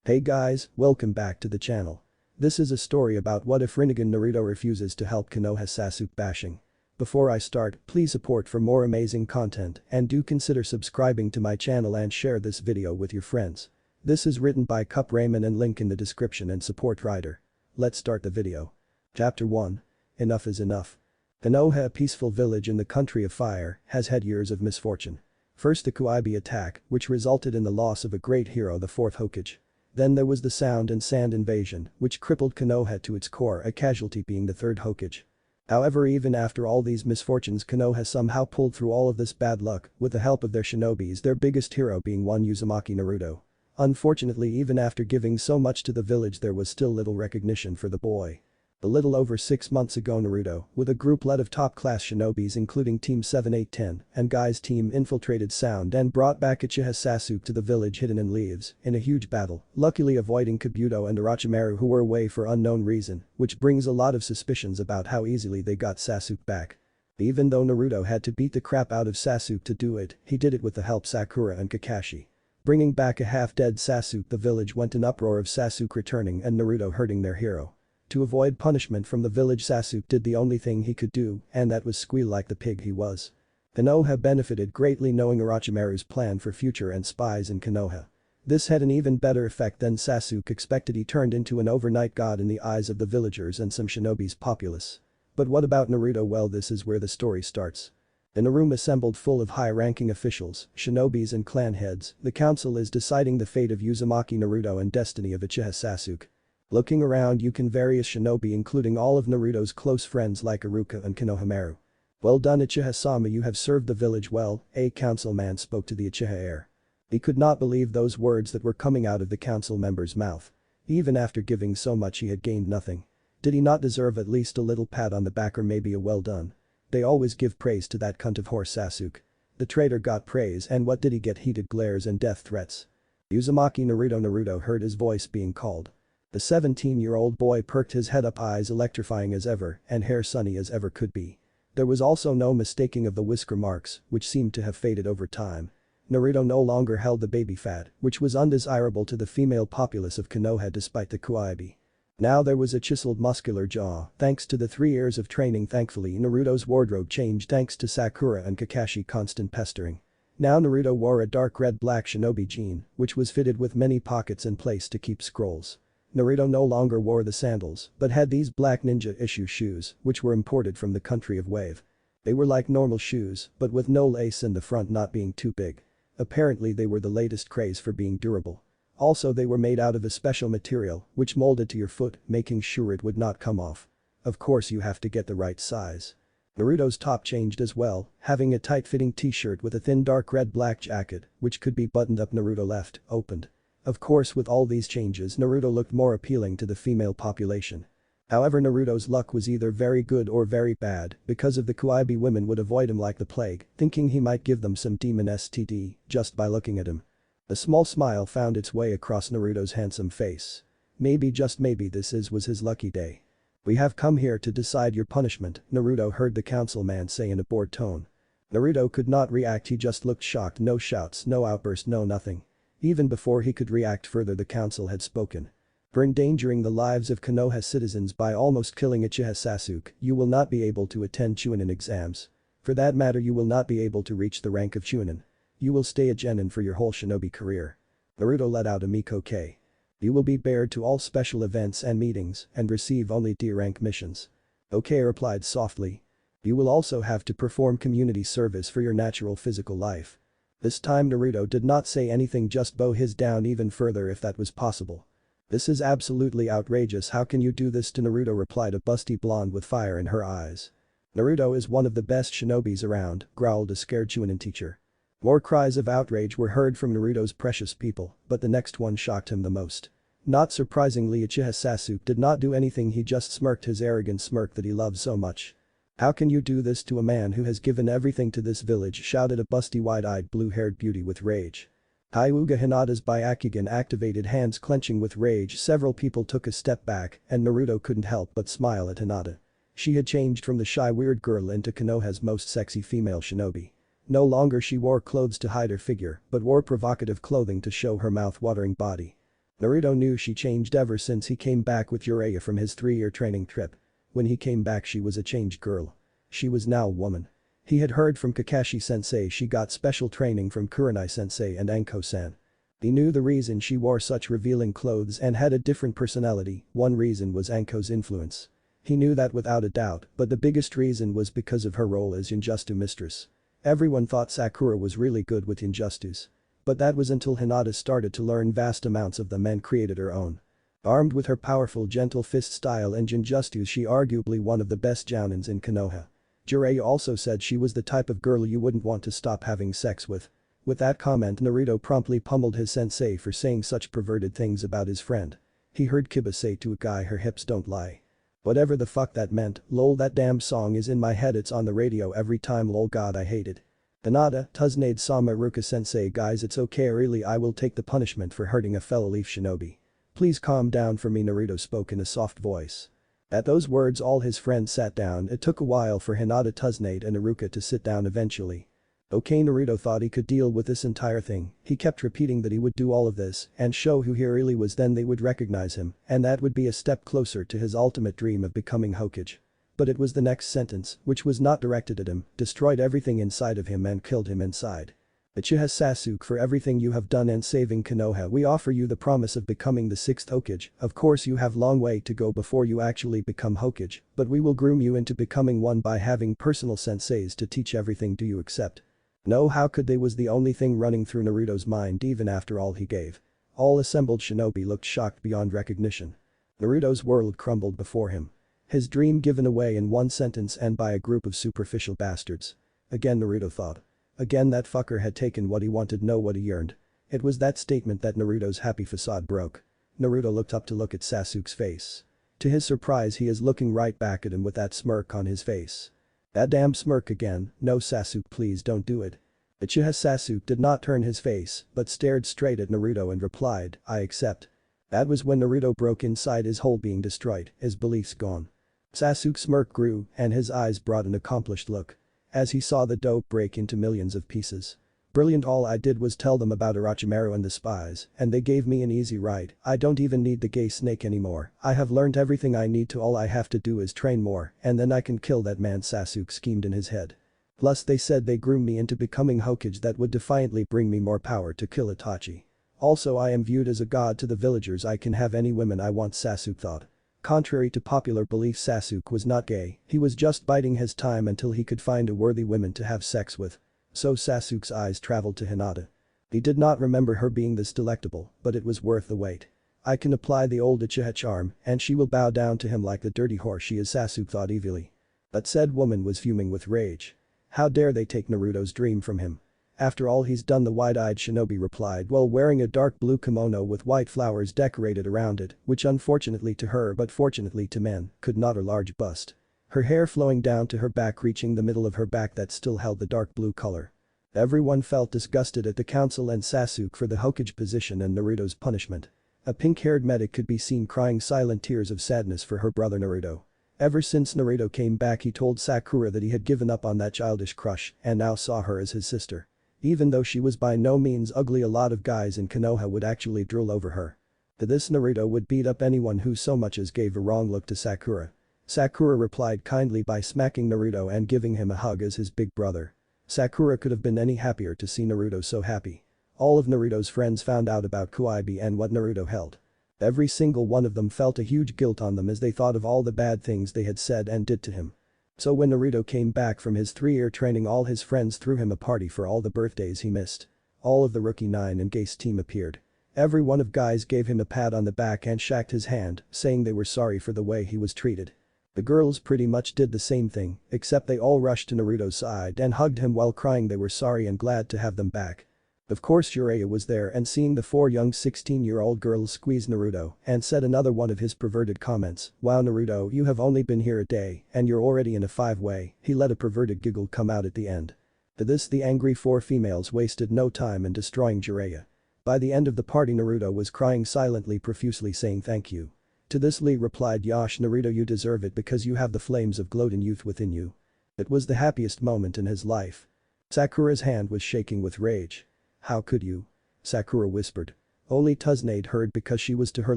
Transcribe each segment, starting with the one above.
Hey guys, welcome back to the channel. This is a story about what if Rinnegan Naruto refuses to help Konoha Sasuke bashing. Before I start, please support for more amazing content and do consider subscribing to my channel and share this video with your friends. This is written by Ramen and link in the description and support writer. Let's start the video. Chapter 1. Enough is enough. Konoha, a peaceful village in the country of fire, has had years of misfortune. First the Kuaibi attack, which resulted in the loss of a great hero, the 4th Hokage. Then there was the Sound and Sand invasion, which crippled Konoha to its core, a casualty being the 3rd Hokage. However, even after all these misfortunes, Konoha somehow pulled through all of this bad luck with the help of their shinobis, their biggest hero being one Uzumaki Naruto. Unfortunately, even after giving so much to the village, there was still little recognition for the boy. A little over 6 months ago, Naruto, with a group led of top-class shinobis including Team 7, 8, 10, and Guy's team, infiltrated Sound and brought back Uchiha Sasuke to the village hidden in leaves in a huge battle, luckily avoiding Kabuto and Orochimaru, who were away for unknown reason, which brings a lot of suspicions about how easily they got Sasuke back. Even though Naruto had to beat the crap out of Sasuke to do it, he did it with the help of Sakura and Kakashi. Bringing back a half-dead Sasuke, the village went in uproar of Sasuke returning and Naruto hurting their hero. To avoid punishment from the village, Sasuke did the only thing he could do, and that was squeal like the pig he was. Konoha benefited greatly knowing Orochimaru's plan for future and spies in Konoha. This had an even better effect than Sasuke expected. He turned into an overnight god in the eyes of the villagers and some shinobi's populace. But what about Naruto? Well, this is where the story starts. In a room assembled full of high-ranking officials, shinobis and clan heads, the council is deciding the fate of Uzumaki Naruto and destiny of Uchiha Sasuke. Looking around, you can various shinobi including all of Naruto's close friends like Iruka and Konohamaru. Well done, Uchiha-sama, you have served the village well, a councilman spoke to the Uchiha heir. He could not believe those words that were coming out of the council member's mouth. Even after giving so much, he had gained nothing. Did he not deserve at least a little pat on the back or maybe a well done? They always give praise to that cunt of horse Sasuke. The traitor got praise, and what did he get? Heated glares and death threats. Uzumaki Naruto heard his voice being called. The 17-year-old boy perked his head up, eyes electrifying as ever and hair sunny as ever could be. There was also no mistaking of the whisker marks, which seemed to have faded over time. Naruto no longer held the baby fat, which was undesirable to the female populace of Konoha despite the Kuaibi. Now there was a chiseled muscular jaw, thanks to the 3 years of training. Thankfully, Naruto's wardrobe changed thanks to Sakura and Kakashi constant pestering. Now Naruto wore a dark red-black shinobi jean, which was fitted with many pockets and place to keep scrolls. Naruto no longer wore the sandals, but had these black ninja issue shoes, which were imported from the country of Wave. They were like normal shoes, but with no lace and the front not being too big. Apparently they were the latest craze for being durable. Also, they were made out of a special material, which molded to your foot, making sure it would not come off. Of course, you have to get the right size. Naruto's top changed as well, having a tight-fitting t-shirt with a thin dark red-black jacket, which could be buttoned up. Naruto left opened. Of course, with all these changes, Naruto looked more appealing to the female population. However, Naruto's luck was either very good or very bad because of the Kuaibi women would avoid him like the plague, thinking he might give them some demon STD just by looking at him. A small smile found its way across Naruto's handsome face. Maybe, just maybe, was his lucky day. We have come here to decide your punishment, Naruto heard the councilman say in a bored tone. Naruto could not react, he just looked shocked. No shouts, no outburst, no nothing. Even before he could react further, the council had spoken. For endangering the lives of Konoha citizens by almost killing Uchiha Sasuke, you will not be able to attend Chunin exams. For that matter, you will not be able to reach the rank of Chunin. You will stay a genin for your whole shinobi career. Naruto let out a Mikoke. You will be barred to all special events and meetings and receive only D-rank missions. Okay, replied softly. You will also have to perform community service for your natural physical life. This time Naruto did not say anything, just bow his down even further if that was possible. This is absolutely outrageous. How can you do this to Naruto, replied a busty blonde with fire in her eyes. Naruto is one of the best shinobis around, growled a scared Chunin teacher. More cries of outrage were heard from Naruto's precious people, but the next one shocked him the most. Not surprisingly, Uchiha Sasuke did not do anything, he just smirked his arrogant smirk that he loved so much. How can you do this to a man who has given everything to this village, shouted a busty wide-eyed blue-haired beauty with rage. Hyuga Hinata's Byakugan activated, hands clenching with rage. Several people took a step back and Naruto couldn't help but smile at Hinata. She had changed from the shy weird girl into Konoha's most sexy female shinobi. No longer she wore clothes to hide her figure but wore provocative clothing to show her mouth-watering body. Naruto knew she changed ever since he came back with Jiraiya from his 3-year training trip. When he came back she was a changed girl. She was now a woman. He had heard from Kakashi-sensei she got special training from Kurenai-sensei and Anko-san. He knew the reason she wore such revealing clothes and had a different personality, one reason was Anko's influence. He knew that without a doubt, but the biggest reason was because of her role as Yonjutsu mistress. Everyone thought Sakura was really good with Yonjutsus. But that was until Hinata started to learn vast amounts of them and created her own. Armed with her powerful gentle fist style and Yonjutsus, she arguably one of the best jounins in Konoha. Jiraiya also said she was the type of girl you wouldn't want to stop having sex with. With that comment Naruto promptly pummeled his sensei for saying such perverted things about his friend. He heard Kiba say to a guy her hips don't lie. Whatever the fuck that meant, lol that damn song is in my head, it's on the radio every time, lol god I hate it. Hinata, Tsunade-sama, Iruka-sensei, guys it's okay really, I will take the punishment for hurting a fellow leaf shinobi. Please calm down for me, Naruto spoke in a soft voice. At those words all his friends sat down. It took a while for Hinata, Tsunade and Iruka to sit down eventually. Okay, Naruto thought he could deal with this entire thing. He kept repeating that he would do all of this and show who he really was, then they would recognize him and that would be a step closer to his ultimate dream of becoming Hokage. But it was the next sentence, which was not directed at him, destroyed everything inside of him and killed him inside. Uchiha Sasuke, for everything you have done and saving Konoha, we offer you the promise of becoming the 6th Hokage. Of course you have long way to go before you actually become Hokage, but we will groom you into becoming one by having personal senseis to teach everything. Do you accept? No, how could they, was the only thing running through Naruto's mind even after all he gave. All assembled shinobi looked shocked beyond recognition. Naruto's world crumbled before him. His dream given away in one sentence and by a group of superficial bastards. Again Naruto thought. Again that fucker had taken what he wanted, not what he yearned. It was that statement that Naruto's happy facade broke. Naruto looked up to look at Sasuke's face. To his surprise he is looking right back at him with that smirk on his face. That damn smirk again. No Sasuke, please don't do it. Uchiha Sasuke did not turn his face but stared straight at Naruto and replied, I accept. That was when Naruto broke inside, his whole being destroyed, his beliefs gone. Sasuke's smirk grew and his eyes brought an accomplished look. As he saw the dope break into millions of pieces. Brilliant, all I did was tell them about Orochimaru and the spies and they gave me an easy ride. I don't even need the gay snake anymore. I have learned everything I need to, all I have to do is train more and then I can kill that man, Sasuke schemed in his head. Plus they said they groomed me into becoming Hokage, that would defiantly bring me more power to kill Itachi. Also I am viewed as a god to the villagers, I can have any women I want, Sasuke thought. Contrary to popular belief, Sasuke was not gay, he was just biding his time until he could find a worthy woman to have sex with. So Sasuke's eyes traveled to Hinata. He did not remember her being this delectable, but it was worth the wait. I can apply the old Uchiha charm and she will bow down to him like the dirty whore she is, Sasuke thought evilly. That said woman was fuming with rage. How dare they take Naruto's dream from him? After all he's done, the wide-eyed shinobi replied while wearing a dark blue kimono with white flowers decorated around it, which unfortunately to her but fortunately to men, could not her large bust. Her hair flowing down to her back, reaching the middle of her back that still held the dark blue color. Everyone felt disgusted at the council and Sasuke for the Hokage position and Naruto's punishment. A pink-haired medic could be seen crying silent tears of sadness for her brother Naruto. Ever since Naruto came back he told Sakura that he had given up on that childish crush and now saw her as his sister. Even though she was by no means ugly, a lot of guys in Konoha would actually drool over her. To this Naruto would beat up anyone who so much as gave a wrong look to Sakura. Sakura replied kindly by smacking Naruto and giving him a hug as his big brother. Sakura could have been any happier to see Naruto so happy. All of Naruto's friends found out about Kuibi and what Naruto held. Every single one of them felt a huge guilt on them as they thought of all the bad things they had said and did to him. So when Naruto came back from his 3-year training, all his friends threw him a party for all the birthdays he missed. All of the Rookie 9 and Gase team appeared. Every one of guys gave him a pat on the back and shook his hand, saying they were sorry for the way he was treated. The girls pretty much did the same thing, except they all rushed to Naruto's side and hugged him while crying they were sorry and glad to have them back. Of course Jiraiya was there, and seeing the 4 young 16-year-old girls squeeze Naruto and said another one of his perverted comments, "Wow Naruto, you have only been here a day and you're already in a 5-way, he let a perverted giggle come out at the end. To this the angry 4 females wasted no time in destroying Jiraiya. By the end of the party Naruto was crying silently, profusely saying thank you. To this Lee replied, "Yosh Naruto, you deserve it because you have the flames of gloating youth within you." It was the happiest moment in his life. Sakura's hand was shaking with rage. "How could you?" Sakura whispered. Only Tsunade heard because she was to her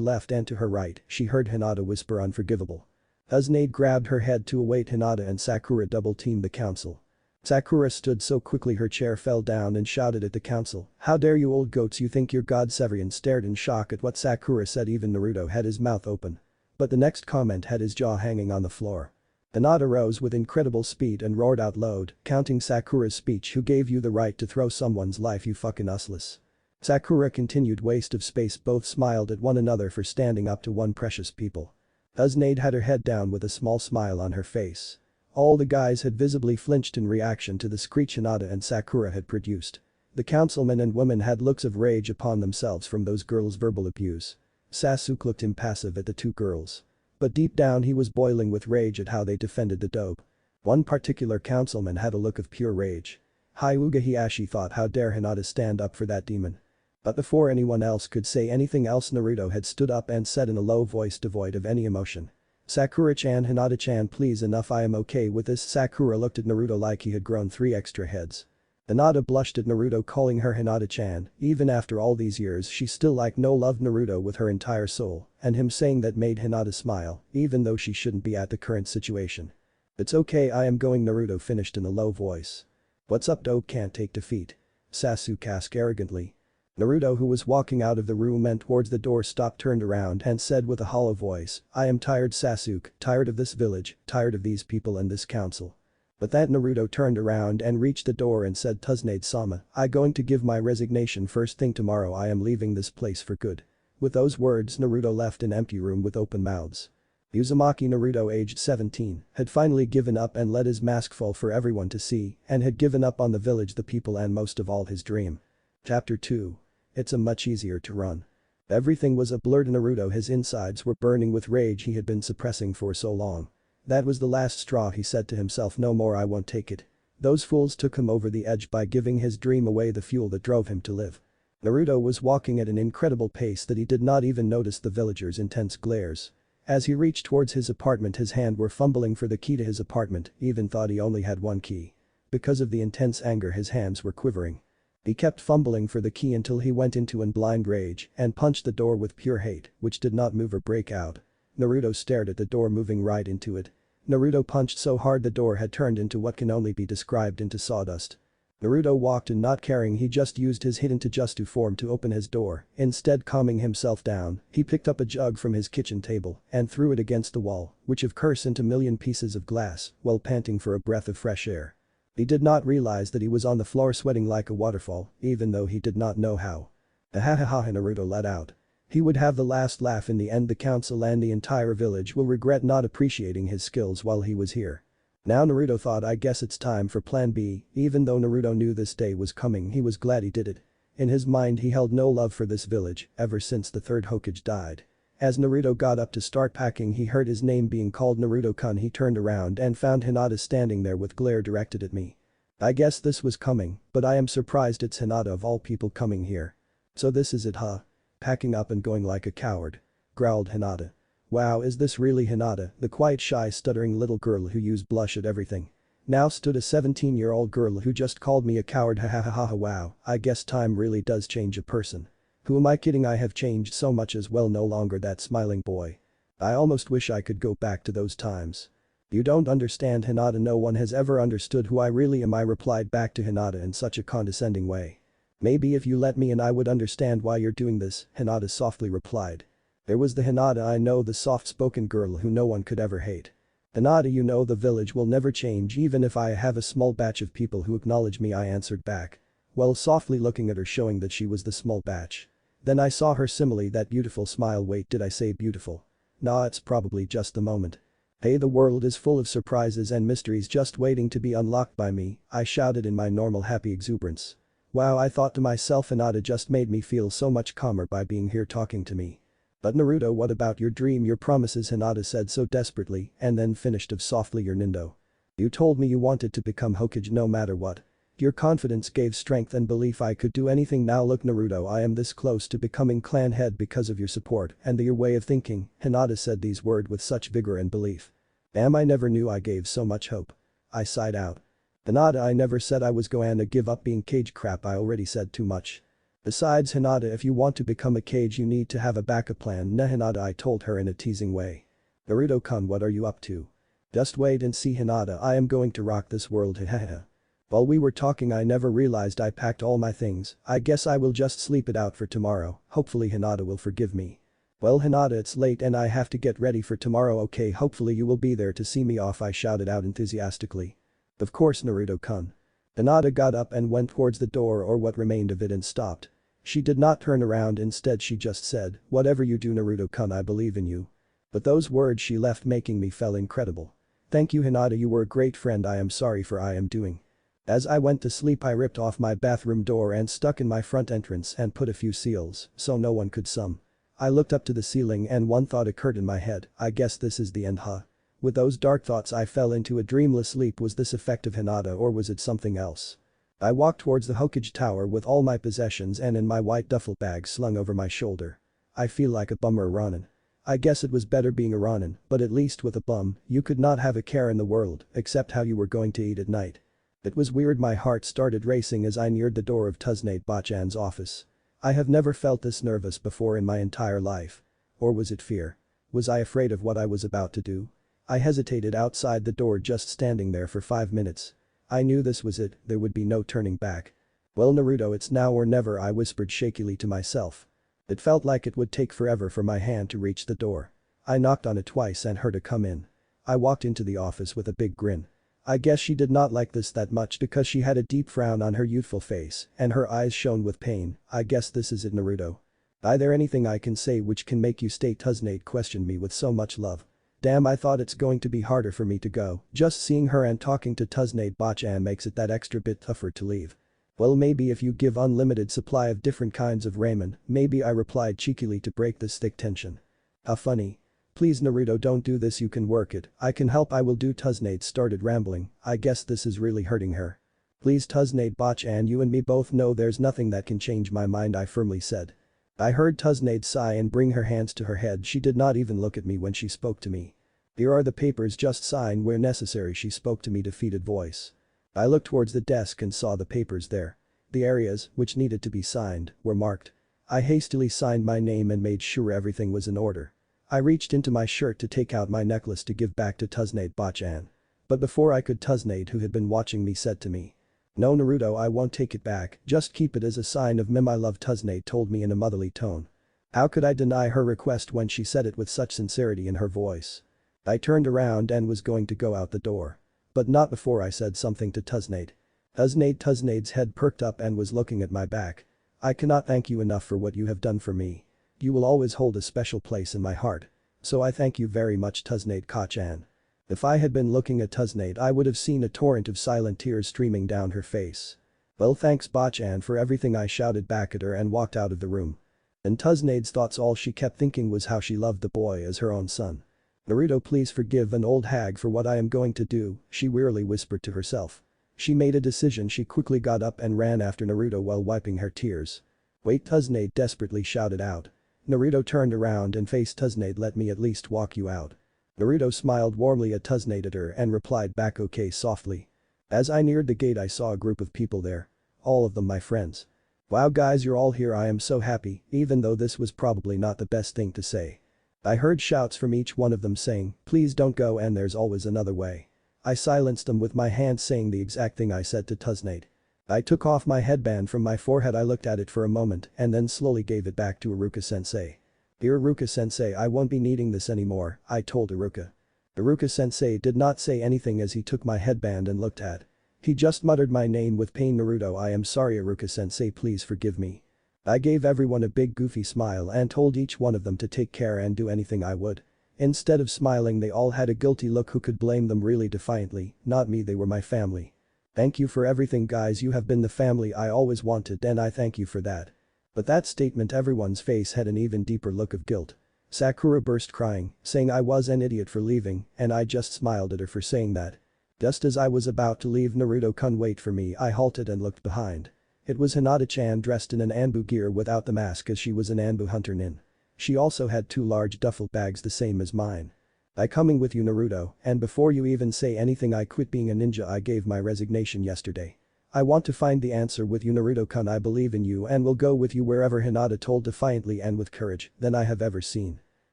left and to her right, she heard Hinata whisper unforgivable. Tsunade grabbed her head to await Hinata and Sakura double-teamed the council. Sakura stood so quickly her chair fell down and shouted at the council, "How dare you old goats, you think you're God?" Severian stared in shock at what Sakura said. Even Naruto had his mouth open. But the next comment had his jaw hanging on the floor. Hinata rose with incredible speed and roared out loud, counting Sakura's speech, "Who gave you the right to throw someone's life, you fucking useless?" Sakura continued, "Waste of space." Both smiled at one another for standing up to one precious people. Tsunade had her head down with a small smile on her face. All the guys had visibly flinched in reaction to the screech Hinata and Sakura had produced. The councilmen and women had looks of rage upon themselves from those girls' verbal abuse. Sasuke looked impassive at the two girls. But deep down he was boiling with rage at how they defended the dope. One particular councilman had a look of pure rage. Hyuga Hiashi thought, how dare Hinata stand up for that demon. But before anyone else could say anything else, Naruto had stood up and said in a low voice devoid of any emotion. "Sakura-chan, Hinata-chan, please, enough, I am okay with this." Sakura looked at Naruto like he had grown 3 extra heads. Hinata blushed at Naruto calling her Hinata-chan. Even after all these years she still liked no loved Naruto with her entire soul, and him saying that made Hinata smile, even though she shouldn't be at the current situation. "It's okay, I am going," Naruto finished in a low voice. "What's up, dope, can't take defeat?" Sasuke asked arrogantly. Naruto, who was walking out of the room and towards the door, stopped, turned around and said with a hollow voice, "I am tired, Sasuke, tired of this village, tired of these people and this council." But that Naruto turned around and reached the door and said, "Tsunade-sama, I going to give my resignation first thing tomorrow. I am leaving this place for good." With those words Naruto left an empty room with open mouths. Uzumaki Naruto, aged 17, had finally given up and let his mask fall for everyone to see and had given up on the village, the people, and most of all his dream. Chapter 2. It's a much easier to run. Everything was a blur to Naruto. His insides were burning with rage he had been suppressing for so long. That was the last straw, he said to himself. No more, I won't take it. Those fools took him over the edge by giving his dream away, the fuel that drove him to live. Naruto was walking at an incredible pace that he did not even notice the villagers' intense glares. As he reached towards his apartment, his hand were fumbling for the key to his apartment, even thought he only had one key. Because of the intense anger his hands were quivering. He kept fumbling for the key until he went into an blind rage and punched the door with pure hate, which did not move or break out. Naruto stared at the door, moving right into it. Naruto punched so hard the door had turned into what can only be described into sawdust. Naruto walked in, not caring. He just used his hidden Taijutsu form to open his door. Instead, calming himself down, he picked up a jug from his kitchen table and threw it against the wall, which of course into million pieces of glass, while panting for a breath of fresh air. He did not realize that he was on the floor sweating like a waterfall, even though he did not know how. Ahahaha, Naruto let out. He would have the last laugh in the end. The council and the entire village will regret not appreciating his skills while he was here. Now Naruto thought, I guess it's time for plan B. Even though Naruto knew this day was coming, he was glad he did it. In his mind he held no love for this village ever since the third Hokage died. As Naruto got up to start packing, he heard his name being called, "Naruto-kun." He turned around and found Hinata standing there with glare directed at me. I guess this was coming, but I am surprised it's Hinata of all people coming here. So this is it, huh? Packing up and going like a coward. Growled Hinata. Wow, is this really Hinata, the quiet, shy, stuttering little girl who used blush at everything? Now stood a 17-year-old girl who just called me a coward. Hahaha. Wow, I guess time really does change a person. Who am I kidding? I have changed so much as well, no longer that smiling boy. I almost wish I could go back to those times. You don't understand, Hinata. No one has ever understood who I really am, I replied back to Hinata in such a condescending way. Maybe if you let me in I would understand why you're doing this, Hinata softly replied. There was the Hinata I know, the soft-spoken girl who no one could ever hate. Hinata, you know the village will never change even if I have a small batch of people who acknowledge me, I answered back. Well, softly looking at her, showing that she was the small batch. Then I saw her simile, that beautiful smile. Wait, did I say beautiful? Nah, it's probably just the moment. Hey, the world is full of surprises and mysteries just waiting to be unlocked by me, I shouted in my normal happy exuberance. Wow, I thought to myself, Hinata just made me feel so much calmer by being here talking to me. But Naruto, what about your dream, your promises? Hinata said so desperately and then finished of softly, your Nindo. You told me you wanted to become Hokage no matter what. Your confidence gave strength and belief I could do anything. Now look, Naruto, I am this close to becoming clan head because of your support and your way of thinking. Hinata said these words with such vigor and belief. Damn, I never knew I gave so much hope. I sighed out. Hinata, I never said I was going to give up being cage crap, I already said too much. Besides Hinata, if you want to become a Kage you need to have a backup plan. Nah Hinata, I told her in a teasing way. Naruto-kun, what are you up to? Just wait and see Hinata, I am going to rock this world hahaha. While we were talking I never realized I packed all my things, I guess I will just sleep it out for tomorrow, hopefully Hinata will forgive me. Well Hinata, it's late and I have to get ready for tomorrow. Okay, hopefully you will be there to see me off, I shouted out enthusiastically. Of course Naruto-kun. Hinata got up and went towards the door or what remained of it and stopped. She did not turn around, instead she just said, whatever you do Naruto-kun, I believe in you. But those words she left making me feel incredible. Thank you Hinata, you were a great friend, I am sorry for I am doing. As I went to sleep I ripped off my bathroom door and stuck in my front entrance and put a few seals so no one could come. I looked up to the ceiling and one thought occurred in my head, I guess this is the end huh. With those dark thoughts I fell into a dreamless sleep. Was this effect of Hinata or was it something else? I walked towards the Hokage Tower with all my possessions and in my white duffel bag slung over my shoulder. I feel like a bummer Ronin. I guess it was better being a Ronin, but at least with a bum, you could not have a care in the world except how you were going to eat at night. It was weird, my heart started racing as I neared the door of Tsunade Bachan's office. I have never felt this nervous before in my entire life. Or was it fear? Was I afraid of what I was about to do? I hesitated outside the door, just standing there for 5 minutes. I knew this was it, there would be no turning back. Well Naruto, it's now or never, I whispered shakily to myself. It felt like it would take forever for my hand to reach the door. I knocked on it twice and heard her come in. I walked into the office with a big grin. I guess she did not like this that much because she had a deep frown on her youthful face and her eyes shone with pain. I guess this is it Naruto. Is there anything I can say which can make you stay? Tsunade questioned me with so much love. Damn, I thought it's going to be harder for me to go. Just seeing her and talking to Tsunade Bachan makes it that extra bit tougher to leave. Well maybe if you give unlimited supply of different kinds of ramen, maybe, I replied cheekily to break this thick tension. How funny. Please Naruto, don't do this, you can work it, I can help, I will do. Tsunade started rambling, I guess this is really hurting her. Please Tsunade Bachan, you and me both know there's nothing that can change my mind, I firmly said. I heard Tsunade sigh and bring her hands to her head. She did not even look at me when she spoke to me. Here are the papers, just sign where necessary, she spoke to me, defeated voice. I looked towards the desk and saw the papers there. The areas, which needed to be signed, were marked. I hastily signed my name and made sure everything was in order. I reached into my shirt to take out my necklace to give back to Tsunade Bachan. But before I could, Tsunade, who had been watching me, said to me. No Naruto, I won't take it back, just keep it as a sign of my love, Tsunade told me in a motherly tone. How could I deny her request when she said it with such sincerity in her voice? I turned around and was going to go out the door. But not before I said something to Tsunade. Tsunade's head perked up and was looking at my back. I cannot thank you enough for what you have done for me. You will always hold a special place in my heart. So I thank you very much, Tsunade Bachan. If I had been looking at Tsunade I would have seen a torrent of silent tears streaming down her face. Well thanks Bachan for everything, I shouted back at her and walked out of the room. In Tsunade's thoughts all she kept thinking was how she loved the boy as her own son. Naruto, please forgive an old hag for what I am going to do, she wearily whispered to herself. She made a decision. She quickly got up and ran after Naruto while wiping her tears. Wait, Tsunade desperately shouted out. Naruto turned around and faced Tsunade. Let me at least walk you out. Naruto smiled warmly at Tsunade at her and replied back okay softly. As I neared the gate I saw a group of people there. All of them my friends. Wow guys, you're all here, I am so happy, even though this was probably not the best thing to say. I heard shouts from each one of them saying, please don't go and there's always another way. I silenced them with my hand, saying the exact thing I said to Tsunade. I took off my headband from my forehead. I looked at it for a moment and then slowly gave it back to Iruka-sensei. Dear Iruka-sensei, I won't be needing this anymore, I told Iruka. Iruka-sensei did not say anything as he took my headband and looked at. He just muttered my name with pain. Naruto, I am sorry Iruka-sensei, please forgive me. I gave everyone a big goofy smile and told each one of them to take care and do anything I would. Instead of smiling they all had a guilty look. Who could blame them? Really defiantly, not me, they were my family. Thank you for everything guys, you have been the family I always wanted and I thank you for that. But that statement, everyone's face had an even deeper look of guilt. Sakura burst crying, saying I was an idiot for leaving and I just smiled at her for saying that. Just as I was about to leave, Naruto-kun, wait for me, I halted and looked behind. It was Hinata-chan dressed in an Anbu gear without the mask, as she was an Anbu hunter nin. She also had 2 large duffel bags the same as mine. I coming with you Naruto, and before you even say anything, I quit being a ninja. I gave my resignation yesterday. I want to find the answer with you Naruto-kun. I believe in you and will go with you wherever Hinata told defiantly and with courage than I have ever seen.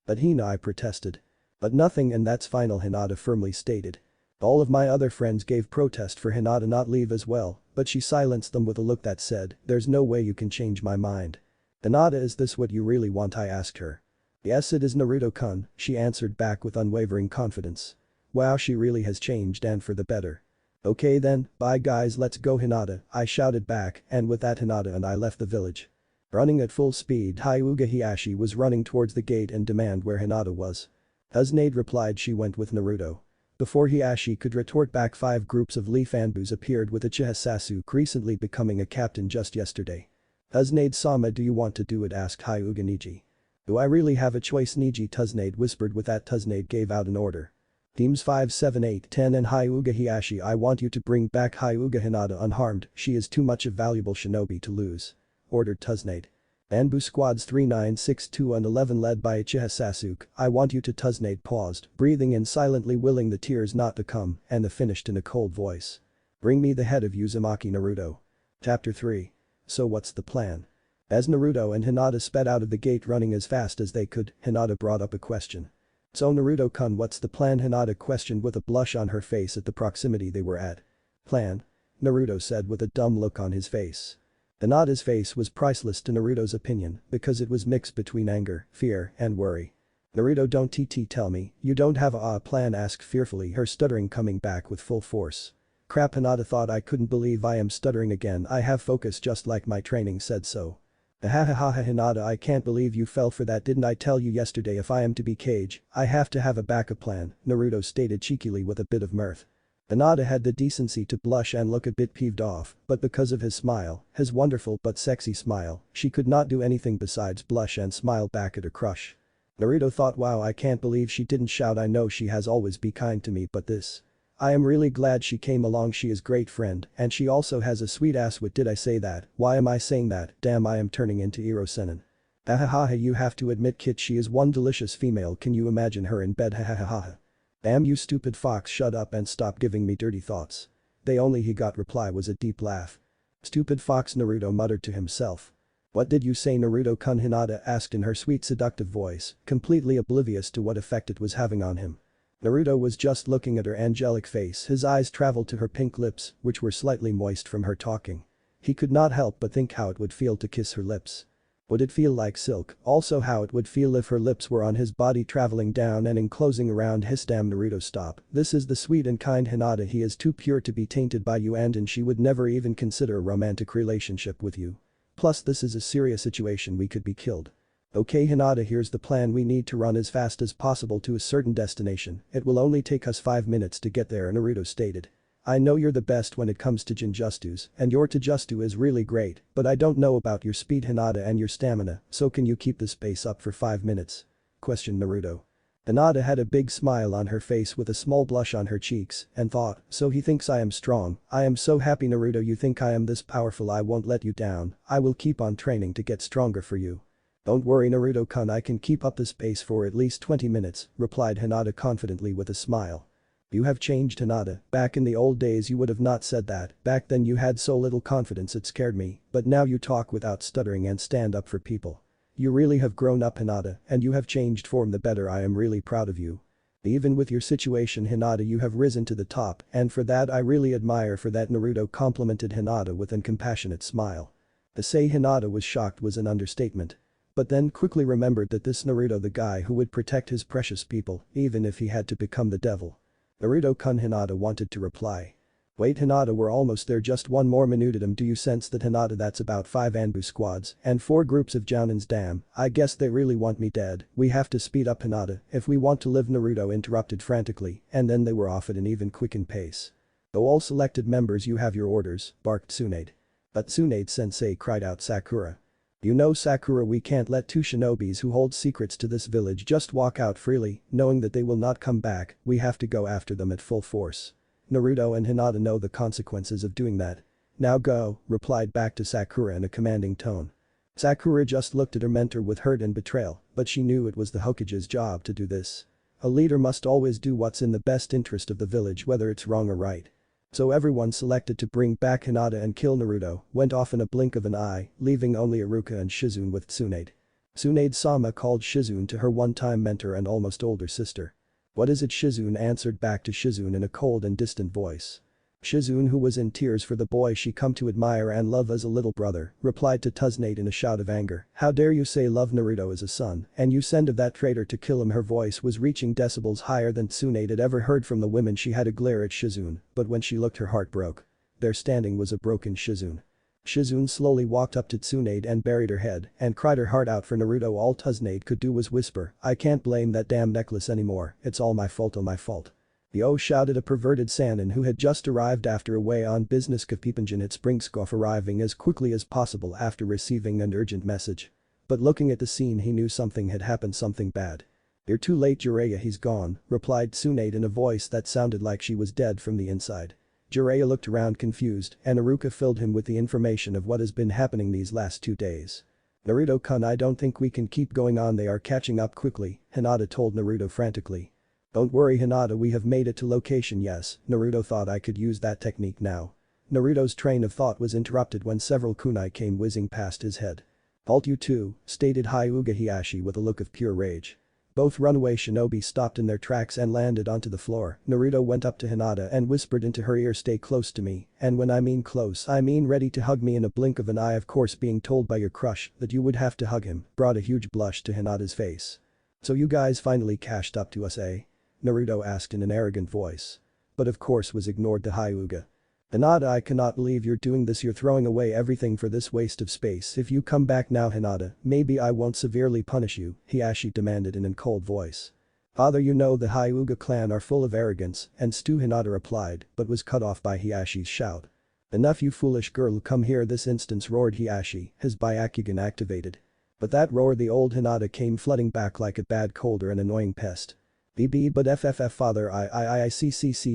But Hina I protested. But nothing and that's final Hinata firmly stated. All of my other friends gave protest for Hinata not leave as well, but she silenced them with a look that said, there's no way you can change my mind. Hinata, is this what you really want? I asked her. Yes it is Naruto-kun, she answered back with unwavering confidence. Wow, she really has changed and for the better. Okay then, bye guys, let's go Hinata, I shouted back, and with that Hinata and I left the village. Running at full speed, Hyuga Hiashi was running towards the gate and demanded where Hinata was. Uznade replied she went with Naruto. Before Hiashi could retort back, 5 groups of Lee fanboys appeared with Uchiha Sasuke recently becoming a captain just yesterday. Uznade-sama, do you want to do it? Asked Hyuga Niji. Do I really have a choice? Niji Tuznade whispered. With that Tuznade gave out an order. Teams 5, 7, 8, 10 and Hyuga Hiashi, I want you to bring back Hyuga Hinata unharmed, she is too much a valuable shinobi to lose. Ordered Tuznade. Anbu squads 3, 9, 6, 2 and 11 led by Uchiha Sasuke, I want you to. Tuznade paused, breathing in silently, willing the tears not to come, and the finished in a cold voice. Bring me the head of Uzumaki Naruto. Chapter 3. So what's the plan? As Naruto and Hinata sped out of the gate running as fast as they could, Hinata brought up a question. So Naruto-kun, what's the plan? Hinata questioned with a blush on her face at the proximity they were at. Plan? Naruto said with a dumb look on his face. Hinata's face was priceless to Naruto's opinion because it was mixed between anger, fear, and worry. Naruto, don't tell me, you don't have a plan? Asked fearfully, her stuttering coming back with full force. Crap, Hinata thought, I couldn't believe I am stuttering again. I have focus just like my training said so. Ahahaha Hinata, I can't believe you fell for that. Didn't I tell you yesterday if I am to be Kage, I have to have a backup plan, Naruto stated cheekily with a bit of mirth. Hinata had the decency to blush and look a bit peeved off, but because of his smile, his wonderful but sexy smile, she could not do anything besides blush and smile back at her crush. Naruto thought, wow, I can't believe she didn't shout. I know she has always been kind to me, but this. I am really glad she came along. She is great friend and she also has a sweet ass wit. Did I say that? Why am I saying that? Damn, I am turning into Iro Senin. Ahahaha, you have to admit Kit, she is one delicious female. Can you imagine her in bed? Hahaha. Damn you stupid fox, shut up and stop giving me dirty thoughts. They only he got reply was a deep laugh. Stupid fox, Naruto muttered to himself. What did you say? Naruto-kun, Hinata asked in her sweet seductive voice, completely oblivious to what effect it was having on him. Naruto was just looking at her angelic face, his eyes traveled to her pink lips, which were slightly moist from her talking. He could not help but think how it would feel to kiss her lips. Would it feel like silk? Also how it would feel if her lips were on his body, traveling down and enclosing around his. Damn, Naruto, stop. This is the sweet and kind Hinata. He is too pure to be tainted by you and she would never even consider a romantic relationship with you. Plus this is a serious situation, we could be killed. Okay Hinata, here's the plan. We need to run as fast as possible to a certain destination. It will only take us 5 minutes to get there, Naruto stated. I know you're the best when it comes to Jinjutsus, and your Taijutsu is really great, but I don't know about your speed Hinata and your stamina, so can you keep this pace up for 5 minutes? Questioned Naruto. Hinata had a big smile on her face with a small blush on her cheeks and thought, so he thinks I am strong. I am so happy. Naruto, you think I am this powerful? I won't let you down. I will keep on training to get stronger for you. Don't worry Naruto-kun, I can keep up this pace for at least 20 minutes, replied Hinata confidently with a smile. You have changed Hinata, back in the old days you would have not said that, back then you had so little confidence it scared me, but now you talk without stuttering and stand up for people. You really have grown up Hinata, and you have changed for the better. I am really proud of you. Even with your situation Hinata, you have risen to the top, and for that I really admire. For that Naruto complimented Hinata with an compassionate smile. To say Hinata was shocked was an understatement. But then quickly remembered that this Naruto, the guy who would protect his precious people, even if he had to become the devil. Naruto-kun, Hinata wanted to reply. Wait Hinata, we're almost there, just one more minute. Do you sense that Hinata? That's about 5 Anbu squads and 4 groups of Jounins. Damn, I guess they really want me dead. We have to speed up Hinata if we want to live. Naruto interrupted frantically, and then they were off at an even quickened pace. Go all selected members, you have your orders, barked Tsunade. But Tsunade-sensei, cried out Sakura. You know Sakura, we can't let 2 shinobis who hold secrets to this village just walk out freely, knowing that they will not come back. We have to go after them at full force. Naruto and Hinata know the consequences of doing that. Now go, replied back to Sakura in a commanding tone. Sakura just looked at her mentor with hurt and betrayal, but she knew it was the Hokage's job to do this. A leader must always do what's in the best interest of the village, whether it's wrong or right. So everyone selected to bring back Hinata and kill Naruto went off in a blink of an eye, leaving only Iruka and Shizune with Tsunade. Tsunade-sama called Shizune to her one-time mentor and almost older sister. "What is it?" Shizune answered back to Shizune in a cold and distant voice. Shizune, who was in tears for the boy she come to admire and love as a little brother, replied to Tsunade in a shout of anger, "How dare you say love Naruto as a son, and you send of that traitor to kill him." Her voice was reaching decibels higher than Tsunade had ever heard from the women. She had a glare at Shizune, but when she looked her heart broke. There standing was a broken Shizune. Shizune slowly walked up to Tsunade and buried her head and cried her heart out for Naruto. All Tsunade could do was whisper, "I can't blame that damn necklace anymore, it's all my fault, all my fault." Yo, shouted a perverted Sannin who had just arrived after away on business. Kapipanjin had Springskoff arriving as quickly as possible after receiving an urgent message. But looking at the scene he knew something had happened, something bad. "You're too late, Jiraiya, he's gone," replied Tsunade in a voice that sounded like she was dead from the inside. Jiraiya looked around confused and Iruka filled him with the information of what has been happening these last 2 days. "Naruto-kun, I don't think we can keep going on, they are catching up quickly," Hinata told Naruto frantically. "Don't worry Hinata, we have made it to location." "Yes, Naruto thought I could use that technique now." Naruto's train of thought was interrupted when several kunai came whizzing past his head. "Halt you too," stated Hyuga Hiashi with a look of pure rage. Both runaway shinobi stopped in their tracks and landed onto the floor. Naruto went up to Hinata and whispered into her ear, "Stay close to me, and when I mean close I mean ready to hug me." In a blink of an eye, of course, being told by your crush that you would have to hug him brought a huge blush to Hinata's face. "So you guys finally cashed up to us, eh?" Naruto asked in an arrogant voice. But of course was ignored to Hyuga. "Hinata, I cannot believe you're doing this, you're throwing away everything for this waste of space. If you come back now Hinata, maybe I won't severely punish you," Hiashi demanded in a cold voice. "Father, you know the Hyuga clan are full of arrogance," and Hinata replied, but was cut off by Hiashi's shout. "Enough, you foolish girl, come here this instant," roared Hiashi, his Byakugan activated. But that roar, the old Hinata came flooding back like a bad cold or an annoying pest. "BB but FFF father, I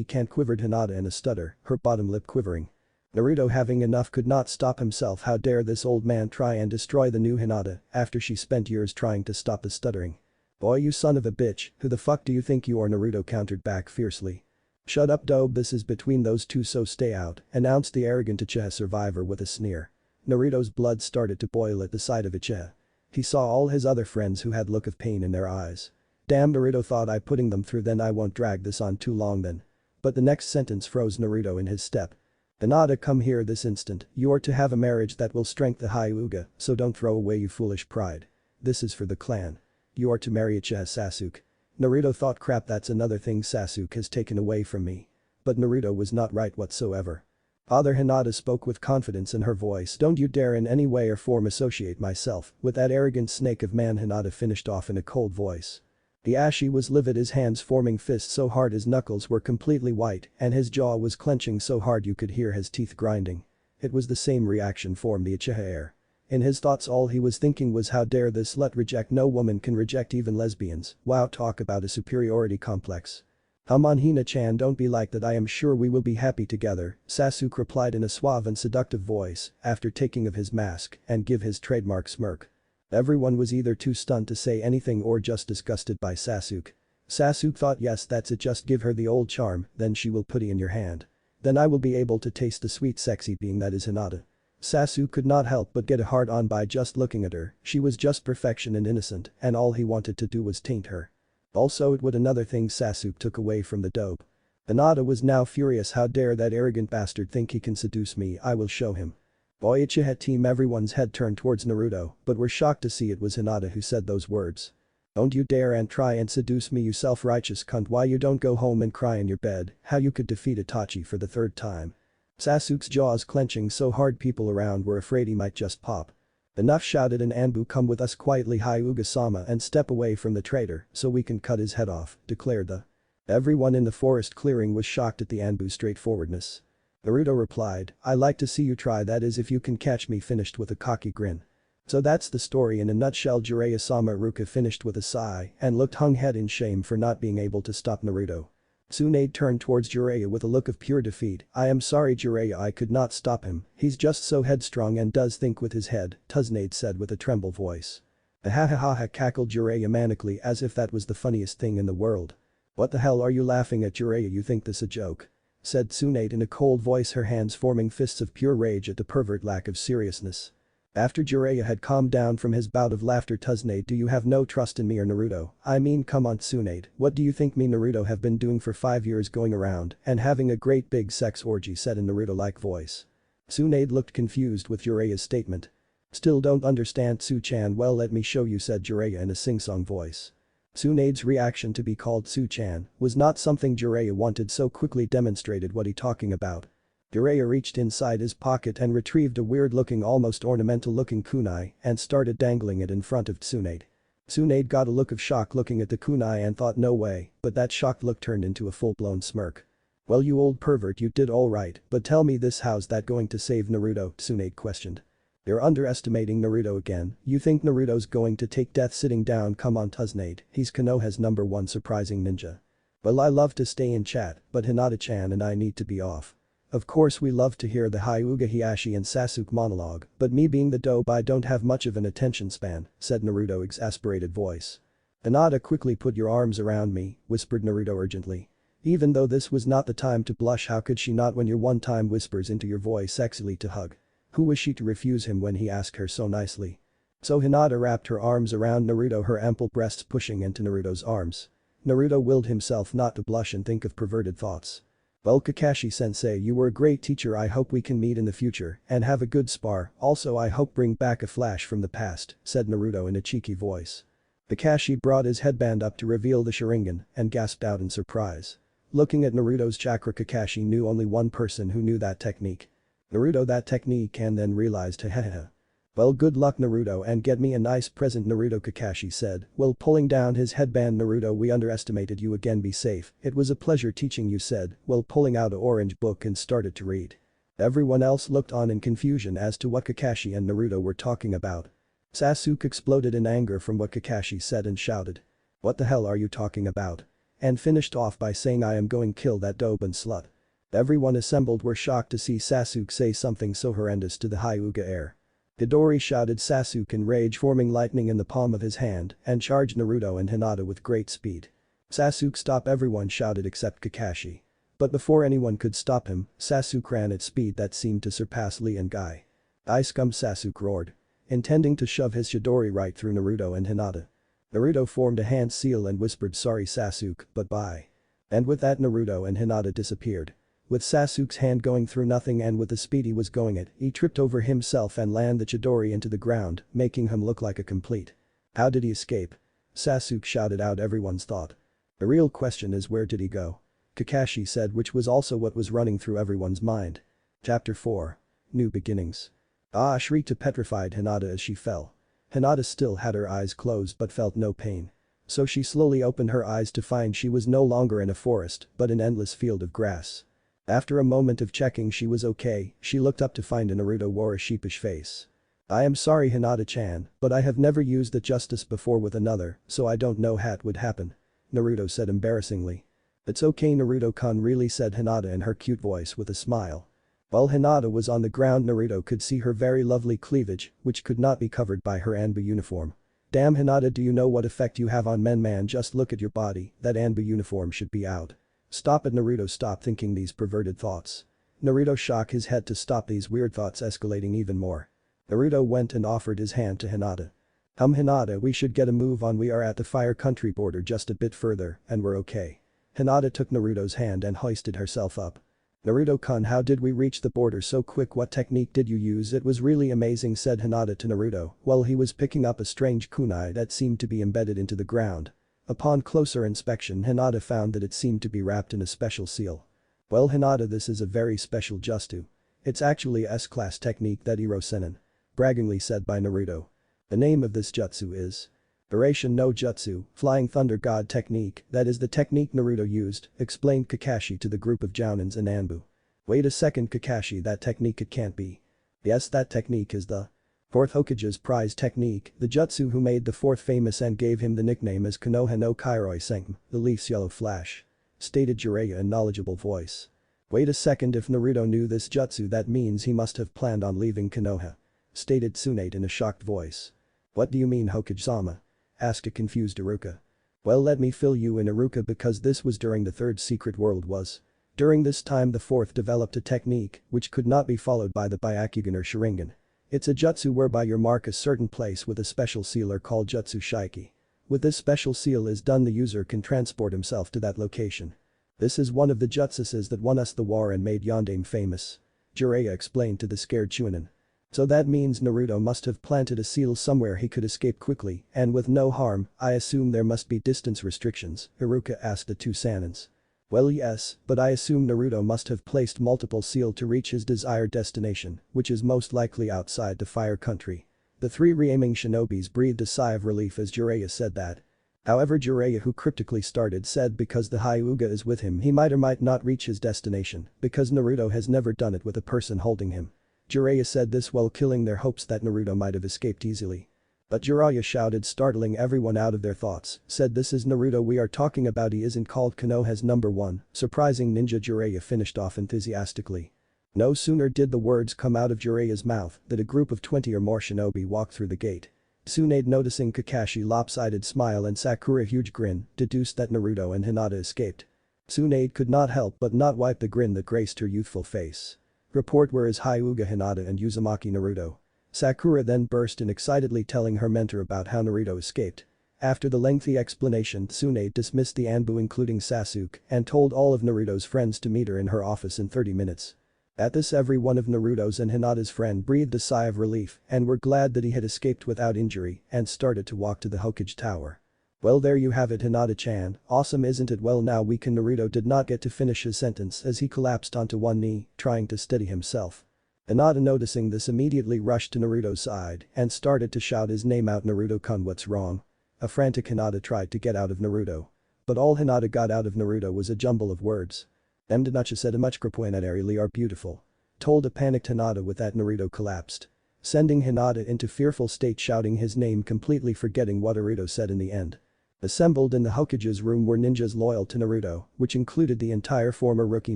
can't," quivered Hinata in a stutter, her bottom lip quivering. Naruto, having enough, could not stop himself. How dare this old man try and destroy the new Hinata after she spent years trying to stop the stuttering. "Boy, you son of a bitch, who the fuck do you think you are?" Naruto countered back fiercely. "Shut up, Dobe, this is between those two, so stay out," announced the arrogant Uchiha survivor with a sneer. Naruto's blood started to boil at the sight of Uchiha. He saw all his other friends who had look of pain in their eyes. "Damn, Naruto thought I putting them through, then I won't drag this on too long then." But the next sentence froze Naruto in his step. "Hinata, come here this instant, you are to have a marriage that will strengthen the Hyuga, so don't throw away your foolish pride. This is for the clan. You are to marry Uchiha Sasuke." Naruto thought, crap, that's another thing Sasuke has taken away from me. But Naruto was not right whatsoever. Father, Hinata spoke with confidence in her voice, "Don't you dare in any way or form associate myself with that arrogant snake of man." Hinata finished off in a cold voice. Hiashi was livid, his hands forming fists so hard his knuckles were completely white and his jaw was clenching so hard you could hear his teeth grinding. It was the same reaction formed the Uchiha heir. In his thoughts all he was thinking was, how dare this slut reject, no woman can reject, even lesbians. Wow, talk about a superiority complex. "Come on Hina-chan, don't be like that, I am sure we will be happy together," Sasuke replied in a suave and seductive voice after taking of his mask and give his trademark smirk. Everyone was either too stunned to say anything or just disgusted by Sasuke. Sasuke thought, yes, that's it, just give her the old charm, then she will put it in your hand. Then I will be able to taste the sweet sexy being that is Hinata. Sasuke could not help but get a hard on by just looking at her, she was just perfection and innocent and all he wanted to do was taint her. Also it would another thing Sasuke took away from the dope. Hinata was now furious, how dare that arrogant bastard think he can seduce me, I will show him. Boy, Uchiha team, everyone's head turned towards Naruto but were shocked to see it was Hinata who said those words. "Don't you dare and try and seduce me, you self-righteous cunt, why you don't go home and cry in your bed, how you could defeat Itachi for the 3rd time." Sasuke's jaws clenching so hard people around were afraid he might just pop. "Enough," shouted an Anbu, "come with us quietly Hyuga-sama and step away from the traitor so we can cut his head off," declared the. Everyone in the forest clearing was shocked at the Anbu's straightforwardness. Naruto replied, "I like to see you try, that is if you can catch me," finished with a cocky grin. So that's the story in a nutshell. Jiraiya-sama. Iruka finished with a sigh and looked hung head in shame for not being able to stop Naruto. Tsunade turned towards Jiraiya with a look of pure defeat. "I am sorry Jiraiya, I could not stop him, he's just so headstrong and does think with his head," Tsunade said with a tremble voice. "Ahahaha," cackled Jiraiya manically as if that was the funniest thing in the world. "What the hell are you laughing at, Jiraiya, you think this a joke?" said Tsunade in a cold voice, her hands forming fists of pure rage at the pervert lack of seriousness. After Jiraiya had calmed down from his bout of laughter, Tsunade, do you have no trust in me or Naruto? I mean, come on Tsunade, what do you think me Naruto have been doing for 5 years, going around and having a great big sex orgy, said in Naruto-like voice. Tsunade looked confused with Jiraiya's statement. Still don't understand Tsu-chan, well let me show you, said Jiraiya in a sing-song voice. Tsunade's reaction to be called Tsu-chan was not something Jiraiya wanted, so quickly demonstrated what he talking about. Jiraiya reached inside his pocket and retrieved a weird-looking, almost ornamental-looking kunai and started dangling it in front of Tsunade. Tsunade got a look of shock looking at the kunai and thought no way, but that shocked look turned into a full-blown smirk. Well you old pervert, you did alright, but tell me this, how's that going to save Naruto? Tsunade questioned. You're underestimating Naruto again, you think Naruto's going to take death sitting down, come on Tsunade, he's Konoha's #1 surprising ninja. Well I love to stay in chat, but Hinata-chan and I need to be off. Of course we love to hear the Hyuga Hiashi and Sasuke monologue, but me being the dope I don't have much of an attention span, said Naruto exasperated voice. Hinata, quickly put your arms around me, whispered Naruto urgently. Even though this was not the time to blush, how could she not when your one-time whispers into your voice sexily to hug? Who was she to refuse him when he asked her so nicely? So Hinata wrapped her arms around Naruto, her ample breasts pushing into Naruto's arms. Naruto willed himself not to blush and think of perverted thoughts. Well Kakashi-sensei, you were a great teacher, I hope we can meet in the future and have a good spar, also I hope bring back a flash from the past, said Naruto in a cheeky voice. Kakashi brought his headband up to reveal the Sharingan and gasped out in surprise. Looking at Naruto's chakra, Kakashi knew only one person who knew that technique. Naruto, that technique, and then realized hehehe. Well good luck Naruto and get me a nice present Naruto, Kakashi said while pulling down his headband. Naruto, we underestimated you again, be safe, it was a pleasure teaching you, said while pulling out an orange book and started to read. Everyone else looked on in confusion as to what Kakashi and Naruto were talking about. Sasuke exploded in anger from what Kakashi said and shouted. What the hell are you talking about? And finished off by saying, I am going kill that dope and slut. Everyone assembled were shocked to see Sasuke say something so horrendous to the Hyuga heir. Hidori shouted, Sasuke in rage, forming lightning in the palm of his hand and charged Naruto and Hinata with great speed. Sasuke, stop, everyone shouted except Kakashi. But before anyone could stop him, Sasuke ran at speed that seemed to surpass Lee and Guy. I scum, Sasuke roared, intending to shove his Chidori right through Naruto and Hinata. Naruto formed a hand seal and whispered, sorry Sasuke, but bye. And with that Naruto and Hinata disappeared. With Sasuke's hand going through nothing and with the speed he was going at, he tripped over himself and landed the Chidori into the ground, making him look like a complete. How did he escape? Sasuke shouted out everyone's thought. The real question is, where did he go? Kakashi said, which was also what was running through everyone's mind. Chapter 4. New Beginnings. Ah, shrieked a petrified Hinata as she fell. Hinata still had her eyes closed but felt no pain. So she slowly opened her eyes to find she was no longer in a forest but an endless field of grass. After a moment of checking she was okay, she looked up to find Naruto wore a sheepish face. I am sorry Hinata-chan, but I have never used the justice before with another, so I don't know what would happen. Naruto said embarrassingly. It's okay Naruto-kun, really, said Hinata in her cute voice with a smile. While Hinata was on the ground, Naruto could see her very lovely cleavage, which could not be covered by her Anbu uniform. Damn Hinata, do you know what effect you have on men, man? Just look at your body, that Anbu uniform should be out. Stop it Naruto, stop thinking these perverted thoughts. Naruto shook his head to stop these weird thoughts escalating even more. Naruto went and offered his hand to Hinata. Hinata, we should get a move on, we are at the Fire Country border just a bit further and we're okay. Hinata took Naruto's hand and hoisted herself up. Naruto-kun, how did we reach the border so quick? What technique did you use? It was really amazing, said Hinata to Naruto while he was picking up a strange kunai that seemed to be embedded into the ground. Upon closer inspection, Hinata found that it seemed to be wrapped in a special seal. Well Hinata, this is a very special jutsu. It's actually a S-class technique that Iro Senin. Braggingly said by Naruto. The name of this jutsu is Duration no Jutsu, Flying Thunder God technique, that is the technique Naruto used, explained Kakashi to the group of Jounins and Anbu. Wait a second Kakashi, that technique, it can't be. Yes, that technique is the fourth Hokage's prize technique, the jutsu who made the fourth famous and gave him the nickname as Konoha no Kairoi Senkim, the leaf's yellow flash. Stated Jiraiya in knowledgeable voice. Wait a second, if Naruto knew this jutsu that means he must have planned on leaving Konoha. Stated Tsunade in a shocked voice. What do you mean Hokage-sama? Asked a confused Iruka. Well let me fill you in Iruka, because this was during the third secret world was. During this time the fourth developed a technique which could not be followed by the Byakugan or Sharingan. It's a jutsu whereby you mark a certain place with a special sealer called jutsu shiki. With this special seal is done the user can transport himself to that location. This is one of the jutsuses that won us the war and made Yondaime famous. Jiraiya explained to the scared Chunin. So that means Naruto must have planted a seal somewhere he could escape quickly and with no harm. I assume there must be distance restrictions, Iruka asked the two Sanins. Well yes, but I assume Naruto must have placed multiple seal to reach his desired destination, which is most likely outside the fire country. The three re-aiming shinobis breathed a sigh of relief as Jiraiya said that. However Jiraiya who cryptically started said because the Hyuga is with him he might or might not reach his destination because Naruto has never done it with a person holding him. Jiraiya said this while killing their hopes that Naruto might have escaped easily. But Jiraiya shouted startling everyone out of their thoughts, said this is Naruto we are talking about he isn't called Konoha's number one, surprising ninja Jiraiya finished off enthusiastically. No sooner did the words come out of Jiraiya's mouth that a group of 20 or more shinobi walked through the gate. Tsunade noticing Kakashi lopsided smile and Sakura huge grin deduced that Naruto and Hinata escaped. Tsunade could not help but not wipe the grin that graced her youthful face. Report where is Hyuga Hinata and Uzumaki Naruto. Sakura then burst in excitedly telling her mentor about how Naruto escaped. After the lengthy explanation Tsunade dismissed the Anbu including Sasuke and told all of Naruto's friends to meet her in her office in 30 minutes. At this every one of Naruto's and Hinata's friend breathed a sigh of relief and were glad that he had escaped without injury and started to walk to the Hokage Tower. Well there you have it Hinata-chan, awesome isn't it well now we can Naruto did not get to finish his sentence as he collapsed onto one knee, trying to steady himself. Hinata noticing this immediately rushed to Naruto's side and started to shout his name out Naruto-kun what's wrong? A frantic Hinata tried to get out of Naruto. But all Hinata got out of Naruto was a jumble of words. Mdanacha said much really are beautiful. Told a panicked Hinata with that Naruto collapsed. Sending Hinata into fearful state shouting his name completely forgetting what Naruto said in the end. Assembled in the Hokage's room were ninjas loyal to Naruto, which included the entire former Rookie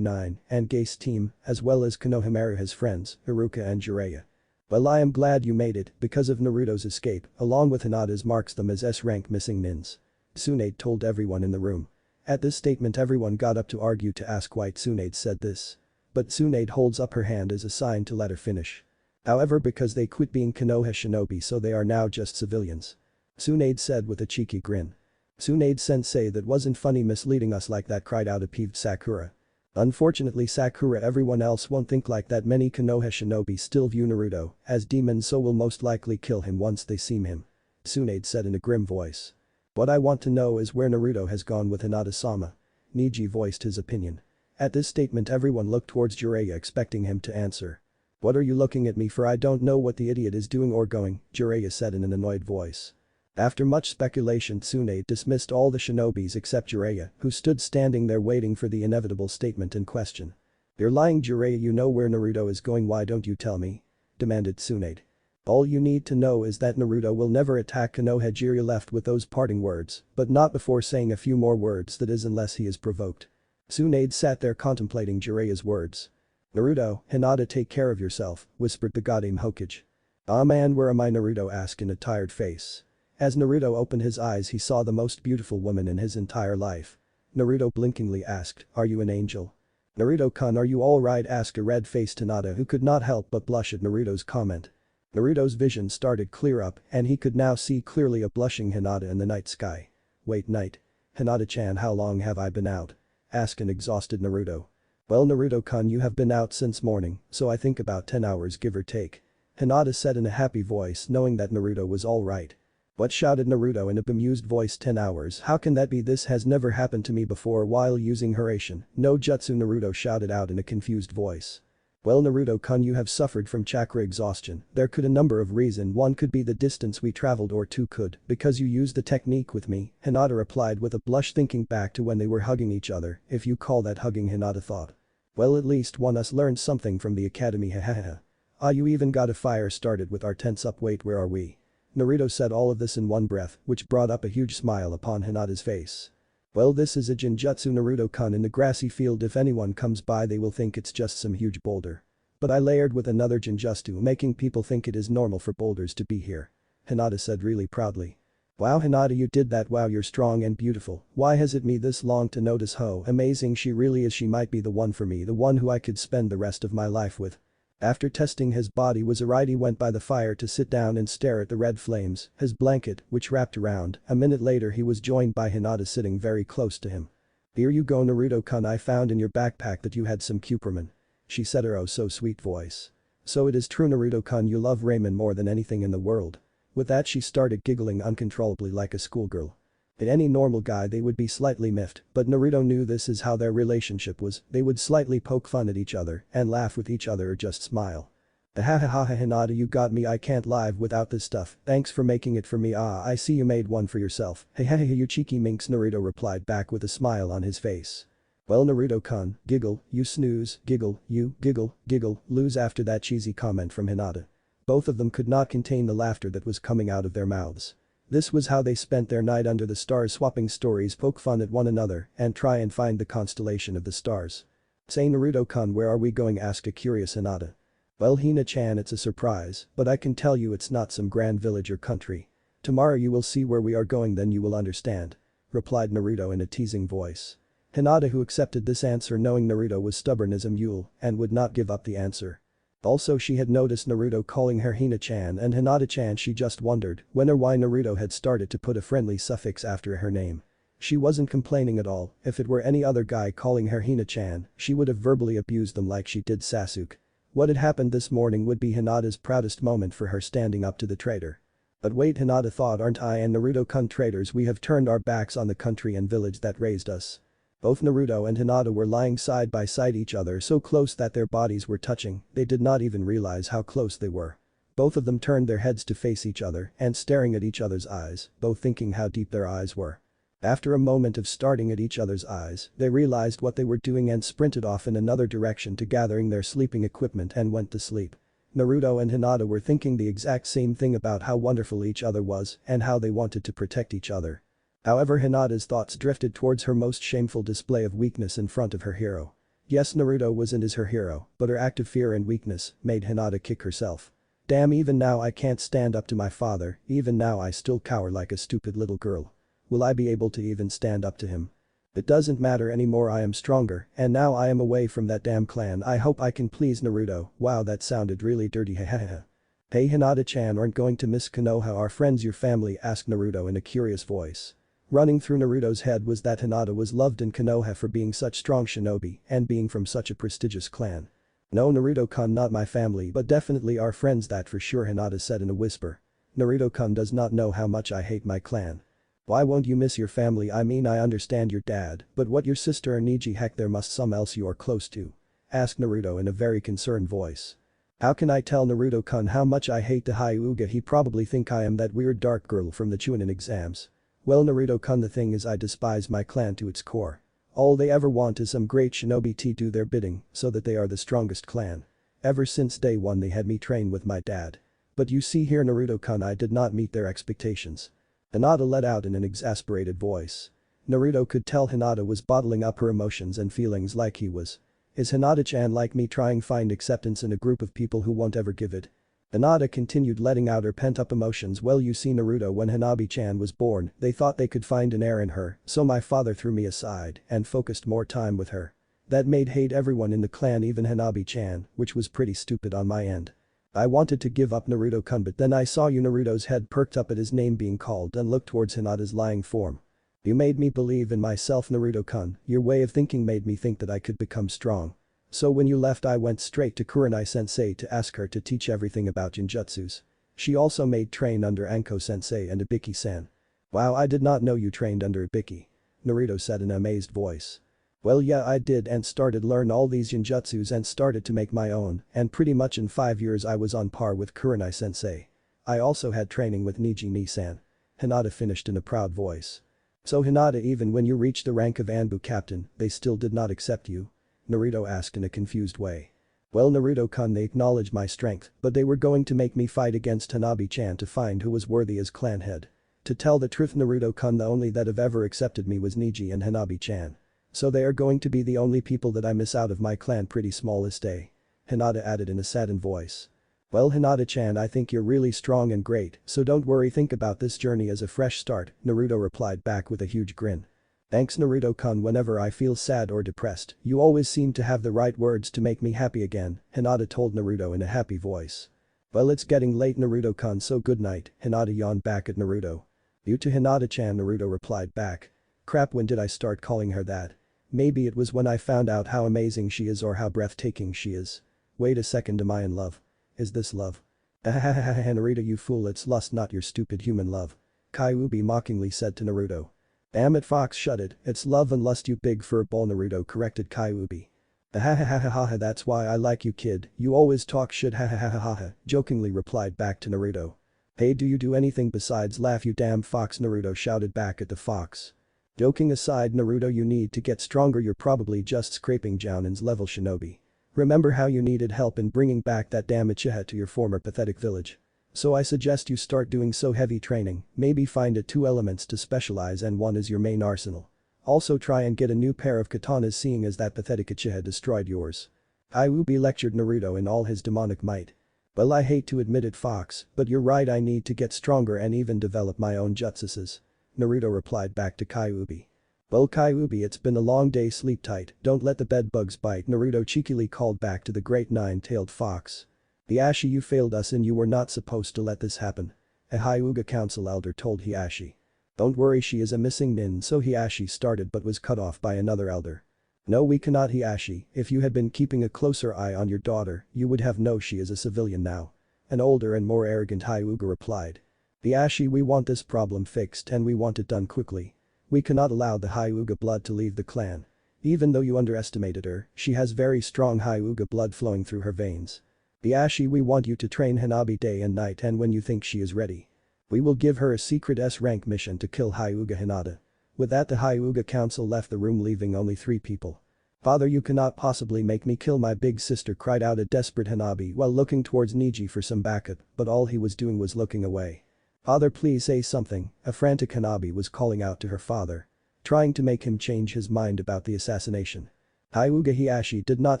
9 and Gase team, as well as Konohamaru's friends, Iruka and Jiraiya. Well I am glad you made it because of Naruto's escape, along with Hinata's marks them as S-rank missing nins. Tsunade told everyone in the room. At this statement everyone got up to argue to ask why Tsunade said this. But Tsunade holds up her hand as a sign to let her finish. However because they quit being Konoha shinobi so they are now just civilians. Tsunade said with a cheeky grin. Tsunade-sensei that wasn't funny misleading us like that cried out a peeved Sakura. Unfortunately Sakura everyone else won't think like that many Konoha shinobi still view Naruto as demon so will most likely kill him once they see him. Tsunade said in a grim voice. What I want to know is where Naruto has gone with Hinata-sama. Niji voiced his opinion. At this statement everyone looked towards Jiraiya expecting him to answer. What are you looking at me for I don't know what the idiot is doing or going, Jiraiya said in an annoyed voice. After much speculation Tsunade dismissed all the shinobis except Jiraiya who stood standing there waiting for the inevitable statement in question. You're lying Jiraiya you know where Naruto is going why don't you tell me? Demanded Tsunade. All you need to know is that Naruto will never attack Konoha Jiraiya left with those parting words, but not before saying a few more words that is unless he is provoked. Tsunade sat there contemplating Jiraiya's words. Naruto, Hinata take care of yourself, whispered the goddamn Hokage. Ah man where am I Naruto asked in a tired face. As Naruto opened his eyes he saw the most beautiful woman in his entire life. Naruto blinkingly asked, are you an angel? Naruto-kun are you alright asked a red-faced Hinata who could not help but blush at Naruto's comment. Naruto's vision started clear up and he could now see clearly a blushing Hinata in the night sky. Wait night. Hinata-chan how long have I been out? Asked an exhausted Naruto. Well Naruto-kun you have been out since morning, so I think about 10 hours give or take. Hinata said in a happy voice knowing that Naruto was alright. What shouted Naruto in a bemused voice 10 hours how can that be this has never happened to me before while using Hiraishin, no jutsu Naruto shouted out in a confused voice. Well Naruto-kun you have suffered from chakra exhaustion, there could a number of reason one could be the distance we traveled or two could because you used the technique with me, Hinata replied with a blush thinking back to when they were hugging each other, if you call that hugging Hinata thought. Well at least one us learned something from the academy hahaha. Ah you even got a fire started with our tents up wait where are we? Naruto said all of this in one breath which brought up a huge smile upon Hinata's face. Well this is a Jinjutsu Naruto-kun in the grassy field if anyone comes by they will think it's just some huge boulder. But I layered with another Jinjutsu making people think it is normal for boulders to be here. Hinata said really proudly. Wow Hinata, you did that, wow, you're strong and beautiful, why has it me this long to notice, ho, amazing, she really is, she might be the one for me, the one who I could spend the rest of my life with. After testing his body was alright, he went by the fire to sit down and stare at the red flames, his blanket, which wrapped around. A minute later he was joined by Hinata sitting very close to him. Here you go Naruto-kun, I found in your backpack that you had some cuperman. She said her oh so sweet voice. So it is true Naruto-kun, you love Ramen more than anything in the world. With that she started giggling uncontrollably like a schoolgirl. In any normal guy they would be slightly miffed, but Naruto knew this is how their relationship was, they would slightly poke fun at each other and laugh with each other or just smile. Ahahaha Hinata, you got me, I can't live without this stuff, thanks for making it for me, ah I see you made one for yourself, hehehe you cheeky minx, Naruto replied back with a smile on his face. Well Naruto-kun, giggle, you snooze, giggle, you, giggle, lose after that cheesy comment from Hinata. Both of them could not contain the laughter that was coming out of their mouths. This was how they spent their night under the stars, swapping stories, poke fun at one another, and try and find the constellation of the stars. Say Naruto-kun, where are we going, asked a curious Hinata. Well Hina-chan, it's a surprise, but I can tell you it's not some grand village or country. Tomorrow you will see where we are going, then you will understand. Replied Naruto in a teasing voice. Hinata, who accepted this answer knowing Naruto was stubborn as a mule and would not give up the answer. Also she had noticed Naruto calling her Hina-chan and Hinata-chan, she just wondered when or why Naruto had started to put a friendly suffix after her name. She wasn't complaining at all, if it were any other guy calling her Hina-chan, she would have verbally abused them like she did Sasuke. What had happened this morning would be Hinata's proudest moment for her, standing up to the traitor. But wait, Hinata thought, aren't I and Naruto-kun traitors? We have turned our backs on the country and village that raised us. Both Naruto and Hinata were lying side by side each other, so close that their bodies were touching, they did not even realize how close they were. Both of them turned their heads to face each other and staring at each other's eyes, both thinking how deep their eyes were. After a moment of staring at each other's eyes, they realized what they were doing and sprinted off in another direction to gathering their sleeping equipment and went to sleep. Naruto and Hinata were thinking the exact same thing about how wonderful each other was and how they wanted to protect each other. However, Hinata's thoughts drifted towards her most shameful display of weakness in front of her hero. Yes, Naruto was and is her hero, but her act of fear and weakness made Hinata kick herself. Damn, even now I can't stand up to my father, even now I still cower like a stupid little girl. Will I be able to even stand up to him? It doesn't matter anymore, I am stronger, and now I am away from that damn clan. I hope I can please Naruto. Wow, that sounded really dirty, hehehe. Hey Hinata-chan, aren't going to miss Konoha, our friends, your family, asked Naruto in a curious voice. Running through Naruto's head was that Hinata was loved in Konoha for being such strong shinobi and being from such a prestigious clan. No Naruto-kun, not my family, but definitely our friends, that for sure, Hinata said in a whisper. Naruto-kun does not know how much I hate my clan. Why won't you miss your family? I mean, I understand your dad, but what your sister or Niji, heck there must some else you are close to? Asked Naruto in a very concerned voice. How can I tell Naruto-kun how much I hate the Hyuga? He probably think I am that weird dark girl from the Chunin exams. Well Naruto-kun, the thing is I despise my clan to its core. All they ever want is some great shinobi to do their bidding so that they are the strongest clan. Ever since day one they had me train with my dad. But you see here Naruto-kun, I did not meet their expectations. Hinata let out in an exasperated voice. Naruto could tell Hinata was bottling up her emotions and feelings like he was. Is Hinata-chan like me, trying find acceptance in a group of people who won't ever give it? Hinata continued letting out her pent-up emotions. Well, you see Naruto, when Hanabi-chan was born, they thought they could find an heir in her, so my father threw me aside and focused more time with her. That made hate everyone in the clan, even Hanabi-chan, which was pretty stupid on my end. I wanted to give up Naruto-kun, but then I saw you. Naruto's head perked up at his name being called and looked towards Hinata's lying form. You made me believe in myself, Naruto-kun, your way of thinking made me think that I could become strong. So when you left I went straight to Kurenai-sensei to ask her to teach everything about ninjutsus. She also made train under Anko-sensei and Ibiki-san. Wow, I did not know you trained under Ibiki. Naruto said in an amazed voice. Well yeah, I did, and started learn all these ninjutsus and started to make my own, and pretty much in 5 years I was on par with Kurenai-sensei. I also had training with Niji-ni-san. Hinata finished in a proud voice. So Hinata, even when you reached the rank of Anbu captain, they still did not accept you? Naruto asked in a confused way. Well Naruto-kun, they acknowledged my strength, but they were going to make me fight against Hanabi-chan to find who was worthy as clan head. To tell the truth Naruto-kun, the only that have ever accepted me was Niji and Hanabi-chan. So they are going to be the only people that I miss out of my clan, pretty small this day. Hinata added in a saddened voice. Well Hinata-chan, I think you're really strong and great, so don't worry, think about this journey as a fresh start, Naruto replied back with a huge grin. Thanks Naruto-kun, whenever I feel sad or depressed, you always seem to have the right words to make me happy again, Hinata told Naruto in a happy voice. Well it's getting late Naruto-kun, so good night, Hinata yawned back at Naruto. You to Hinata-chan, Naruto replied back. Crap, when did I start calling her that? Maybe it was when I found out how amazing she is or how breathtaking she is. Wait a second, am I in love? Is this love? Ahahaha Naruto, you fool, it's lust, not your stupid human love. Kyuubi mockingly said to Naruto. Damn it Fox, shut it, it's love and lust you big fur ball, Naruto corrected Kyuubi. Ahahaha that's why I like you kid, you always talk shit hahaha jokingly replied back to Naruto. Hey, do you do anything besides laugh you damn fox, Naruto shouted back at the fox. Joking aside Naruto, you need to get stronger, you're probably just scraping Jounin's level shinobi. Remember how you needed help in bringing back that damn Uchiha to your former pathetic village. So I suggest you start doing so heavy training, maybe find it 2 elements to specialize and one is your main arsenal. Also try and get a new pair of katanas seeing as that pathetic Uchiha destroyed yours. Kyuubi lectured Naruto in all his demonic might. Well I hate to admit it Fox, but you're right, I need to get stronger and even develop my own jutsuses. Naruto replied back to Kyuubi. Well Kyuubi, it's been a long day, sleep tight, don't let the bed bugs bite, Naruto cheekily called back to the great 9-tailed fox. Hiashi, you failed us and you were not supposed to let this happen. A Hyuga council elder told Hiashi. Don't worry, she is a missing nin, so Hiashi started but was cut off by another elder. No we cannot Hiashi, if you had been keeping a closer eye on your daughter, you would have known she is a civilian now. An older and more arrogant Hyuga replied. Hiashi, we want this problem fixed and we want it done quickly. We cannot allow the Hyuga blood to leave the clan. Even though you underestimated her, she has very strong Hyuga blood flowing through her veins. Hiashi, we want you to train Hanabi day and night, and when you think she is ready, we will give her a secret S-rank mission to kill Hyuga Hinata. With that the Hyuga council left the room, leaving only 3 people. Father, you cannot possibly make me kill my big sister, cried out a desperate Hanabi while looking towards Neji for some backup, but all he was doing was looking away. Father, please say something, a frantic Hanabi was calling out to her father, trying to make him change his mind about the assassination. Hyuga Hiashi did not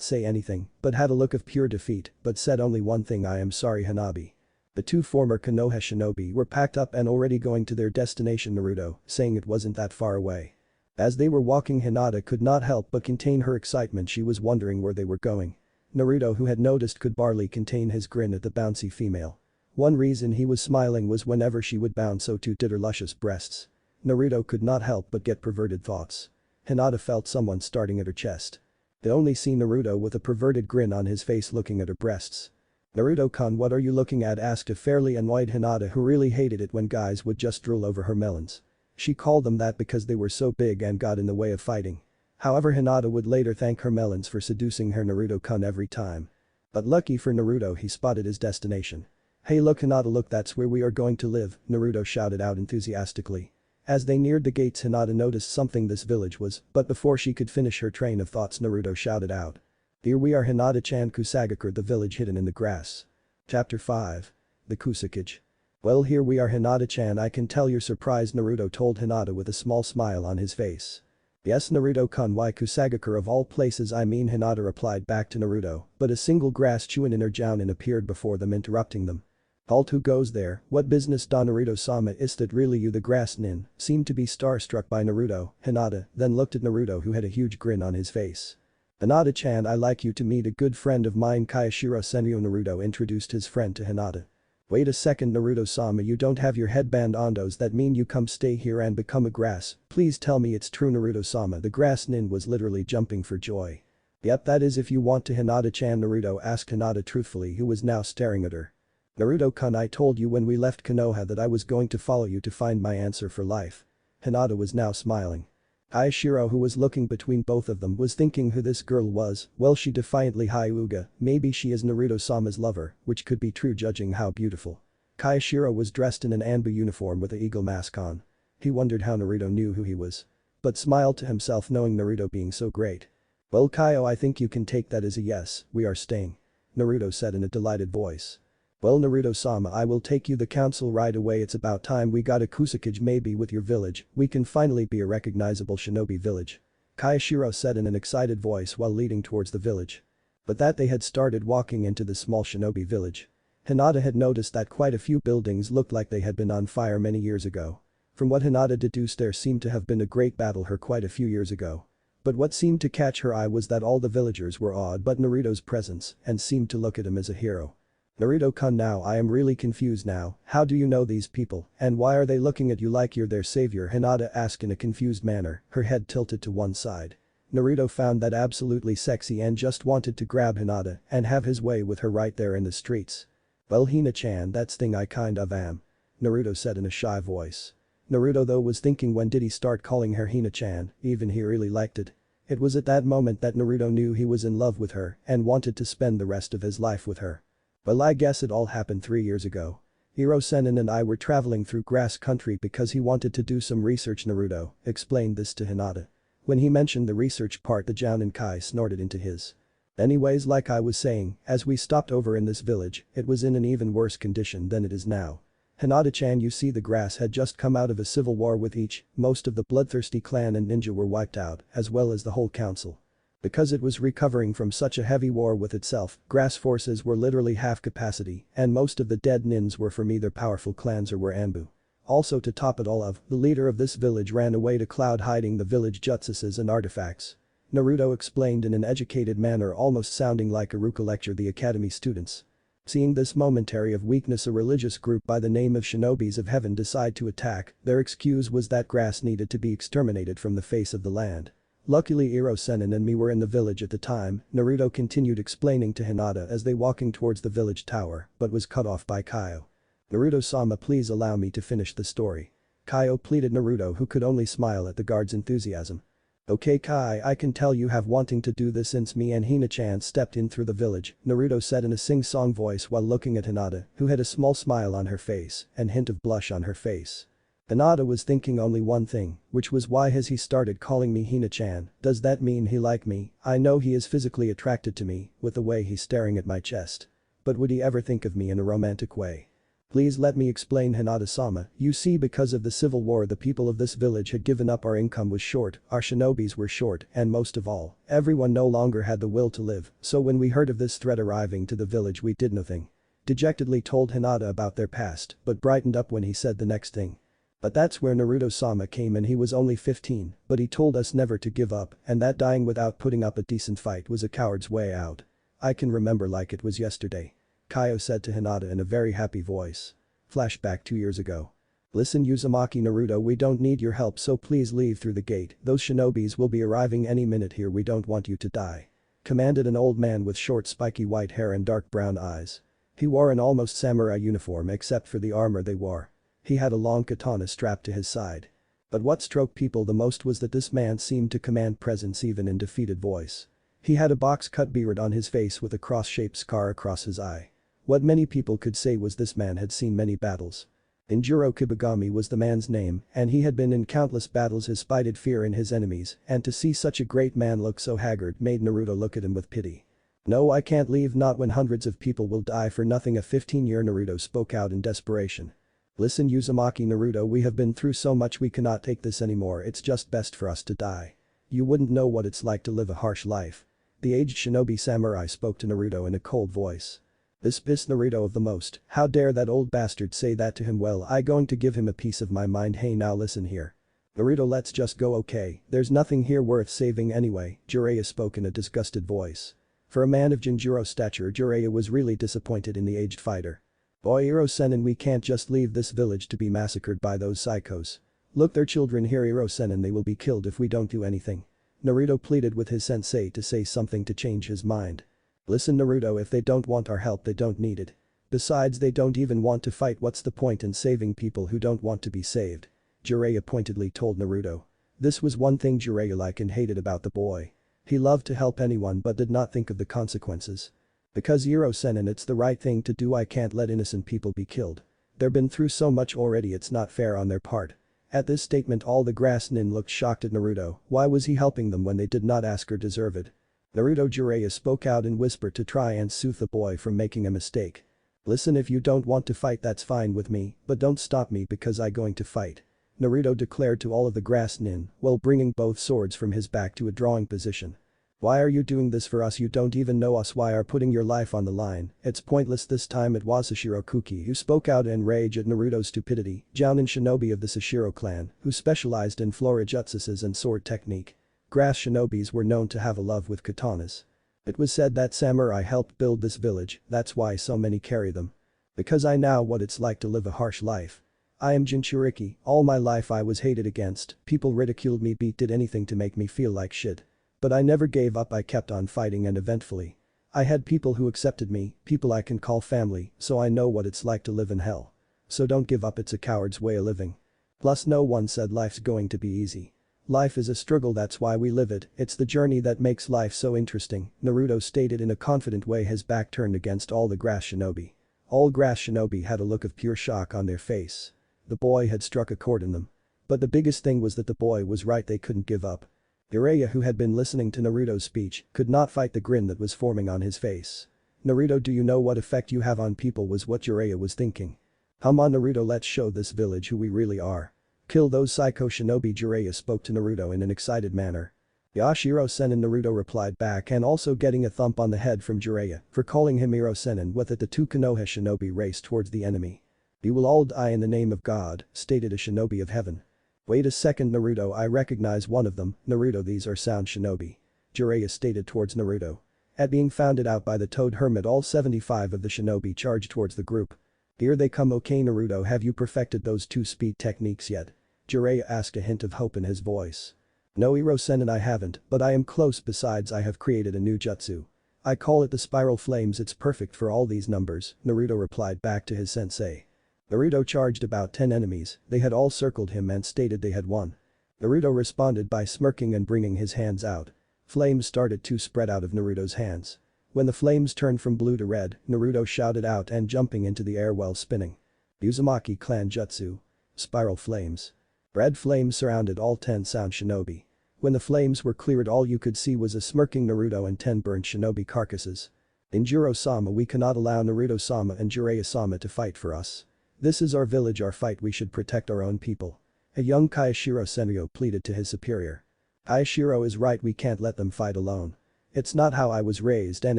say anything, but had a look of pure defeat, but said only one thing, I am sorry Hanabi. The 2 former Konoha shinobi were packed up and already going to their destination, Naruto, saying it wasn't that far away. As they were walking, Hinata could not help but contain her excitement, she was wondering where they were going. Naruto, who had noticed, could barely contain his grin at the bouncy female. One reason he was smiling was whenever she would bounce, so too did her luscious breasts. Naruto could not help but get perverted thoughts. Hinata felt someone starting at her chest. They only see Naruto with a perverted grin on his face looking at her breasts. Naruto-kun, what are you looking at, asked a fairly annoyed Hinata, who really hated it when guys would just drool over her melons. She called them that because they were so big and got in the way of fighting. However, Hinata would later thank her melons for seducing her Naruto-kun every time. But lucky for Naruto, he spotted his destination. Hey look Hinata, look, that's where we are going to live, Naruto shouted out enthusiastically. As they neared the gates, Hinata noticed something, this village was, but before she could finish her train of thoughts, Naruto shouted out. Here we are, Hinata-chan, Kusagakure, the village hidden in the grass. Chapter 5. The Kusakage. Well, here we are Hinata-chan, I can tell you're surprised, Naruto told Hinata with a small smile on his face. Yes Naruto-kun, why Kusagakure of all places, I mean, Hinata replied back to Naruto, but a single grass chuin in her jounin appeared before them, interrupting them. Halt, who goes there, what business da Naruto-sama, is that really you? The grass nin seemed to be starstruck by Naruto. Hinata then looked at Naruto, who had a huge grin on his face. Hinata-chan, I like you to meet a good friend of mine, Kayashiro Senryu. Naruto introduced his friend to Hinata. Wait a second Naruto-sama, you don't have your headband on, does that mean you come stay here and become a grass? Please tell me it's true Naruto-sama. The grass nin was literally jumping for joy. Yep, that is if you want to, Hinata-chan, Naruto asked Hinata truthfully, who was now staring at her. Naruto-kun, I told you when we left Konoha that I was going to follow you to find my answer for life. Hinata was now smiling. Aishiro, who was looking between both of them, was thinking who this girl was. Well, she defiantly Hyuga, maybe she is Naruto-sama's lover, which could be true judging how beautiful. Kaishiro was dressed in an Anbu uniform with a eagle mask on. He wondered how Naruto knew who he was. But smiled to himself knowing Naruto being so great. Well Kaio, I think you can take that as a yes, we are staying. Naruto said in a delighted voice. Well Naruto-sama, I will take you the council right away, it's about time we got a Kusakage, maybe with your village, we can finally be a recognizable shinobi village. Kaishiro said in an excited voice while leading towards the village. But that they had started walking into the small shinobi village. Hinata had noticed that quite a few buildings looked like they had been on fire many years ago. From what Hinata deduced, there seemed to have been a great battle here quite a few years ago. But what seemed to catch her eye was that all the villagers were awed by Naruto's presence and seemed to look at him as a hero. Naruto-kun, now I am really confused now, how do you know these people and why are they looking at you like you're their savior? Hinata asked in a confused manner, her head tilted to one side. Naruto found that absolutely sexy and just wanted to grab Hinata and have his way with her right there in the streets. Well, Hina-chan, that's thing I kind of am. Naruto said in a shy voice. Naruto though was thinking, when did he start calling her Hina-chan, even he really liked it. It was at that moment that Naruto knew he was in love with her and wanted to spend the rest of his life with her. Well, I guess it all happened 3 years ago. Hiro-sennin and I were traveling through grass country because he wanted to do some research. Naruto explained this to Hinata. When he mentioned the research part, the Jounin Kai snorted into his. Anyways, like I was saying, as we stopped over in this village, it was in an even worse condition than it is now. Hinata-chan, you see, the grass had just come out of a civil war with most of the bloodthirsty clan and ninja were wiped out, as well as the whole council. Because it was recovering from such a heavy war with itself, grass forces were literally half capacity, and most of the dead nins were from either powerful clans or were Anbu. Also, to top it all off, the leader of this village ran away to Cloud, hiding the village jutsuses and artifacts. Naruto explained in an educated manner, almost sounding like a Ruka lecture the academy students. Seeing this momentary of weakness, a religious group by the name of Shinobis of Heaven decide to attack. Their excuse was that grass needed to be exterminated from the face of the land. Luckily, Hiro-sennin and me were in the village at the time, Naruto continued explaining to Hinata as they walking towards the village tower, but was cut off by Kaio. Naruto-sama, please allow me to finish the story. Kaio pleaded. Naruto, who could only smile at the guard's enthusiasm. Okay Kai, I can tell you have wanting to do this since me and Hina-chan stepped in through the village, Naruto said in a sing-song voice while looking at Hinata, who had a small smile on her face and hint of blush on her face. Hinata was thinking only one thing, which was, why has he started calling me Hina-chan? Does that mean he like me? I know he is physically attracted to me, with the way he's staring at my chest. But would he ever think of me in a romantic way? Please let me explain, Hinata-sama. You see, because of the civil war, the people of this village had given up, our income was short, our shinobis were short, and most of all, everyone no longer had the will to live, so when we heard of this threat arriving to the village, we did nothing. Dejectedly told Hinata about their past, but brightened up when he said the next thing. But that's where Naruto-sama came in. He was only 15, but he told us never to give up and that dying without putting up a decent fight was a coward's way out. I can remember like it was yesterday. Kaio said to Hinata in a very happy voice. Flashback 2 years ago. Listen Uzumaki, Naruto, we don't need your help, so please leave through the gate, those shinobis will be arriving any minute here, we don't want you to die. Commanded an old man with short spiky white hair and dark brown eyes. He wore an almost samurai uniform except for the armor they wore. He had a long katana strapped to his side. But what struck people the most was that this man seemed to command presence even in defeated voice. He had a box-cut beard on his face with a cross-shaped scar across his eye. What many people could say was this man had seen many battles. Injuro Kibagami was the man's name, and he had been in countless battles. His spited fear in his enemies, and to see such a great man look so haggard made Naruto look at him with pity. No, I can't leave, not when hundreds of people will die for nothing. A 15-year Naruto spoke out in desperation. Listen Uzumaki, Naruto, we have been through so much, we cannot take this anymore, it's just best for us to die. You wouldn't know what it's like to live a harsh life. The aged shinobi samurai spoke to Naruto in a cold voice. This pissed Naruto of the most. How dare that old bastard say that to him? Well, I going to give him a piece of my mind. Hey now listen here. Naruto, let's just go, okay? There's nothing here worth saving anyway, Jiraiya spoke in a disgusted voice. For a man of Jinjuro's stature, Jiraiya was really disappointed in the aged fighter. Boy, Hiro-sennin, we can't just leave this village to be massacred by those psychos. Look, their children here, Hiro-sennin, they will be killed if we don't do anything. Naruto pleaded with his sensei to say something to change his mind. Listen Naruto, if they don't want our help they don't need it. Besides, they don't even want to fight, what's the point in saving people who don't want to be saved? Jiraiya pointedly told Naruto. This was one thing Jiraiya liked and hated about the boy. He loved to help anyone but did not think of the consequences. Because Hiro-sennin, it's the right thing to do, I can't let innocent people be killed. They've been through so much already, it's not fair on their part. At this statement all the grass nin looked shocked at Naruto. Why was he helping them when they did not ask or deserve it? Naruto, Jiraiya spoke out in whisper to try and soothe the boy from making a mistake. Listen, if you don't want to fight that's fine with me, but don't stop me because I going to fight. Naruto declared to all of the grass nin while bringing both swords from his back to a drawing position. Why are you doing this for us? You don't even know us. Why are putting your life on the line? It's pointless. This time it was Sashiro Kuki who spoke out in rage at Naruto's stupidity, Jounin shinobi of the Sashiro clan, who specialized in flora jutsuses and sword technique. Grass shinobis were known to have a love with katanas. It was said that samurai helped build this village, that's why so many carry them. Because I know what it's like to live a harsh life. I am Jinchuriki, all my life I was hated against, people ridiculed me, did anything to make me feel like shit. But I never gave up, I kept on fighting and eventually. I had people who accepted me, people I can call family, so I know what it's like to live in hell. So don't give up, it's a coward's way of living. Plus no one said life's going to be easy. Life is a struggle, that's why we live it, it's the journey that makes life so interesting, Naruto stated in a confident way, his back turned against all the grass shinobi. All grass shinobi had a look of pure shock on their face. The boy had struck a chord in them. But the biggest thing was that the boy was right, they couldn't give up. Jiraiya, who had been listening to Naruto's speech, could not fight the grin that was forming on his face. Naruto, do you know what effect you have on people, was what Jiraiya was thinking. Come on Naruto, let's show this village who we really are. Kill those psycho shinobi, Jiraiya spoke to Naruto in an excited manner. Yashiro Senin, Naruto replied back, and also getting a thump on the head from Jiraiya for calling him Hiro Senin. With it, the two Konoha shinobi raced towards the enemy. You will all die in the name of God, stated a shinobi of heaven. Wait a second Naruto, I recognize one of them, Naruto, these are sound shinobi. Jiraiya stated towards Naruto. At being founded out by the Toad Hermit, all 75 of the shinobi charged towards the group. Here they come. Okay Naruto, have you perfected those two speed techniques yet? Jiraiya asked, a hint of hope in his voice. No Hiro Senin, I haven't, but I am close, besides I have created a new jutsu. I call it the spiral flames, it's perfect for all these numbers, Naruto replied back to his sensei. Naruto charged about 10 enemies, they had all circled him and stated they had won. Naruto responded by smirking and bringing his hands out. Flames started to spread out of Naruto's hands. When the flames turned from blue to red, Naruto shouted out and jumping into the air while spinning. Uzumaki clan jutsu. Spiral flames. Red flames surrounded all 10 sound shinobi. When the flames were cleared, all you could see was a smirking Naruto and 10 burnt shinobi carcasses. Injiro-sama, we cannot allow Naruto-sama and Jiraiya-sama to fight for us. This is our village, our fight, we should protect our own people. A young Kayashiro Senryo pleaded to his superior. Kayashiro is right, we can't let them fight alone. It's not how I was raised and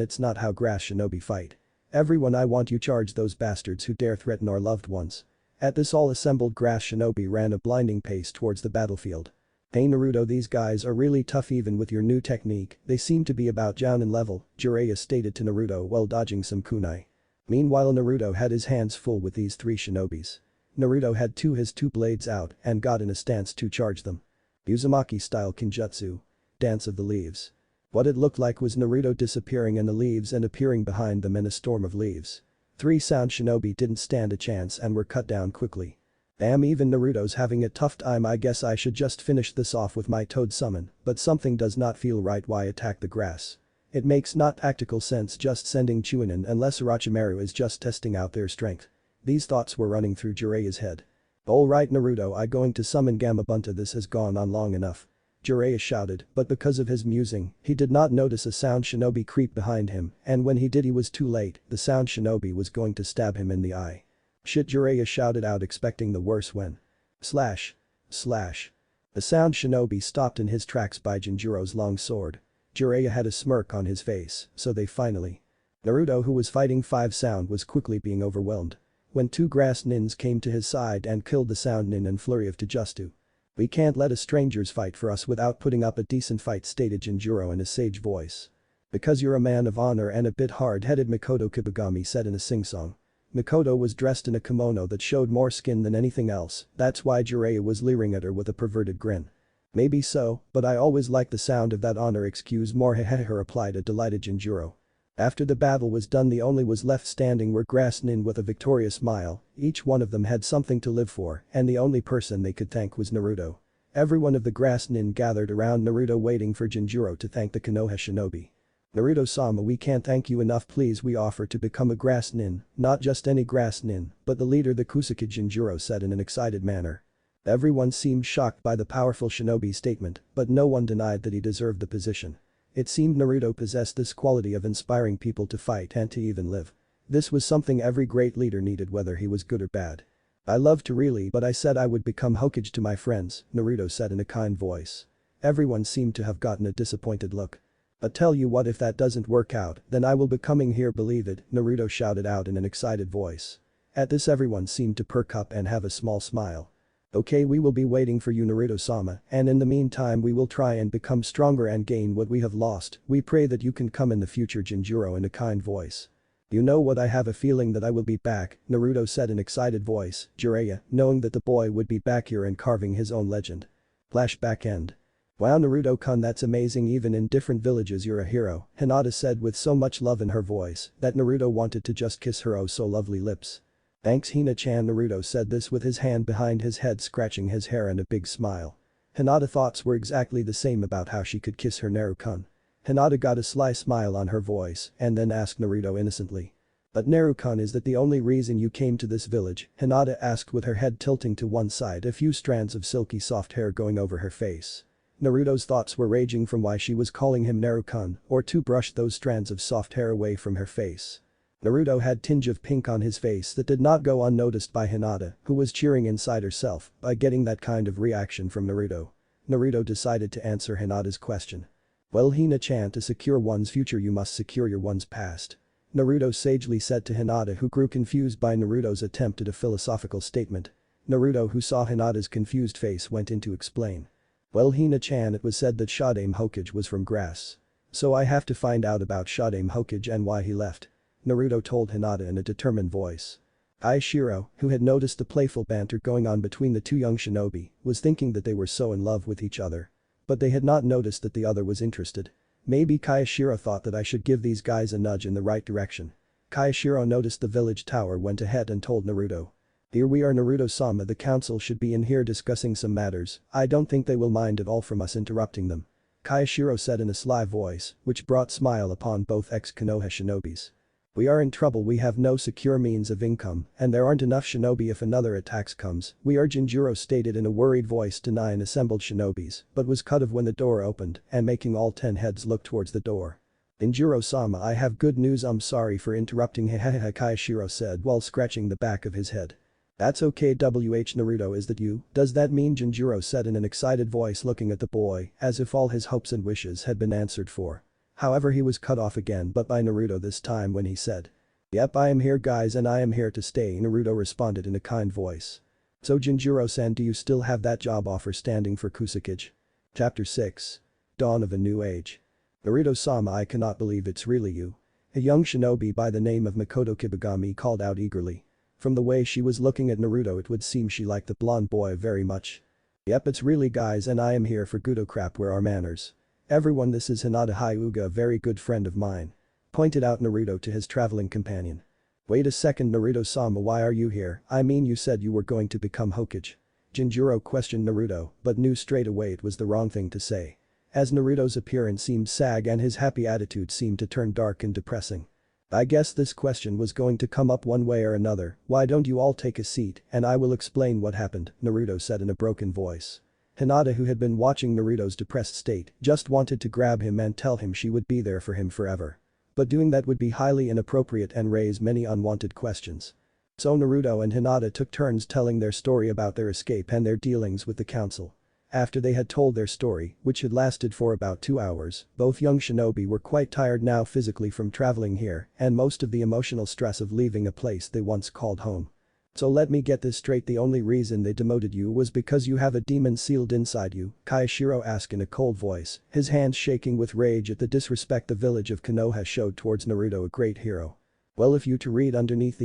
it's not how grass shinobi fight. Everyone, I want you charge those bastards who dare threaten our loved ones. At this, all assembled grass shinobi ran a blinding pace towards the battlefield. Hey Naruto, these guys are really tough even with your new technique, they seem to be about Jounin level, Jiraiya stated to Naruto while dodging some kunai. Meanwhile Naruto had his hands full with these 3 shinobis. Naruto had his two blades out and got in a stance to charge them. Uzumaki style Kinjutsu. Dance of the leaves. What it looked like was Naruto disappearing in the leaves and appearing behind them in a storm of leaves. 3 sound shinobi didn't stand a chance and were cut down quickly. Damn, even Naruto's having a tough time. I guess I should just finish this off with my toad summon, but something does not feel right. Why attack the grass? It makes not tactical sense just sending Chunin unless Orochimaru is just testing out their strength. These thoughts were running through Jiraiya's head. Alright Naruto, I going to summon Gamabunta, this has gone on long enough. Jiraiya shouted, but because of his musing, he did not notice a sound shinobi creep behind him, and when he did he was too late, the sound shinobi was going to stab him in the eye. Shit, Jiraiya shouted out, expecting the worst when. Slash. Slash. The sound shinobi stopped in his tracks by Jinjuro's long sword. Jiraiya had a smirk on his face, so they finally. Naruto, who was fighting 5 sound, was quickly being overwhelmed. When 2 grass nins came to his side and killed the sound nin and flurry of Tajustu. We can't let a strangers fight for us without putting up a decent fight, stated Jinjuro in a sage voice. Because you're a man of honor and a bit hard-headed, Mikoto Kibagami said in a sing-song. Mikoto was dressed in a kimono that showed more skin than anything else, that's why Jiraiya was leering at her with a perverted grin. Maybe so, but I always like the sound of that honor, excuse more, hehehe, replied a delighted Jinjuro. After the battle was done, the only was left standing were Grass Nin with a victorious smile, each one of them had something to live for, and the only person they could thank was Naruto. Everyone of the Grass Nin gathered around Naruto waiting for Jinjuro to thank the Konoha shinobi. Naruto-sama, we can't thank you enough, please, we offer to become a Grass Nin, not just any Grass Nin, but the leader, the Kusaka, Jinjuro said in an excited manner. Everyone seemed shocked by the powerful shinobi's statement, but no one denied that he deserved the position. It seemed Naruto possessed this quality of inspiring people to fight and to even live. This was something every great leader needed, whether he was good or bad. I love to really, but I said I would become Hokage to my friends, Naruto said in a kind voice. Everyone seemed to have gotten a disappointed look. But tell you what, if that doesn't work out, then I will be coming here, believe it, Naruto shouted out in an excited voice. At this everyone seemed to perk up and have a small smile. Okay, we will be waiting for you, Naruto-sama, and in the meantime we will try and become stronger and gain what we have lost. We pray that you can come in the future, Jinjuro in a kind voice. You know what, I have a feeling that I will be back, Naruto said in excited voice, Jiraiya, knowing that the boy would be back here and carving his own legend. Flashback end. Wow, Naruto-kun, that's amazing, even in different villages you're a hero, Hinata said with so much love in her voice that Naruto wanted to just kiss her oh so lovely lips. Thanks Hina-chan, Naruto said this with his hand behind his head, scratching his hair and a big smile. Hinata thoughts were exactly the same about how she could kiss her Naru-kun. Hinata got a sly smile on her voice and then asked Naruto innocently. But Naru-kun, is that the only reason you came to this village? Hinata asked with her head tilting to one side, a few strands of silky soft hair going over her face. Naruto's thoughts were raging from why she was calling him Naru-kun or to brush those strands of soft hair away from her face. Naruto had tinge of pink on his face that did not go unnoticed by Hinata, who was cheering inside herself by getting that kind of reaction from Naruto. Naruto decided to answer Hinata's question. Well, Hina-chan, to secure one's future you must secure your one's past. Naruto sagely said to Hinata, who grew confused by Naruto's attempt at a philosophical statement. Naruto, who saw Hinata's confused face, went in to explain. Well, Hina-chan, it was said that Shadame Hokage was from grass. So I have to find out about Shadame Hokage and why he left. Naruto told Hinata in a determined voice. Aishiro, who had noticed the playful banter going on between the two young shinobi, was thinking that they were so in love with each other. But they had not noticed that the other was interested. Maybe Kaishiro thought that I should give these guys a nudge in the right direction. Kaishiro noticed the village tower, went ahead and told Naruto. Here we are, Naruto-sama, the council should be in here discussing some matters. I don't think they will mind at all from us interrupting them. Kaishiro said in a sly voice, which brought smile upon both ex-Konoha shinobis. We are in trouble, we have no secure means of income, and there aren't enough shinobi if another attack comes. We are, Jinjuro stated in a worried voice to 9 assembled shinobis, but was cut off when the door opened and making all 10 heads look towards the door. Jinjuro-sama, I have good news, I'm sorry for interrupting, hehehe, Kaishiro said while scratching the back of his head. That's okay, Naruto, is that you? Does that mean, Jinjuro said in an excited voice, looking at the boy as if all his hopes and wishes had been answered for. However, he was cut off again but by Naruto this time when he said. Yep, I am here guys and I am here to stay, Naruto responded in a kind voice. So Jinjuro-san, do you still have that job offer standing for Kusakage? Chapter 6. Dawn of a New Age. Naruto-sama, I cannot believe it's really you. A young shinobi by the name of Makoto Kibagami called out eagerly. From the way she was looking at Naruto, it would seem she liked the blonde boy very much. Yep, it's really guys and I am here for Gudo crap, where are manners? Everyone, this is Hinata Hyuga, a very good friend of mine. Pointed out Naruto to his traveling companion. Wait a second, Naruto-sama, why are you here? I mean, you said you were going to become Hokage. Jinjuro questioned Naruto but knew straight away it was the wrong thing to say. As Naruto's appearance seemed sad and his happy attitude seemed to turn dark and depressing. I guess this question was going to come up one way or another. Why don't you all take a seat and I will explain what happened, Naruto said in a broken voice. Hinata, who had been watching Naruto's depressed state, just wanted to grab him and tell him she would be there for him forever. But doing that would be highly inappropriate and raise many unwanted questions. So Naruto and Hinata took turns telling their story about their escape and their dealings with the council. After they had told their story, which had lasted for about 2 hours, both young shinobi were quite tired now physically from traveling here and most of the emotional stress of leaving a place they once called home. So let me get this straight, the only reason they demoted you was because you have a demon sealed inside you, Kaishiro asked in a cold voice, his hands shaking with rage at the disrespect the village of Konoha showed towards Naruto, a great hero. Well, if you to read underneath,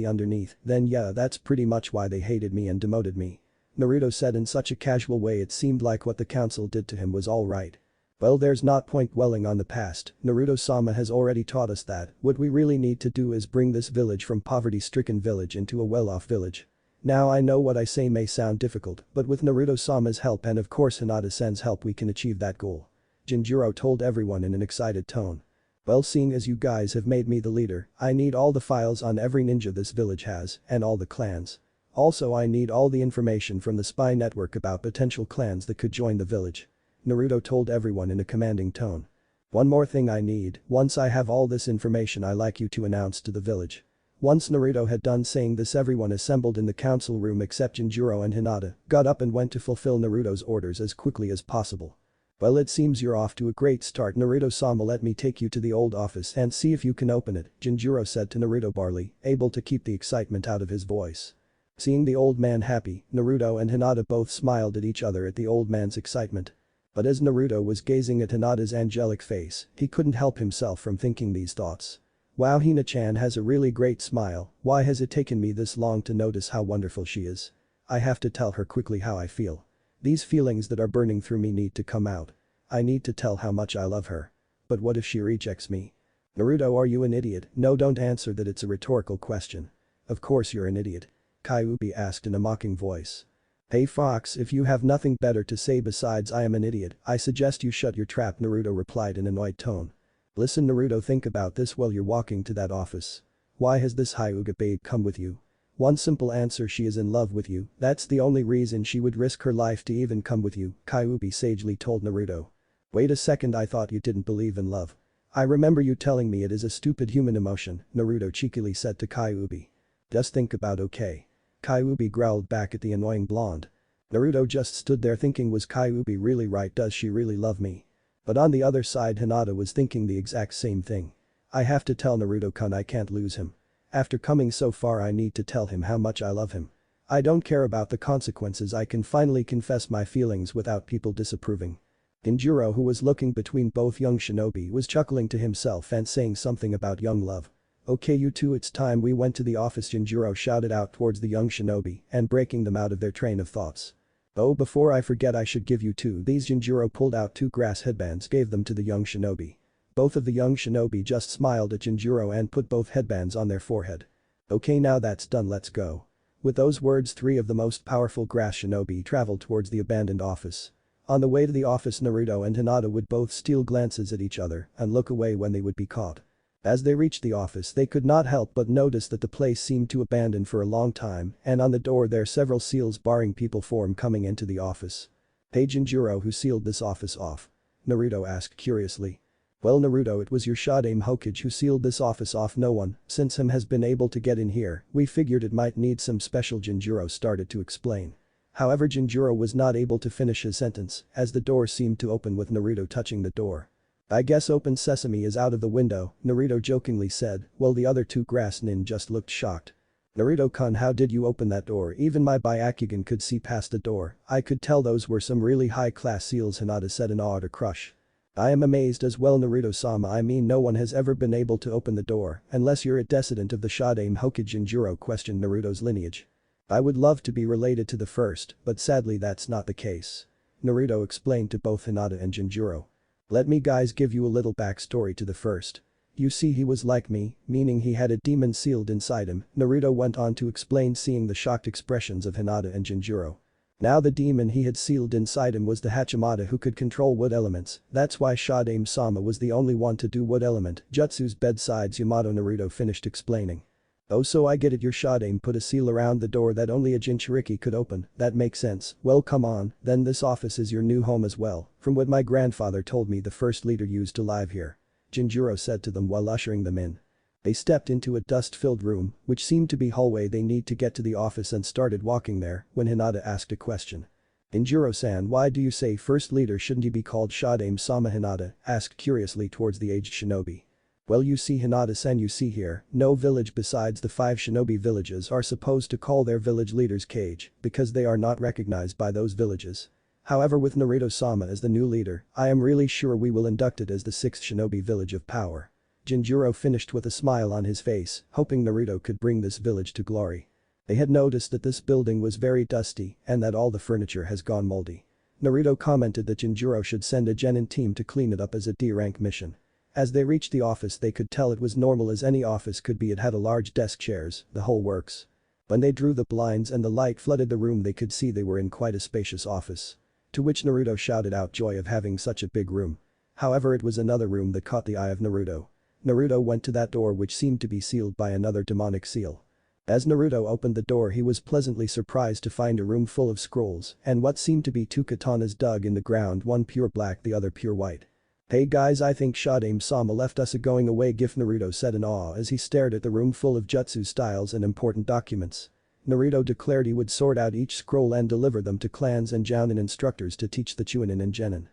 then yeah, that's pretty much why they hated me and demoted me. Naruto said in such a casual way it seemed like what the council did to him was alright. Well, there's not point dwelling on the past, Naruto-sama has already taught us that what we really need to do is bring this village from poverty-stricken village into a well-off village. Now I know what I say may sound difficult, but with Naruto-sama's help and of course Hinata-sen's help we can achieve that goal. Jinjuro told everyone in an excited tone. Well, seeing as you guys have made me the leader, I need all the files on every ninja this village has and all the clans. Also, I need all the information from the spy network about potential clans that could join the village. Naruto told everyone in a commanding tone. One more thing I need, once I have all this information I like you to announce to the village. Once Naruto had done saying this, everyone assembled in the council room except Jinjuro and Hinata got up and went to fulfill Naruto's orders as quickly as possible. Well, it seems you're off to a great start, Naruto-sama. Let me take you to the old office and see if you can open it, Jinjuro said to Naruto, barely able to keep the excitement out of his voice. Seeing the old man happy, Naruto and Hinata both smiled at each other at the old man's excitement. But as Naruto was gazing at Hinata's angelic face, he couldn't help himself from thinking these thoughts. Wow, Hina-chan has a really great smile. Why has it taken me this long to notice how wonderful she is? I have to tell her quickly how I feel. These feelings that are burning through me need to come out. I need to tell how much I love her. But what if she rejects me? Naruto, are you an idiot? No, don't answer that, it's a rhetorical question. Of course you're an idiot. Kyuubi asked in a mocking voice. Hey Fox, if you have nothing better to say besides I am an idiot, I suggest you shut your trap, Naruto replied in an annoyed tone. Listen Naruto, think about this while you're walking to that office. Why has this Hyuga babe come with you? One simple answer: she is in love with you. That's the only reason she would risk her life to even come with you, Kyuubi sagely told Naruto. Wait a second, I thought you didn't believe in love. I remember you telling me it is a stupid human emotion, Naruto cheekily said to Kyuubi. Just think about okay. Kyuubi growled back at the annoying blonde. Naruto just stood there thinking, was Kyuubi really right? Does she really love me? But on the other side, Hinata was thinking the exact same thing. I have to tell Naruto-kun I can't lose him. After coming so far, I need to tell him how much I love him. I don't care about the consequences, I can finally confess my feelings without people disapproving. Jinjuro, who was looking between both young shinobi, was chuckling to himself and saying something about young love. Okay you two, it's time we went to the office, Jinjuro shouted out towards the young shinobi and breaking them out of their train of thoughts. Oh, before I forget, I should give you two these. Jinjuro pulled out two grass headbands, gave them to the young shinobi. Both of the young shinobi just smiled at Jinjuro and put both headbands on their forehead. Okay, now that's done, let's go. With those words, three of the most powerful grass shinobi traveled towards the abandoned office. On the way to the office, Naruto and Hinata would both steal glances at each other and look away when they would be caught. As they reached the office, they could not help but notice that the place seemed to abandoned for a long time, and on the door there are several seals barring people from coming into the office. Hey Jinjuro, who sealed this office off? Naruto asked curiously. Well Naruto, it was your Shadame Hokage who sealed this office off. No one since him has been able to get in here. We figured it might need some special. Jinjuro started to explain. However, Jinjuro was not able to finish his sentence as the door seemed to open with Naruto touching the door. I guess open sesame is out of the window, Naruto jokingly said, while the other two grass nin just looked shocked. Naruto-kun, how did you open that door? Even my Byakugan could see past the door. I could tell those were some really high-class seals, Hinata said in awe to Crush. I am amazed as well, Naruto-sama. I mean, no one has ever been able to open the door unless you're a descendant of the Shadame Hokage. Jinjuro questioned Naruto's lineage. I would love to be related to the first, but sadly that's not the case. Naruto explained to both Hinata and Jinjuro. Let me guys give you a little backstory to the first. You see, he was like me, meaning he had a demon sealed inside him, Naruto went on to explain, seeing the shocked expressions of Hinata and Jinjuro. Now the demon he had sealed inside him was the Hachimata, who could control wood elements. That's why Shadame-sama was the only one to do wood element jutsu's besides Yamato, Naruto finished explaining. Oh, so I get it, your Shadame put a seal around the door that only a Jinchuriki could open. That makes sense. Well, come on, then this office is your new home as well. From what my grandfather told me, the first leader used to live here. Jinjuro said to them while ushering them in. They stepped into a dust-filled room, which seemed to be hallway they need to get to the office, and started walking there when Hinata asked a question. Jinjuro-san, why do you say first leader? Shouldn't he be called Shadame-sama? Hinata asked curiously towards the aged shinobi. Well, you see, Hinata-san, you see here, no village besides the 5 shinobi villages are supposed to call their village leaders Kage because they are not recognized by those villages. However, with Naruto-sama as the new leader, I am really sure we will induct it as the 6th shinobi village of power. Jinjuro finished with a smile on his face, hoping Naruto could bring this village to glory. They had noticed that this building was very dusty and that all the furniture has gone moldy. Naruto commented that Jinjuro should send a genin team to clean it up as a D-rank mission. As they reached the office, they could tell it was normal as any office could be. It had a large desk, chairs, the whole works. When they drew the blinds and the light flooded the room, they could see they were in quite a spacious office. To which Naruto shouted out joy of having such a big room. However, it was another room that caught the eye of Naruto. Naruto went to that door, which seemed to be sealed by another demonic seal. As Naruto opened the door, he was pleasantly surprised to find a room full of scrolls and what seemed to be 2 katanas dug in the ground, one pure black, the other pure white. Hey guys, I think Shadame-sama left us a going away gift, Naruto said in awe as he stared at the room full of jutsu styles and important documents. Naruto declared he would sort out each scroll and deliver them to clans and jounin instructors to teach the Chunin and Genin.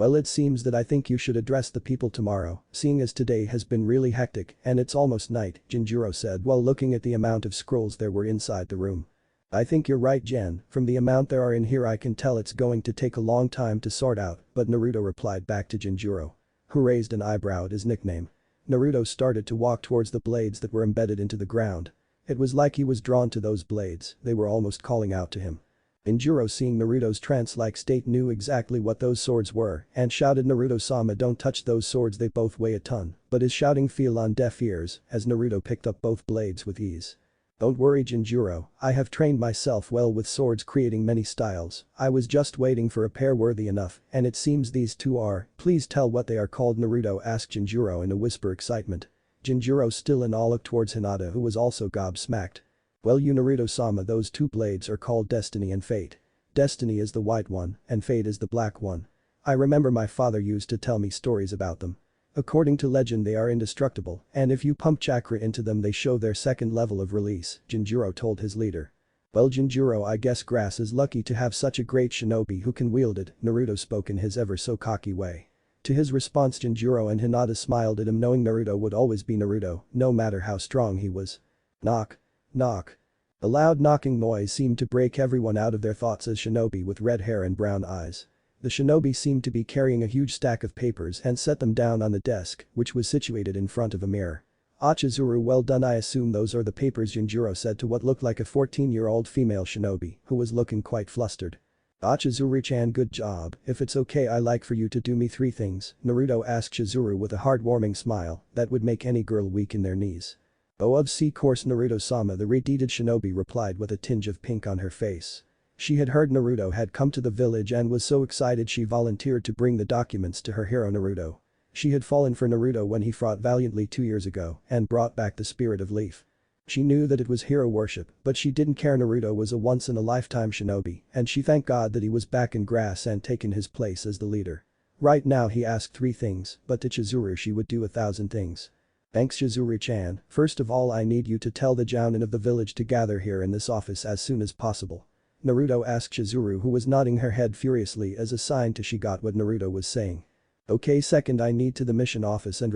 Well, it seems that I think you should address the people tomorrow, seeing as today has been really hectic and it's almost night, Jinjuro said while looking at the amount of scrolls there were inside the room. I think you're right, Jen, from the amount there are in here I can tell it's going to take a long time to sort out, but Naruto replied back to Jinjuro, who raised an eyebrow at his nickname. Naruto started to walk towards the blades that were embedded into the ground. It was like he was drawn to those blades, they were almost calling out to him. Jinjuro, seeing Naruto's trance-like state, knew exactly what those swords were and shouted, Naruto-sama, don't touch those swords, they both weigh a ton, but his shouting fell on deaf ears as Naruto picked up both blades with ease. Don't worry, Jinjuro, I have trained myself well with swords, creating many styles. I was just waiting for a pair worthy enough, and it seems these two are. Please tell what they are called, Naruto asked Jinjuro in a whisper excitement. Jinjuro, still in awe, looked towards Hinata, who was also gobsmacked. Well, you Naruto-sama, those two blades are called Destiny and Fate. Destiny is the white one and Fate is the black one. I remember my father used to tell me stories about them. According to legend they are indestructible, and if you pump chakra into them they show their second level of release, Jinjuro told his leader. Well, Jinjuro, I guess Grass is lucky to have such a great shinobi who can wield it, Naruto spoke in his ever so cocky way. To his response, Jinjuro and Hinata smiled at him, knowing Naruto would always be Naruto, no matter how strong he was. Knock. Knock. A loud knocking noise seemed to break everyone out of their thoughts as shinobi with red hair and brown eyes. The shinobi seemed to be carrying a huge stack of papers and set them down on the desk, which was situated in front of a mirror. Chizuru, well done, I assume those are the papers, Jinjuro said to what looked like a 14-year-old female shinobi who was looking quite flustered. Chizuru-chan, good job, if it's okay I'd like for you to do me 3 things, Naruto asked Chizuru with a heartwarming smile that would make any girl weak in their knees. Oh, of course, Naruto-sama, the red-headed shinobi replied with a tinge of pink on her face. She had heard Naruto had come to the village and was so excited she volunteered to bring the documents to her hero Naruto. She had fallen for Naruto when he fought valiantly 2 years ago and brought back the spirit of Leaf. She knew that it was hero worship, but she didn't care. Naruto was a once-in-a-lifetime shinobi and she thanked God that he was back in grass and taken his place as the leader. Right now he asked 3 things, but to Chizuru she would do 1,000 things. Thanks, Chizuru-chan, first of all I need you to tell the jounin of the village to gather here in this office as soon as possible. Naruto asked Chizuru, who was nodding her head furiously as a sign to she got what Naruto was saying. Okay, second I need to the mission office and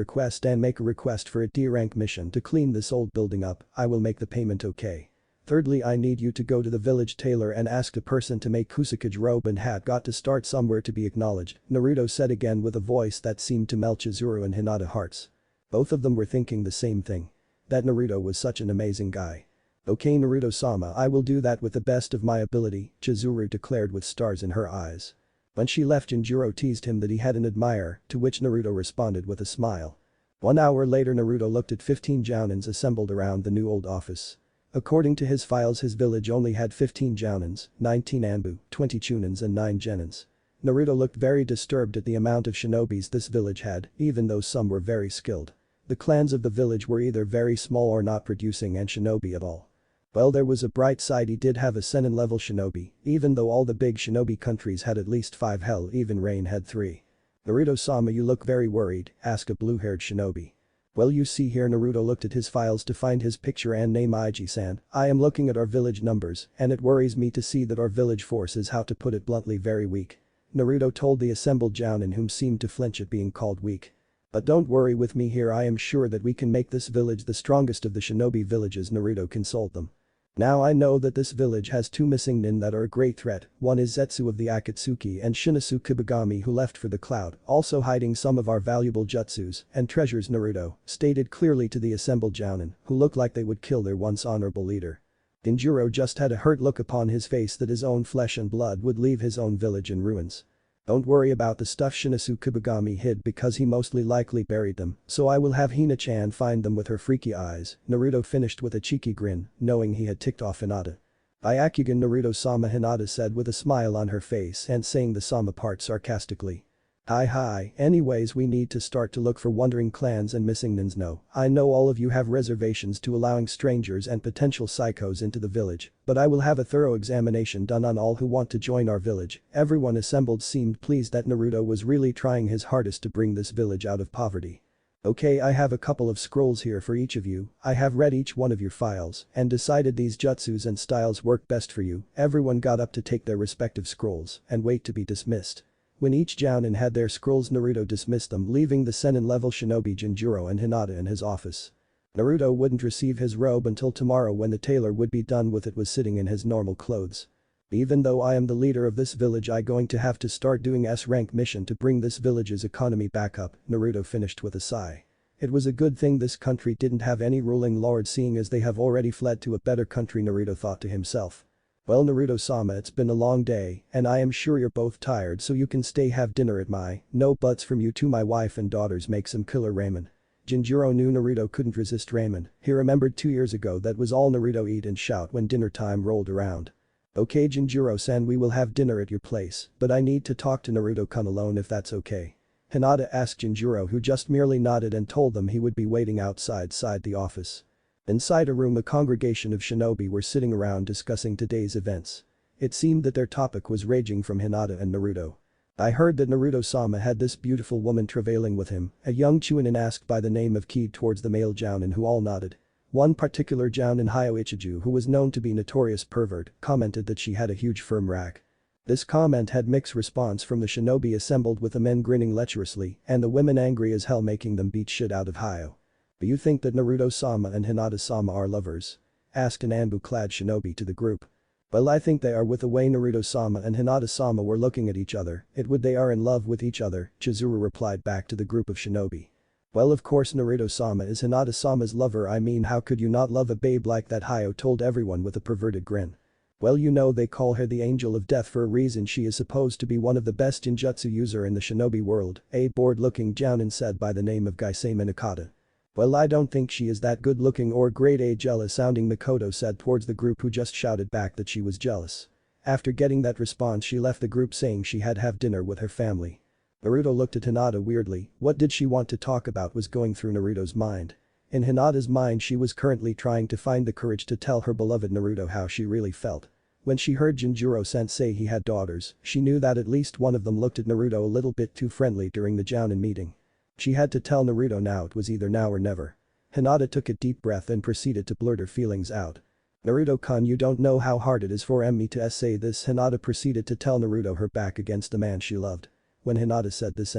make a request for a D-rank mission to clean this old building up, I will make the payment, okay. Thirdly, I need you to go to the village tailor and ask a person to make Kusakage's robe and hat, got to start somewhere to be acknowledged, Naruto said again with a voice that seemed to melt Chizuru and Hinata hearts. Both of them were thinking the same thing. That Naruto was such an amazing guy. Okay, Naruto-sama, I will do that with the best of my ability, Chizuru declared with stars in her eyes. When she left, Jinjuro teased him that he had an admirer, to which Naruto responded with a smile. 1 hour later, Naruto looked at 15 jounins assembled around the new old office. According to his files, his village only had 15 jounins, 19 anbu, 20 chunins and 9 genins. Naruto looked very disturbed at the amount of shinobis this village had, even though some were very skilled. The clans of the village were either very small or not producing any shinobi at all. Well, there was a bright side, he did have a Senin level shinobi, even though all the big shinobi countries had at least 5, hell even Rain had 3. Naruto-sama, you look very worried, asked a blue-haired shinobi. Well, you see here, Naruto looked at his files to find his picture and name. Iji-san, I am looking at our village numbers and it worries me to see that our village force is, how to put it bluntly, very weak. Naruto told the assembled jounin, whom seemed to flinch at being called weak. But don't worry with me here, I am sure that we can make this village the strongest of the shinobi villages, Naruto consoled them. Now I know that this village has 2 missing nin that are a great threat, one is Zetsu of the Akatsuki and Shinasu Kibagami who left for the cloud, also hiding some of our valuable jutsus and treasures, Naruto stated clearly to the assembled jounin, who looked like they would kill their once honorable leader. Jinjuro just had a hurt look upon his face that his own flesh and blood would leave his own village in ruins. Don't worry about the stuff Shinasu Kibagami hid because he mostly likely buried them, so I will have Hina-chan find them with her freaky eyes, Naruto finished with a cheeky grin, knowing he had ticked off Hinata. Byakugan, Naruto-sama, Hinata said with a smile on her face and saying the sama part sarcastically. Hi, anyways we need to start to look for wandering clans and missing nins. No, I know all of you have reservations to allowing strangers and potential psychos into the village, but I will have a thorough examination done on all who want to join our village. Everyone assembled seemed pleased that Naruto was really trying his hardest to bring this village out of poverty. Okay, I have a couple of scrolls here for each of you, I have read each one of your files and decided these jutsus and styles work best for you. Everyone got up to take their respective scrolls and wait to be dismissed. When each jounin had their scrolls, Naruto dismissed them, leaving the Senin-level shinobi Jinjuro and Hinata in his office. Naruto wouldn't receive his robe until tomorrow when the tailor would be done with it was sitting in his normal clothes. Even though I am the leader of this village, I going to have to start doing S-rank mission to bring this village's economy back up, Naruto finished with a sigh. It was a good thing this country didn't have any ruling lord, seeing as they have already fled to a better country, Naruto thought to himself. Well, Naruto-sama, it's been a long day and I am sure you're both tired, so you can stay have dinner at my, no buts from you two, my wife and daughters make some killer ramen. Jinjuro knew Naruto couldn't resist ramen. He remembered 2 years ago that was all Naruto eat and shout when dinner time rolled around. Okay Jinjuro-san, we will have dinner at your place, but I need to talk to Naruto-kun alone if that's okay. Hinata asked Jinjuro, who just merely nodded and told them he would be waiting outside the office. Inside a room, a congregation of shinobi were sitting around discussing today's events. It seemed that their topic was raging from Hinata and Naruto. I heard that Naruto-sama had this beautiful woman travailing with him, a young chunin asked by the name of Kid towards the male jounin, who all nodded. One particular jounin, Hyo Ichiju, who was known to be notorious pervert, commented that she had a huge firm rack. This comment had mixed response from the shinobi assembled, with the men grinning lecherously and the women angry as hell, making them beat shit out of Hyo. "Do you think that Naruto-sama and Hinata-sama are lovers?" asked an Anbu-clad shinobi to the group. "Well, I think they are, with the way Naruto-sama and Hinata-sama were looking at each other, it would they are in love with each other," Chizuru replied back to the group of shinobi. "Well, of course Naruto-sama is Hinata-sama's lover, I mean how could you not love a babe like that?" Hyo told everyone with a perverted grin. "Well, you know they call her the Angel of Death for a reason. She is supposed to be one of the best ninjutsu user in the shinobi world," a bored-looking jounin said by the name of Gaisei Minakata. "Well, I don't think she is that good looking or great," a jealous-sounding Mikoto said towards the group, who just shouted back that she was jealous. After getting that response, she left the group saying she had have dinner with her family. Naruto looked at Hinata weirdly. What did she want to talk about was going through Naruto's mind. In Hinata's mind, she was currently trying to find the courage to tell her beloved Naruto how she really felt. When she heard Jinjuro-san say he had daughters, she knew that at least one of them looked at Naruto a little bit too friendly during the jounin meeting. She had to tell Naruto now, it was either now or never. Hinata took a deep breath and proceeded to blurt her feelings out. "Naruto-kun, you don't know how hard it is for me to say this." Hinata proceeded to tell Naruto her back against the man she loved. When Hinata said this,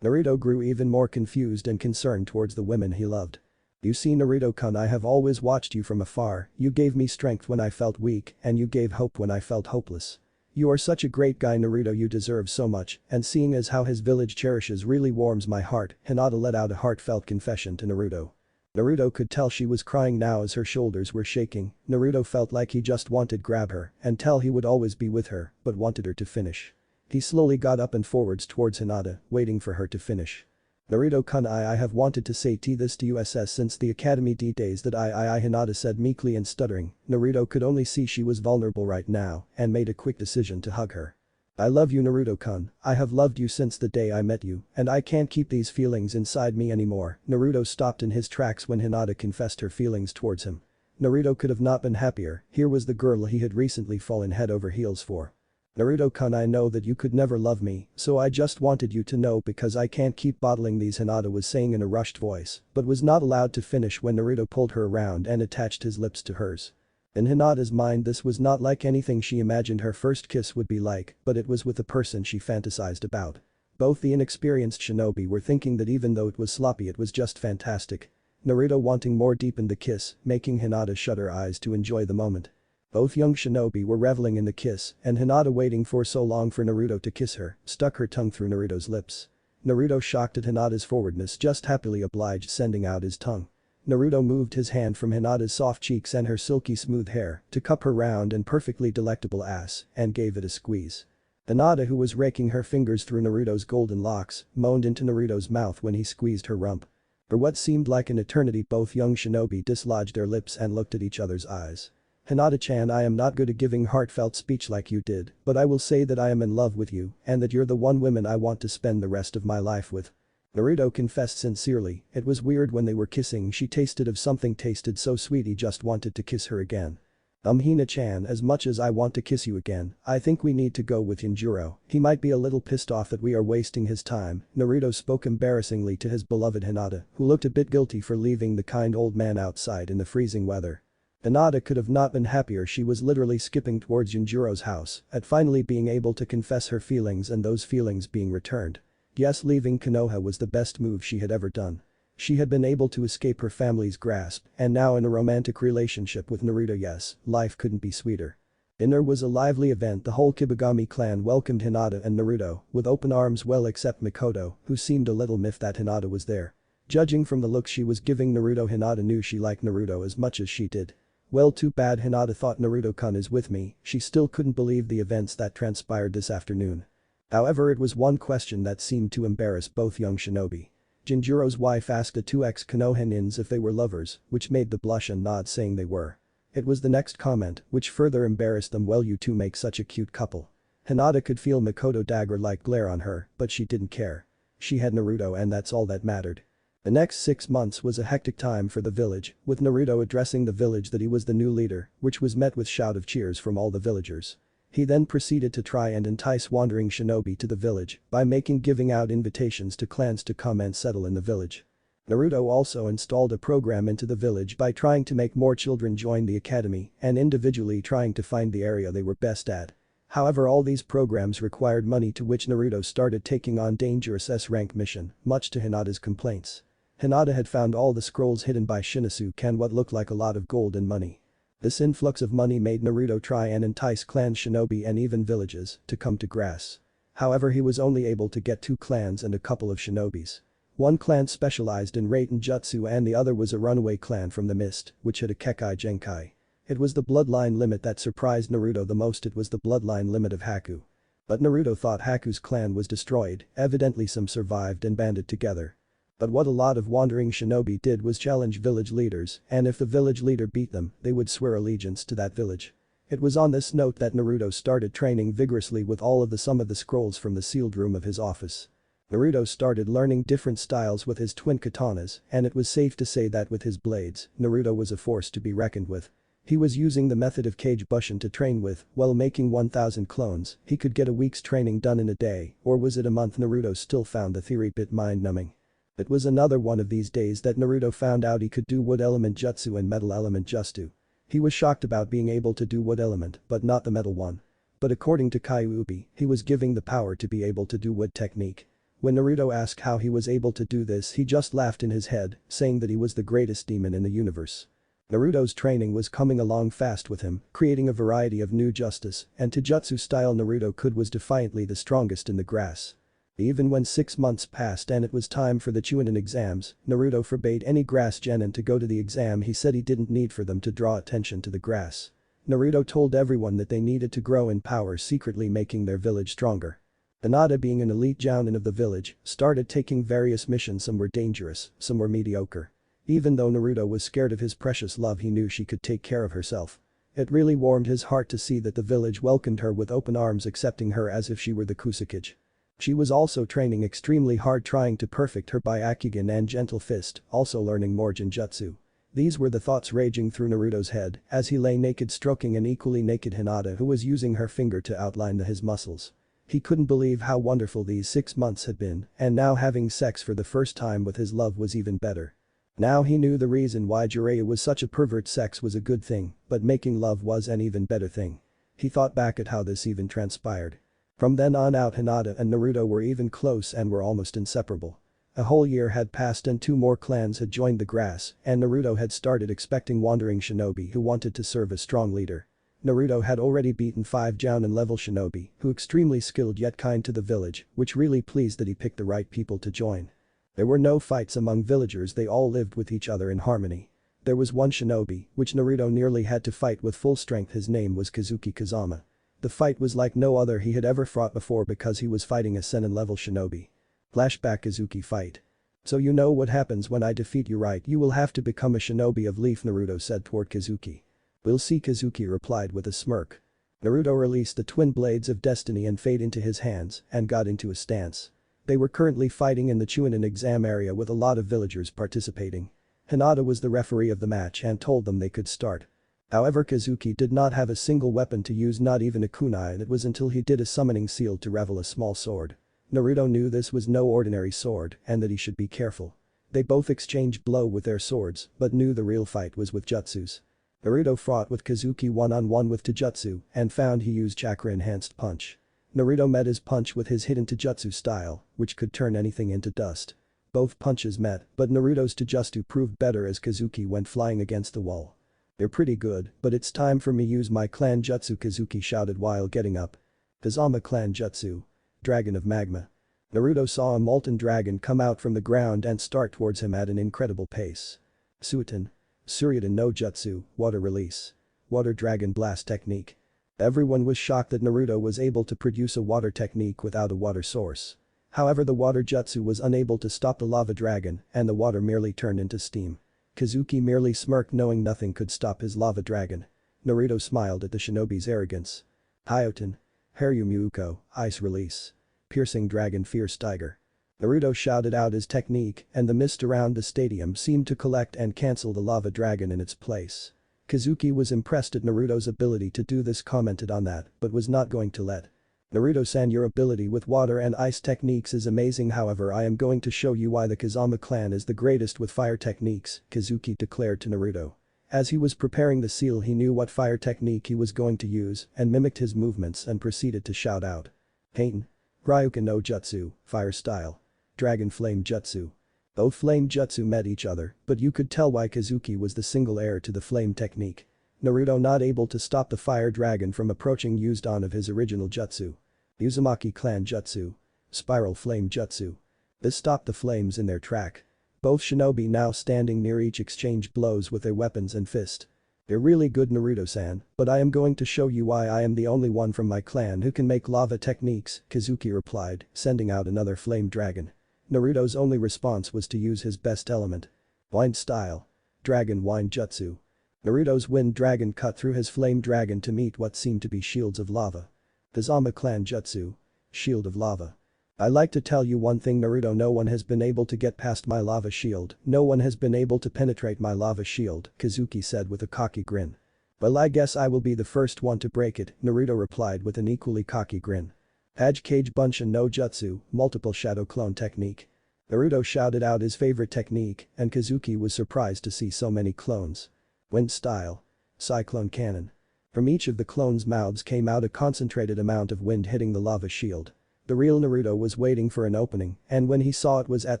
Naruto grew even more confused and concerned towards the women he loved. "You see Naruto-kun, I have always watched you from afar. You gave me strength when I felt weak and you gave hope when I felt hopeless. You are such a great guy, Naruto, you deserve so much, and seeing as how his village cherishes really warms my heart." Hinata let out a heartfelt confession to Naruto. Naruto could tell she was crying now as her shoulders were shaking. Naruto felt like he just wanted grab her and tell he would always be with her, but wanted her to finish. He slowly got up and forwards towards Hinata, waiting for her to finish. "Naruto-kun, I have wanted to say this to you since the academy days that Hinata said meekly and stuttering. Naruto could only see she was vulnerable right now and made a quick decision to hug her. "I love you, Naruto-kun. I have loved you since the day I met you, and I can't keep these feelings inside me anymore." Naruto stopped in his tracks when Hinata confessed her feelings towards him. Naruto could have not been happier. Here was the girl he had recently fallen head over heels for. "Naruto-kun, I know that you could never love me, so I just wanted you to know because I can't keep bottling these," Hinata was saying in a rushed voice, but was not allowed to finish when Naruto pulled her around and attached his lips to hers. In Hinata's mind, this was not like anything she imagined her first kiss would be like, but it was with the person she fantasized about. Both the inexperienced shinobi were thinking that even though it was sloppy, it was just fantastic. Naruto wanting more deepened the kiss, making Hinata shut her eyes to enjoy the moment. Both young shinobi were reveling in the kiss, and Hinata, waiting for so long for Naruto to kiss her, stuck her tongue through Naruto's lips. Naruto, shocked at Hinata's forwardness, just happily obliged, sending out his tongue. Naruto moved his hand from Hinata's soft cheeks and her silky smooth hair to cup her round and perfectly delectable ass and gave it a squeeze. Hinata, who was raking her fingers through Naruto's golden locks, moaned into Naruto's mouth when he squeezed her rump. For what seemed like an eternity, both young shinobi dislodged their lips and looked at each other's eyes. "Hinata-chan, I am not good at giving heartfelt speech like you did, but I will say that I am in love with you and that you're the one woman I want to spend the rest of my life with." Naruto confessed sincerely. It was weird when they were kissing, she tasted of something tasted so sweet he just wanted to kiss her again. Hina-chan, as much as I want to kiss you again, I think we need to go with Yinjiro. He might be a little pissed off that we are wasting his time." Naruto spoke embarrassingly to his beloved Hinata, who looked a bit guilty for leaving the kind old man outside in the freezing weather. Hinata could have not been happier. She was literally skipping towards Yunjiro's house at finally being able to confess her feelings and those feelings being returned. Yes, leaving Konoha was the best move she had ever done. She had been able to escape her family's grasp and now in a romantic relationship with Naruto. Yes, life couldn't be sweeter. Dinner was a lively event. The whole Kibagami clan welcomed Hinata and Naruto with open arms, well except Mikoto, who seemed a little miffed that Hinata was there. Judging from the look she was giving Naruto, Hinata knew she liked Naruto as much as she did. Well, too bad Hinata thought Naruto-kun is with me. She still couldn't believe the events that transpired this afternoon. However, it was one question that seemed to embarrass both young shinobi. Jinjiro's wife asked the two ex-Konoha nins if they were lovers, which made them blush and nod saying they were. It was the next comment which further embarrassed them. Well, you two make such a cute couple. Hinata could feel Mikoto dagger-like glare on her, but she didn't care. She had Naruto and that's all that mattered. The next 6 months was a hectic time for the village, with Naruto addressing the village that he was the new leader, which was met with shout of cheers from all the villagers. He then proceeded to try and entice wandering shinobi to the village by giving out invitations to clans to come and settle in the village. Naruto also installed a program into the village by trying to make more children join the academy and individually trying to find the area they were best at. However, all these programs required money, to which Naruto started taking on dangerous S-rank mission, much to Hinata's complaints. Hinata had found all the scrolls hidden by Shinosuke and what looked like a lot of gold and money. This influx of money made Naruto try and entice clan shinobi and even villages to come to grass. However, he was only able to get 2 clans and a couple of shinobis. One clan specialized in Raten Jutsu and the other was a runaway clan from the mist, which had a Kekai Genkai. It was the bloodline limit that surprised Naruto the most. It was the bloodline limit of Haku. But Naruto thought Haku's clan was destroyed, evidently some survived and banded together. But what a lot of wandering shinobi did was challenge village leaders, and if the village leader beat them, they would swear allegiance to that village. It was on this note that Naruto started training vigorously with some of the scrolls from the sealed room of his office. Naruto started learning different styles with his twin katanas, and it was safe to say that with his blades, Naruto was a force to be reckoned with. He was using the method of Kage Bushin to train with, while making 1000 clones. He could get a week's training done in a day, or was it a month? Naruto still found the theory bit mind-numbing. It was another one of these days that Naruto found out he could do wood element jutsu and metal element jutsu. He was shocked about being able to do wood element, but not the metal one. But according to Kyuubi, he was giving the power to be able to do wood technique. When Naruto asked how he was able to do this, he just laughed in his head, saying that he was the greatest demon in the universe. Naruto's training was coming along fast with him, creating a variety of new justice, and to jutsu style Naruto could was defiantly the strongest in the grass. Even when 6 months passed and it was time for the Chunin exams, Naruto forbade any grass genin to go to the exam. He said he didn't need for them to draw attention to the grass. Naruto told everyone that they needed to grow in power, secretly making their village stronger. Hinata, being an elite jounin of the village, started taking various missions. Some were dangerous, some were mediocre. Even though Naruto was scared of his precious love, he knew she could take care of herself. It really warmed his heart to see that the village welcomed her with open arms, accepting her as if she were the Kusakage. She was also training extremely hard, trying to perfect her Byakugan and Gentle Fist, also learning more Genjutsu. These were the thoughts raging through Naruto's head as he lay naked stroking an equally naked Hinata who was using her finger to outline his muscles. He couldn't believe how wonderful these 6 months had been, and now having sex for the first time with his love was even better. Now he knew the reason why Jiraiya was such a pervert. Sex was a good thing, but making love was an even better thing. He thought back at how this even transpired. From then on out, Hinata and Naruto were even close and were almost inseparable. A whole year had passed and 2 more clans had joined the grass, and Naruto had started expecting wandering shinobi who wanted to serve as strong leader. Naruto had already beaten 5 jounin level shinobi who extremely skilled yet kind to the village, which really pleased that he picked the right people to join. There were no fights among villagers, they all lived with each other in harmony. There was one shinobi which Naruto nearly had to fight with full strength. His name was Kazuki Kazama. The fight was like no other he had ever fought before because he was fighting a Senin level shinobi. Flashback Kazuki fight. So you know what happens when I defeat you, right? You will have to become a shinobi of leaf, Naruto said toward Kazuki. We'll see, Kazuki replied with a smirk. Naruto released the twin blades of destiny and fate into his hands and got into a stance. They were currently fighting in the Chunin exam area with a lot of villagers participating. Hinata was the referee of the match and told them they could start. However, Kazuki did not have a single weapon to use, not even a kunai, and it was until he did a summoning seal to reveal a small sword. Naruto knew this was no ordinary sword and that he should be careful. They both exchanged blow with their swords but knew the real fight was with jutsus. Naruto fought with Kazuki one-on-one with Taijutsu and found he used chakra-enhanced punch. Naruto met his punch with his hidden Taijutsu style, which could turn anything into dust. Both punches met, but Naruto's Taijutsu proved better as Kazuki went flying against the wall. "They're pretty good, but it's time for me use my clan jutsu," Kazuki shouted while getting up. Kazama clan jutsu. Dragon of Magma. Naruto saw a molten dragon come out from the ground and start towards him at an incredible pace. Suiton. Suryudan no Jutsu, Water Release. Water Dragon Blast Technique. Everyone was shocked that Naruto was able to produce a water technique without a water source. However, the water jutsu was unable to stop the lava dragon and the water merely turned into steam. Kazuki merely smirked knowing nothing could stop his lava dragon. Naruto smiled at the shinobi's arrogance. Hyoten. Haryu Muuko, Ice Release. Piercing Dragon Fierce Tiger. Naruto shouted out his technique and the mist around the stadium seemed to collect and cancel the lava dragon in its place. Kazuki was impressed at Naruto's ability to do this, commented on that, but was not going to let. "Naruto-san, your ability with water and ice techniques is amazing, however I am going to show you why the Kazama clan is the greatest with fire techniques," Kazuki declared to Naruto. As he was preparing the seal he knew what fire technique he was going to use and mimicked his movements and proceeded to shout out. Pain. Ryuken no Jutsu, Fire Style. Dragon Flame Jutsu. Both flame jutsu met each other, but you could tell why Kazuki was the single heir to the flame technique. Naruto not able to stop the fire dragon from approaching used on of his original jutsu. Uzumaki clan jutsu. Spiral Flame Jutsu. This stopped the flames in their track. Both shinobi now standing near each exchange blows with their weapons and fist. "You're really good, Naruto-san, but I am going to show you why I am the only one from my clan who can make lava techniques," Kazuki replied, sending out another flame dragon. Naruto's only response was to use his best element. Wind Style. Dragon Wind Jutsu. Naruto's wind dragon cut through his flame dragon to meet what seemed to be shields of lava. Kazama clan jutsu. Shield of Lava. "I like to tell you one thing, Naruto, no one has been able to get past my lava shield, no one has been able to penetrate my lava shield," Kazuki said with a cocky grin. "Well, I guess I will be the first one to break it," Naruto replied with an equally cocky grin. Kage Bunshin no Jutsu, Multiple Shadow Clone Technique. Naruto shouted out his favorite technique and Kazuki was surprised to see so many clones. Wind Style. Cyclone Cannon. From each of the clones' mouths came out a concentrated amount of wind hitting the lava shield. The real Naruto was waiting for an opening and when he saw it was at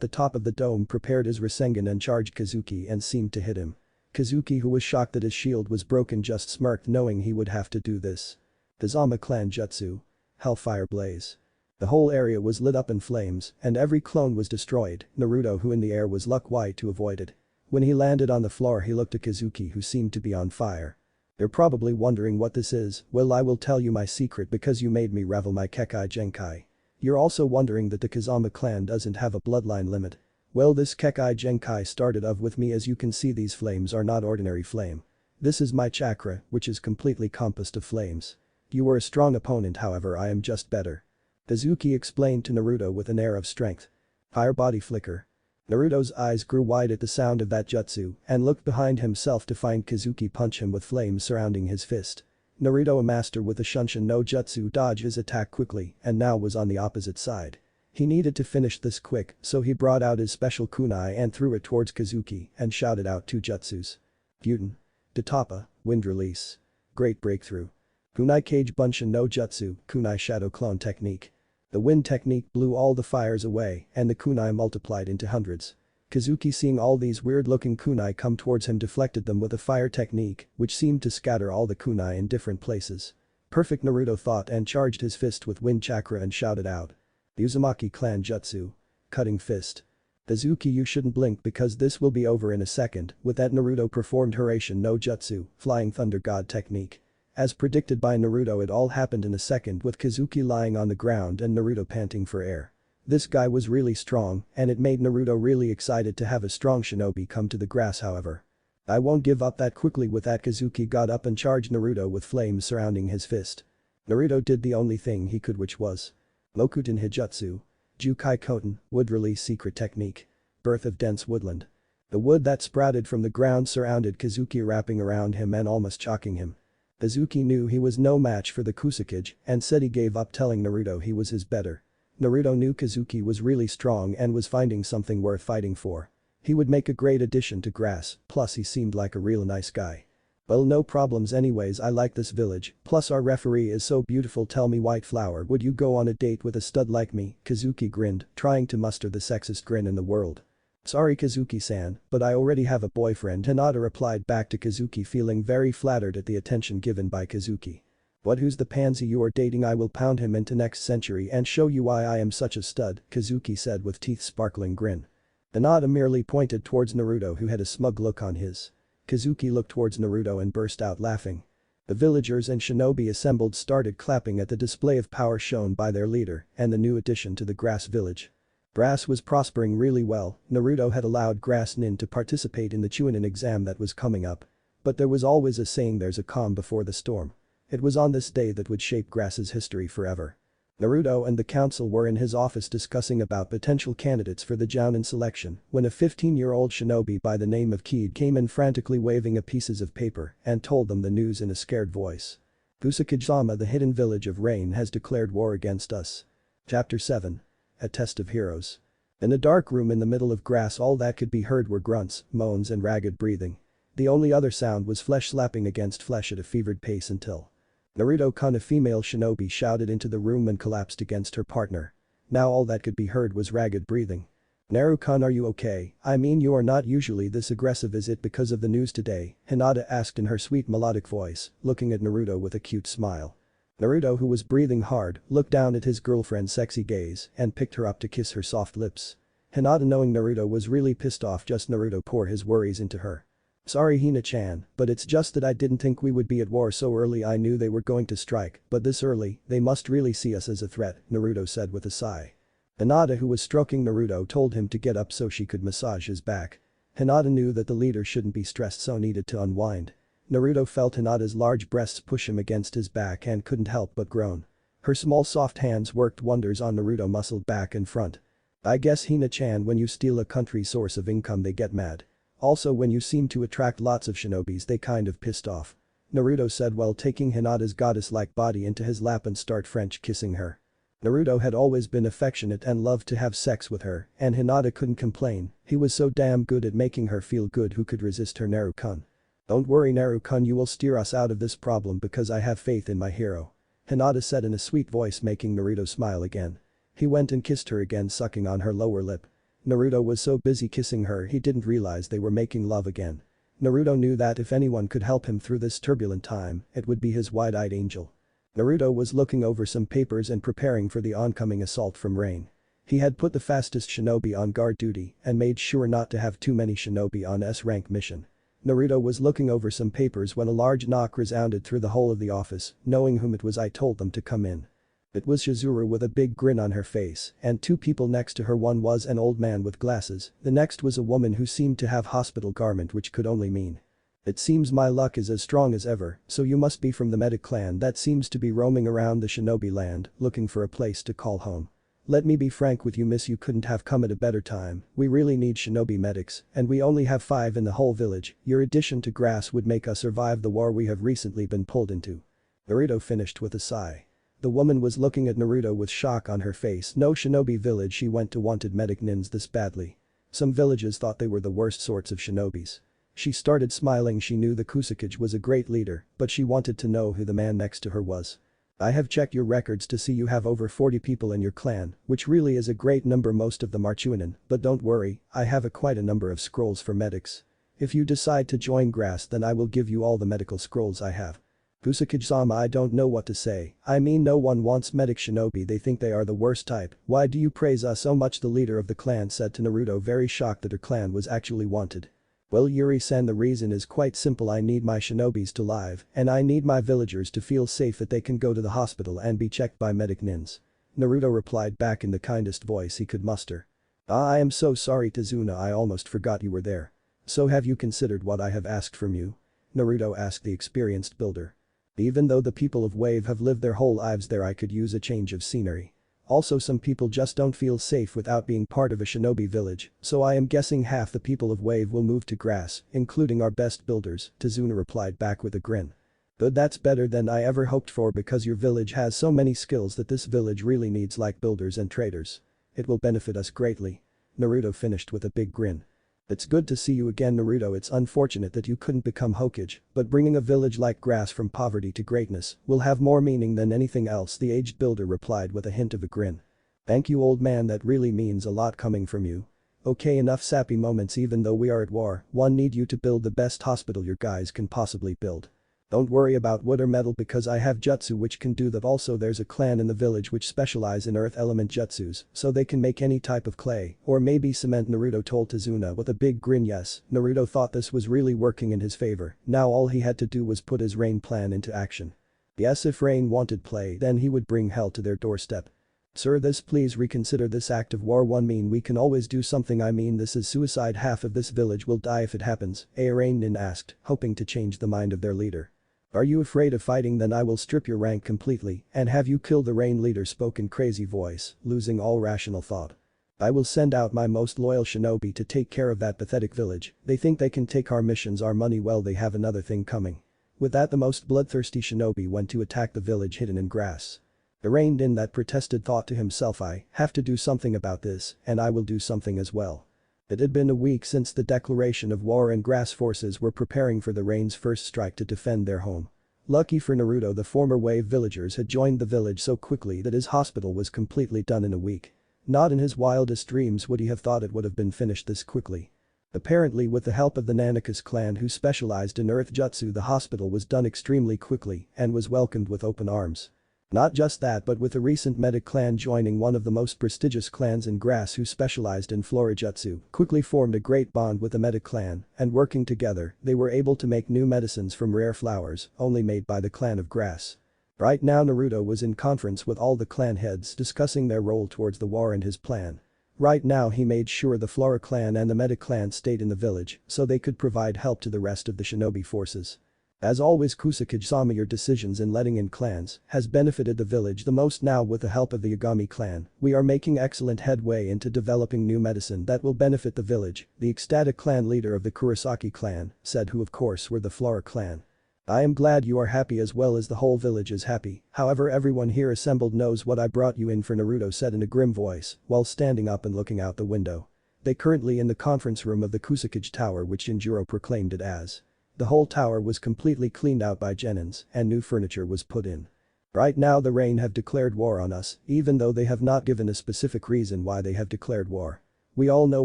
the top of the dome prepared his Rasengan and charged Kazuki and seemed to hit him. Kazuki, who was shocked that his shield was broken, just smirked knowing he would have to do this. Kazama clan jutsu. Hellfire Blaze. The whole area was lit up in flames and every clone was destroyed. Naruto, who in the air was luck wide to avoid it. When he landed on the floor he looked at Kazuki, who seemed to be on fire. "You're probably wondering what this is, well I will tell you my secret because you made me reveal my Kekai Genkai. You're also wondering that the Kazama clan doesn't have a bloodline limit. Well, this Kekai Genkai started off with me. As you can see, these flames are not ordinary flame. This is my chakra, which is completely composed of flames. You were a strong opponent, however I am just better," Kazuki explained to Naruto with an air of strength. Fire Body Flicker. Naruto's eyes grew wide at the sound of that jutsu and looked behind himself to find Kazuki punch him with flames surrounding his fist. Naruto, a master with the Shunshin no Jutsu, dodged his attack quickly and now was on the opposite side. He needed to finish this quick, so he brought out his special kunai and threw it towards Kazuki and shouted out two jutsus. Gyuden. Tatapa, Wind Release. Great Breakthrough. Kunai Kage Bunshin no Jutsu, Kunai Shadow Clone Technique. The wind technique blew all the fires away and the kunai multiplied into hundreds. Kazuki, seeing all these weird looking kunai come towards him, deflected them with a fire technique which seemed to scatter all the kunai in different places. Perfect, Naruto thought and charged his fist with wind chakra and shouted out. Uzumaki clan jutsu. Cutting Fist. Kazuki, you shouldn't blink because this will be over in a second. With that, Naruto performed Hiraishin no Jutsu, Flying Thunder God Technique. As predicted by Naruto, it all happened in a second with Kazuki lying on the ground and Naruto panting for air. This guy was really strong and it made Naruto really excited to have a strong shinobi come to the grass. However, I won't give up that quickly. With that, Kazuki got up and charged Naruto with flames surrounding his fist. Naruto did the only thing he could, which was Mokuten Hijutsu. Jukai Koten, Wood Release Secret Technique. Birth of Dense Woodland. The wood that sprouted from the ground surrounded Kazuki, wrapping around him and almost choking him. Kazuki knew he was no match for the Kusakage and said he gave up, telling Naruto he was his better. Naruto knew Kazuki was really strong and was finding something worth fighting for. He would make a great addition to grass, plus he seemed like a real nice guy. Well, no problems anyways, I like this village, plus our referee is so beautiful. Tell me, White Flower, would you go on a date with a stud like me? Kazuki grinned, trying to muster the sexist grin in the world. Sorry Kazuki-san, but I already have a boyfriend, Hinata replied back to Kazuki, feeling very flattered at the attention given by Kazuki. What, who's the pansy you are dating? I will pound him into next century and show you why I am such a stud, Kazuki said with teeth sparkling grin. Hinata merely pointed towards Naruto, who had a smug look on his. Kazuki looked towards Naruto and burst out laughing. The villagers and shinobi assembled started clapping at the display of power shown by their leader and the new addition to the grass village. Grass was prospering really well. Naruto had allowed Grass Nin to participate in the Chunin exam that was coming up. But there was always a saying, there's a calm before the storm. It was on this day that would shape Grass's history forever. Naruto and the council were in his office discussing about potential candidates for the Jounin selection when a 15-year-old shinobi by the name of Keed came in, frantically waving a pieces of paper and told them the news in a scared voice. Kusakajima, the hidden village of Rain, has declared war against us. Chapter 7. A Test of Heroes. In a dark room in the middle of grass, all that could be heard were grunts, moans and ragged breathing. The only other sound was flesh slapping against flesh at a fevered pace until Naruto-kun, a female shinobi, shouted into the room and collapsed against her partner. Now all that could be heard was ragged breathing. Naruto-kun, are you okay? I mean, you are not usually this aggressive, is it because of the news today? Hinata asked in her sweet melodic voice, looking at Naruto with a cute smile. Naruto, who was breathing hard, looked down at his girlfriend's sexy gaze and picked her up to kiss her soft lips. Hinata, knowing Naruto was really pissed off, just Naruto pour his worries into her. Sorry Hina-chan, but it's just that I didn't think we would be at war so early. I knew they were going to strike, but this early, they must really see us as a threat, Naruto said with a sigh. Hinata, who was stroking Naruto, told him to get up so she could massage his back. Hinata knew that the leader shouldn't be stressed, so needed to unwind. Naruto felt Hinata's large breasts push him against his back and couldn't help but groan. Her small soft hands worked wonders on Naruto muscled back and front. I guess Hina-chan, when you steal a country's source of income they get mad. Also, when you seem to attract lots of shinobis they kind of pissed off. Naruto said while taking Hinata's goddess-like body into his lap and start French kissing her. Naruto had always been affectionate and loved to have sex with her, and Hinata couldn't complain. He was so damn good at making her feel good, who could resist her? Naruto-kun. Don't worry Naruto-kun, you will steer us out of this problem because I have faith in my hero. Hinata said in a sweet voice, making Naruto smile again. He went and kissed her again, sucking on her lower lip. Naruto was so busy kissing her he didn't realize they were making love again. Naruto knew that if anyone could help him through this turbulent time, it would be his wide-eyed angel. Naruto was looking over some papers and preparing for the oncoming assault from Rain. He had put the fastest shinobi on guard duty and made sure not to have too many shinobi on S-rank mission. Naruto was looking over some papers when a large knock resounded through the whole of the office. Knowing whom it was, I told them to come in. It was Shizuru with a big grin on her face and two people next to her. One was an old man with glasses, the next was a woman who seemed to have hospital garment, which could only mean. It seems my luck is as strong as ever, so you must be from the medic clan that seems to be roaming around the shinobi land looking for a place to call home. Let me be frank with you, miss, you couldn't have come at a better time. We really need shinobi medics and we only have 5 in the whole village. Your addition to grass would make us survive the war we have recently been pulled into. Naruto finished with a sigh. The woman was looking at Naruto with shock on her face. No shinobi village she went to wanted medic nins this badly. Some villages thought they were the worst sorts of shinobis. She started smiling. She knew the Kusakage was a great leader, but she wanted to know who the man next to her was. I have checked your records to see you have over 40 people in your clan, which really is a great number. Most of them are Chunin, but don't worry, I have quite a number of scrolls for medics. If you decide to join grass, then I will give you all the medical scrolls I have. Kusakage-sama, I don't know what to say. I mean, no one wants medic shinobi, they think they are the worst type. Why do you praise us so much? The leader of the clan said to Naruto, very shocked that her clan was actually wanted. Well, Yuri-san, the reason is quite simple. I need my shinobis to live and I need my villagers to feel safe that they can go to the hospital and be checked by medic nins. Naruto replied back in the kindest voice he could muster. I am so sorry Tazuna, I almost forgot you were there. So have you considered what I have asked from you? Naruto asked the experienced builder. Even though the people of Wave have lived their whole lives there, I could use a change of scenery. Also, some people just don't feel safe without being part of a shinobi village, so I am guessing half the people of Wave will move to grass, including our best builders, Tazuna replied back with a grin. Good, that's better than I ever hoped for, because your village has so many skills that this village really needs, like builders and traders. It will benefit us greatly. Naruto finished with a big grin. It's good to see you again, Naruto. It's unfortunate that you couldn't become Hokage, but bringing a village like Grass from poverty to greatness will have more meaning than anything else, the aged builder replied with a hint of a grin. Thank you, old man, that really means a lot coming from you. Okay, enough sappy moments. Even though we are at war, one need you to build the best hospital your guys can possibly build. Don't worry about wood or metal because I have jutsu which can do that. Also there's a clan in the village which specialize in earth element jutsus, so they can make any type of clay, or maybe cement, Naruto told Tazuna with a big grin. Yes, Naruto thought this was really working in his favor, now all he had to do was put his Rain plan into action. Yes, if Rain wanted play then he would bring hell to their doorstep. Sir, this please reconsider this act of war. One mean we can always do something. I mean this is suicide. Half of this village will die if it happens, a Rain asked, hoping to change the mind of their leader. Are you afraid of fighting? Then I will strip your rank completely and have you kill the Rain leader, spoke in crazy voice, losing all rational thought. I will send out my most loyal shinobi to take care of that pathetic village. They think they can take our missions, our money. Well, they have another thing coming. With that, the most bloodthirsty shinobi went to attack the village hidden in grass. The Rain that protested thought to himself, I have to do something about this, and I will do something as well. It had been a week since the declaration of war and Grass forces were preparing for the Rain's first strike to defend their home. Lucky for Naruto, the former wave villagers had joined the village so quickly that his hospital was completely done in a week. Not in his wildest dreams would he have thought it would have been finished this quickly. Apparently, with the help of the Nanakas clan who specialized in earth jutsu, the hospital was done extremely quickly and was welcomed with open arms. Not just that, but with the recent Meta clan joining one of the most prestigious clans in Grass who specialized in Florijutsu, quickly formed a great bond with the Meta clan, and working together, they were able to make new medicines from rare flowers, only made by the clan of Grass. Right now Naruto was in conference with all the clan heads discussing their role towards the war and his plan. Right now he made sure the Flora clan and the Meta clan stayed in the village so they could provide help to the rest of the shinobi forces. As always, Kusakage-sama, your decisions in letting in clans has benefited the village the most. Now with the help of the Yagami clan, we are making excellent headway into developing new medicine that will benefit the village, the ecstatic clan leader of the Kurosaki clan said, who of course were the Flora clan. I am glad you are happy as well as the whole village is happy, however everyone here assembled knows what I brought you in for, Naruto said in a grim voice while standing up and looking out the window. They currently in the conference room of the Kusakage Tower, which Shinjiro proclaimed it as. The whole tower was completely cleaned out by Genins and new furniture was put in. Right now the Rain have declared war on us, even though they have not given a specific reason why they have declared war. We all know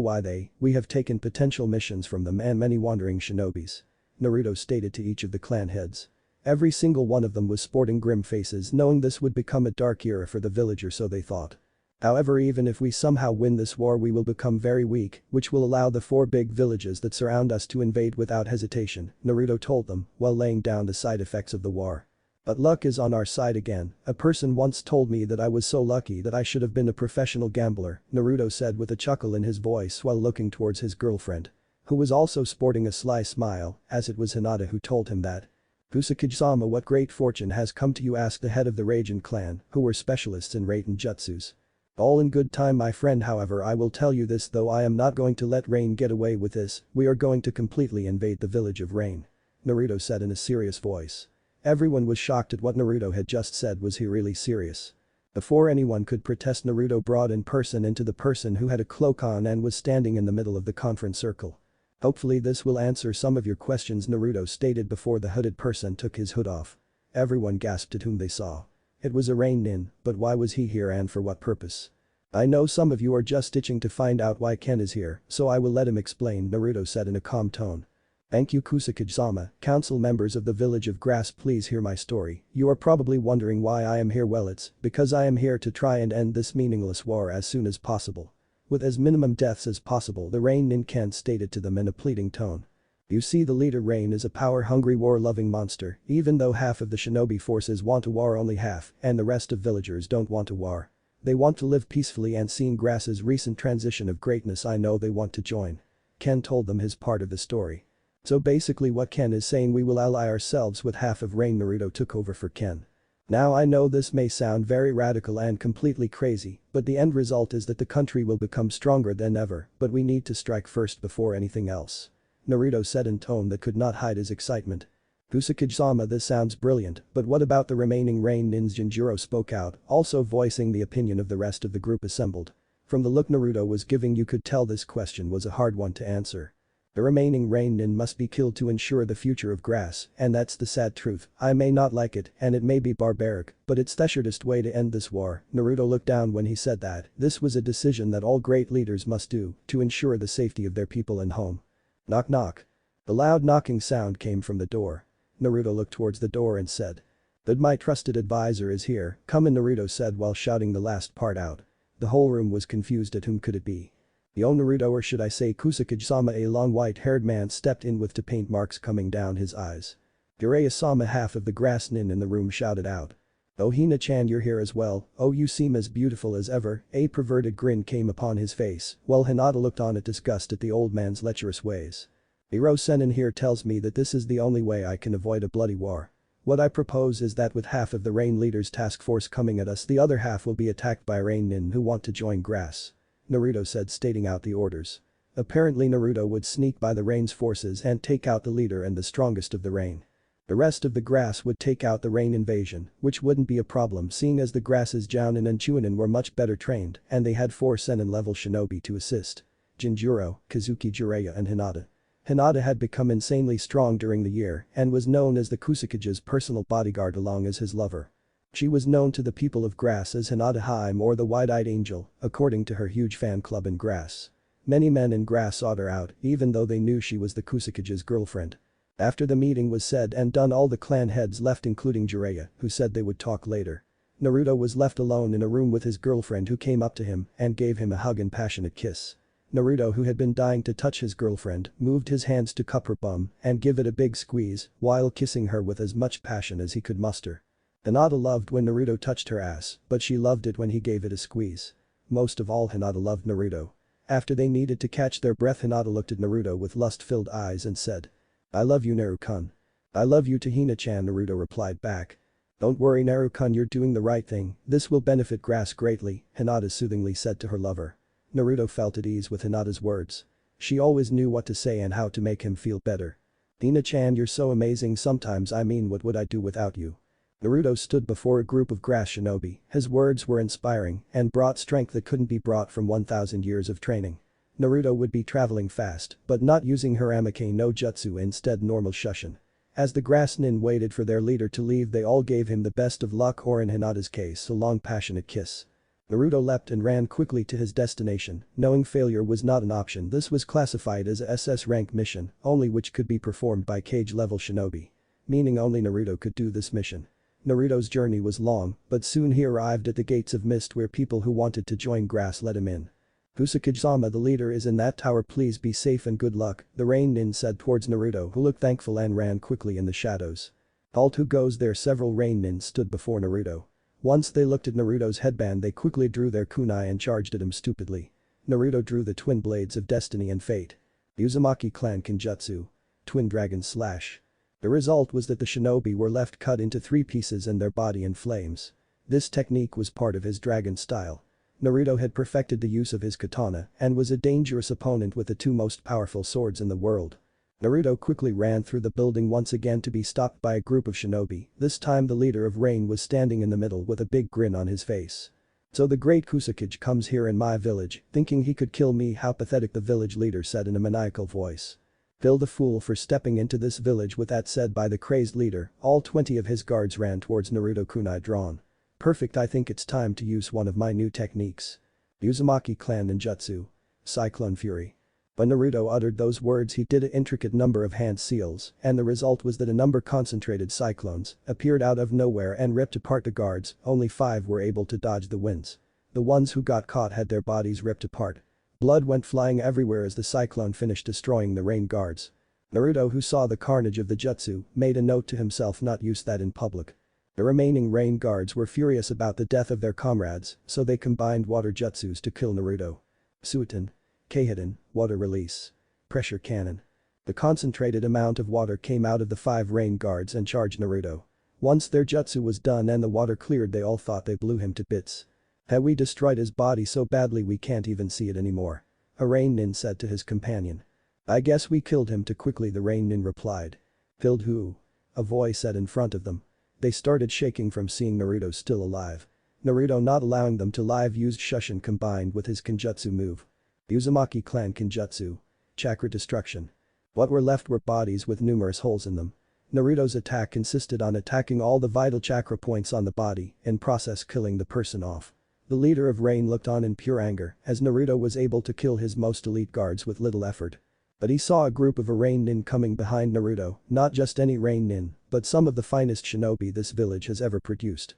why we have taken potential missions from them and many wandering shinobis. Naruto stated to each of the clan heads. Every single one of them was sporting grim faces, knowing this would become a dark era for the village, or so they thought. However, even if we somehow win this war we will become very weak, which will allow the 4 big villages that surround us to invade without hesitation, Naruto told them while laying down the side effects of the war. But luck is on our side again. A person once told me that I was so lucky that I should have been a professional gambler, Naruto said with a chuckle in his voice while looking towards his girlfriend, who was also sporting a sly smile, as it was Hinata who told him that. Kusakage-sama, what great fortune has come to you, asked the head of the Raijin clan, who were specialists in Raiden jutsus. All in good time, my friend. However, I will tell you this though, I am not going to let Rain get away with this. We are going to completely invade the village of Rain. Naruto said in a serious voice. Everyone was shocked at what Naruto had just said. Was he really serious? Before anyone could protest, Naruto brought in person into the person who had a cloak on and was standing in the middle of the conference circle. Hopefully this will answer some of your questions, Naruto stated before the hooded person took his hood off. Everyone gasped at whom they saw. It was a Rain nin, but why was he here and for what purpose? I know some of you are just itching to find out why Ken is here, so I will let him explain, Naruto said in a calm tone. Thank you, Kusakage-sama. Council members of the village of Grass, please hear my story. You are probably wondering why I am here. Well, it's because I am here to try and end this meaningless war as soon as possible. With as minimum deaths as possible, the Rain nin Ken stated to them in a pleading tone. You see, the leader Rain is a power-hungry, war-loving monster. Even though half of the shinobi forces want a war, only half, and the rest of villagers don't want a war. They want to live peacefully, and seeing Grass's recent transition of greatness, I know they want to join. Ken told them his part of the story. So basically what Ken is saying, we will ally ourselves with half of Rain. Naruto took over for Ken. Now I know this may sound very radical and completely crazy, but the end result is that the country will become stronger than ever, but we need to strike first before anything else. Naruto said in tone that could not hide his excitement. Kusakage-sama, this sounds brilliant, but what about the remaining Rain nins? Shinjiro spoke out, also voicing the opinion of the rest of the group assembled. From the look Naruto was giving you could tell this question was a hard one to answer. The remaining rain nin must be killed to ensure the future of grass, and that's the sad truth. I may not like it, and it may be barbaric, but it's the shortest way to end this war. Naruto looked down when he said that. This was a decision that all great leaders must do to ensure the safety of their people and home. Knock knock. The loud knocking sound came from the door. Naruto looked towards the door and said. "That my trusted advisor is here, come in," Naruto said while shouting the last part out. The whole room was confused at whom could it be. The Naruto, or should I say Kusakage-sama, a long white-haired man, stepped in with paint marks coming down his eyes. Jiraiya-sama, half of the grass nin in the room, shouted out. "Oh, Hina-chan, you're here as well. Oh, you seem as beautiful as ever." A perverted grin came upon his face while Hinata looked on in disgust at the old man's lecherous ways. "Hiro-sen here tells me that this is the only way I can avoid a bloody war. What I propose is that with half of the Rain Leaders task force coming at us, the other half will be attacked by Rain Nin who want to join grass," Naruto said, stating out the orders. Apparently Naruto would sneak by the Rain's forces and take out the leader and the strongest of the Rain. The rest of the grass would take out the Rain invasion, which wouldn't be a problem seeing as the grasses Jounin and Chunin were much better trained and they had 4 Sennin level shinobi to assist. Jinjuro, Kazuki, Jiraiya and Hinata. Hinata had become insanely strong during the year and was known as the Kusakage's personal bodyguard along as his lover. She was known to the people of Grass as Hinata Haim, or the Wide-Eyed Angel, according to her huge fan club in Grass. Many men in Grass sought her out even though they knew she was the Kusakage's girlfriend. After the meeting was said and done, all the clan heads left including Jiraiya, who said they would talk later. Naruto was left alone in a room with his girlfriend, who came up to him and gave him a hug and passionate kiss. Naruto, who had been dying to touch his girlfriend, moved his hands to cup her bum and give it a big squeeze while kissing her with as much passion as he could muster. Hinata loved when Naruto touched her ass, but she loved it when he gave it a squeeze. Most of all, Hinata loved Naruto. After they needed to catch their breath, Hinata looked at Naruto with lust-filled eyes and said, "I love you, Naru-kun." "I love you to Hina-chan," Naruto replied back. "Don't worry, Naru-kun, you're doing the right thing. This will benefit Grass greatly," Hinata soothingly said to her lover. Naruto felt at ease with Hinata's words. She always knew what to say and how to make him feel better. "Hina-chan, you're so amazing sometimes. I mean, what would I do without you?" Naruto stood before a group of grass shinobi. His words were inspiring and brought strength that couldn't be brought from 1,000 years of training. Naruto would be traveling fast, but not using her Amike no Jutsu, instead normal Shushin. As the grass nin waited for their leader to leave, they all gave him the best of luck, or in Hinata's case, a long passionate kiss. Naruto leapt and ran quickly to his destination, knowing failure was not an option. This was classified as a SS rank mission, only which could be performed by cage level shinobi. Meaning only Naruto could do this mission. Naruto's journey was long, but soon he arrived at the gates of mist where people who wanted to join grass let him in. "Kusakage-sama, the leader is in that tower, please be safe and good luck," the Rain Nin said towards Naruto, who looked thankful and ran quickly in the shadows. "Halt, who goes there?" Several Rain Nins stood before Naruto. Once they looked at Naruto's headband, they quickly drew their kunai and charged at him stupidly. Naruto drew the twin blades of destiny and fate. Uzumaki clan Kenjutsu. Twin dragon slash. The result was that the shinobi were left cut into 3 pieces and their body in flames. This technique was part of his dragon style. Naruto had perfected the use of his katana and was a dangerous opponent with the 2 most powerful swords in the world. Naruto quickly ran through the building once again to be stopped by a group of shinobi. This time the leader of Rain was standing in the middle with a big grin on his face. "So the great Kusakage comes here in my village, thinking he could kill me? How pathetic," the village leader said in a maniacal voice. "Phil the fool for stepping into this village." With that said by the crazed leader, all 20 of his guards ran towards Naruto, kunai drawn. "Perfect, I think it's time to use one of my new techniques. Uzumaki clan ninjutsu. Cyclone Fury." When Naruto uttered those words, he did an intricate number of hand seals, and the result was that a number concentrated cyclones appeared out of nowhere and ripped apart the guards. Only 5 were able to dodge the winds. The ones who got caught had their bodies ripped apart. Blood went flying everywhere as the cyclone finished destroying the Rain guards. Naruto, who saw the carnage of the jutsu, made a note to himself not use that in public. The remaining Rain guards were furious about the death of their comrades, so they combined water jutsus to kill Naruto. Suiton. Keihaden, water release. Pressure cannon. The concentrated amount of water came out of the 5 Rain guards and charged Naruto. Once their jutsu was done and the water cleared, they all thought they blew him to bits. "Have we destroyed his body so badly we can't even see it anymore?" a Rain Nin said to his companion. "I guess we killed him too quickly," the Rain Nin replied. "Killed who?" a voice said in front of them. They started shaking from seeing Naruto still alive. Naruto not allowing them to live used Shushin combined with his Kenjutsu move. Uzumaki clan Kenjutsu. Chakra destruction. What were left were bodies with numerous holes in them. Naruto's attack consisted on attacking all the vital chakra points on the body, in process killing the person off. The leader of Rain looked on in pure anger as Naruto was able to kill his most elite guards with little effort. But he saw a group of a Rain Nin coming behind Naruto, not just any Rain Nin, but some of the finest shinobi this village has ever produced.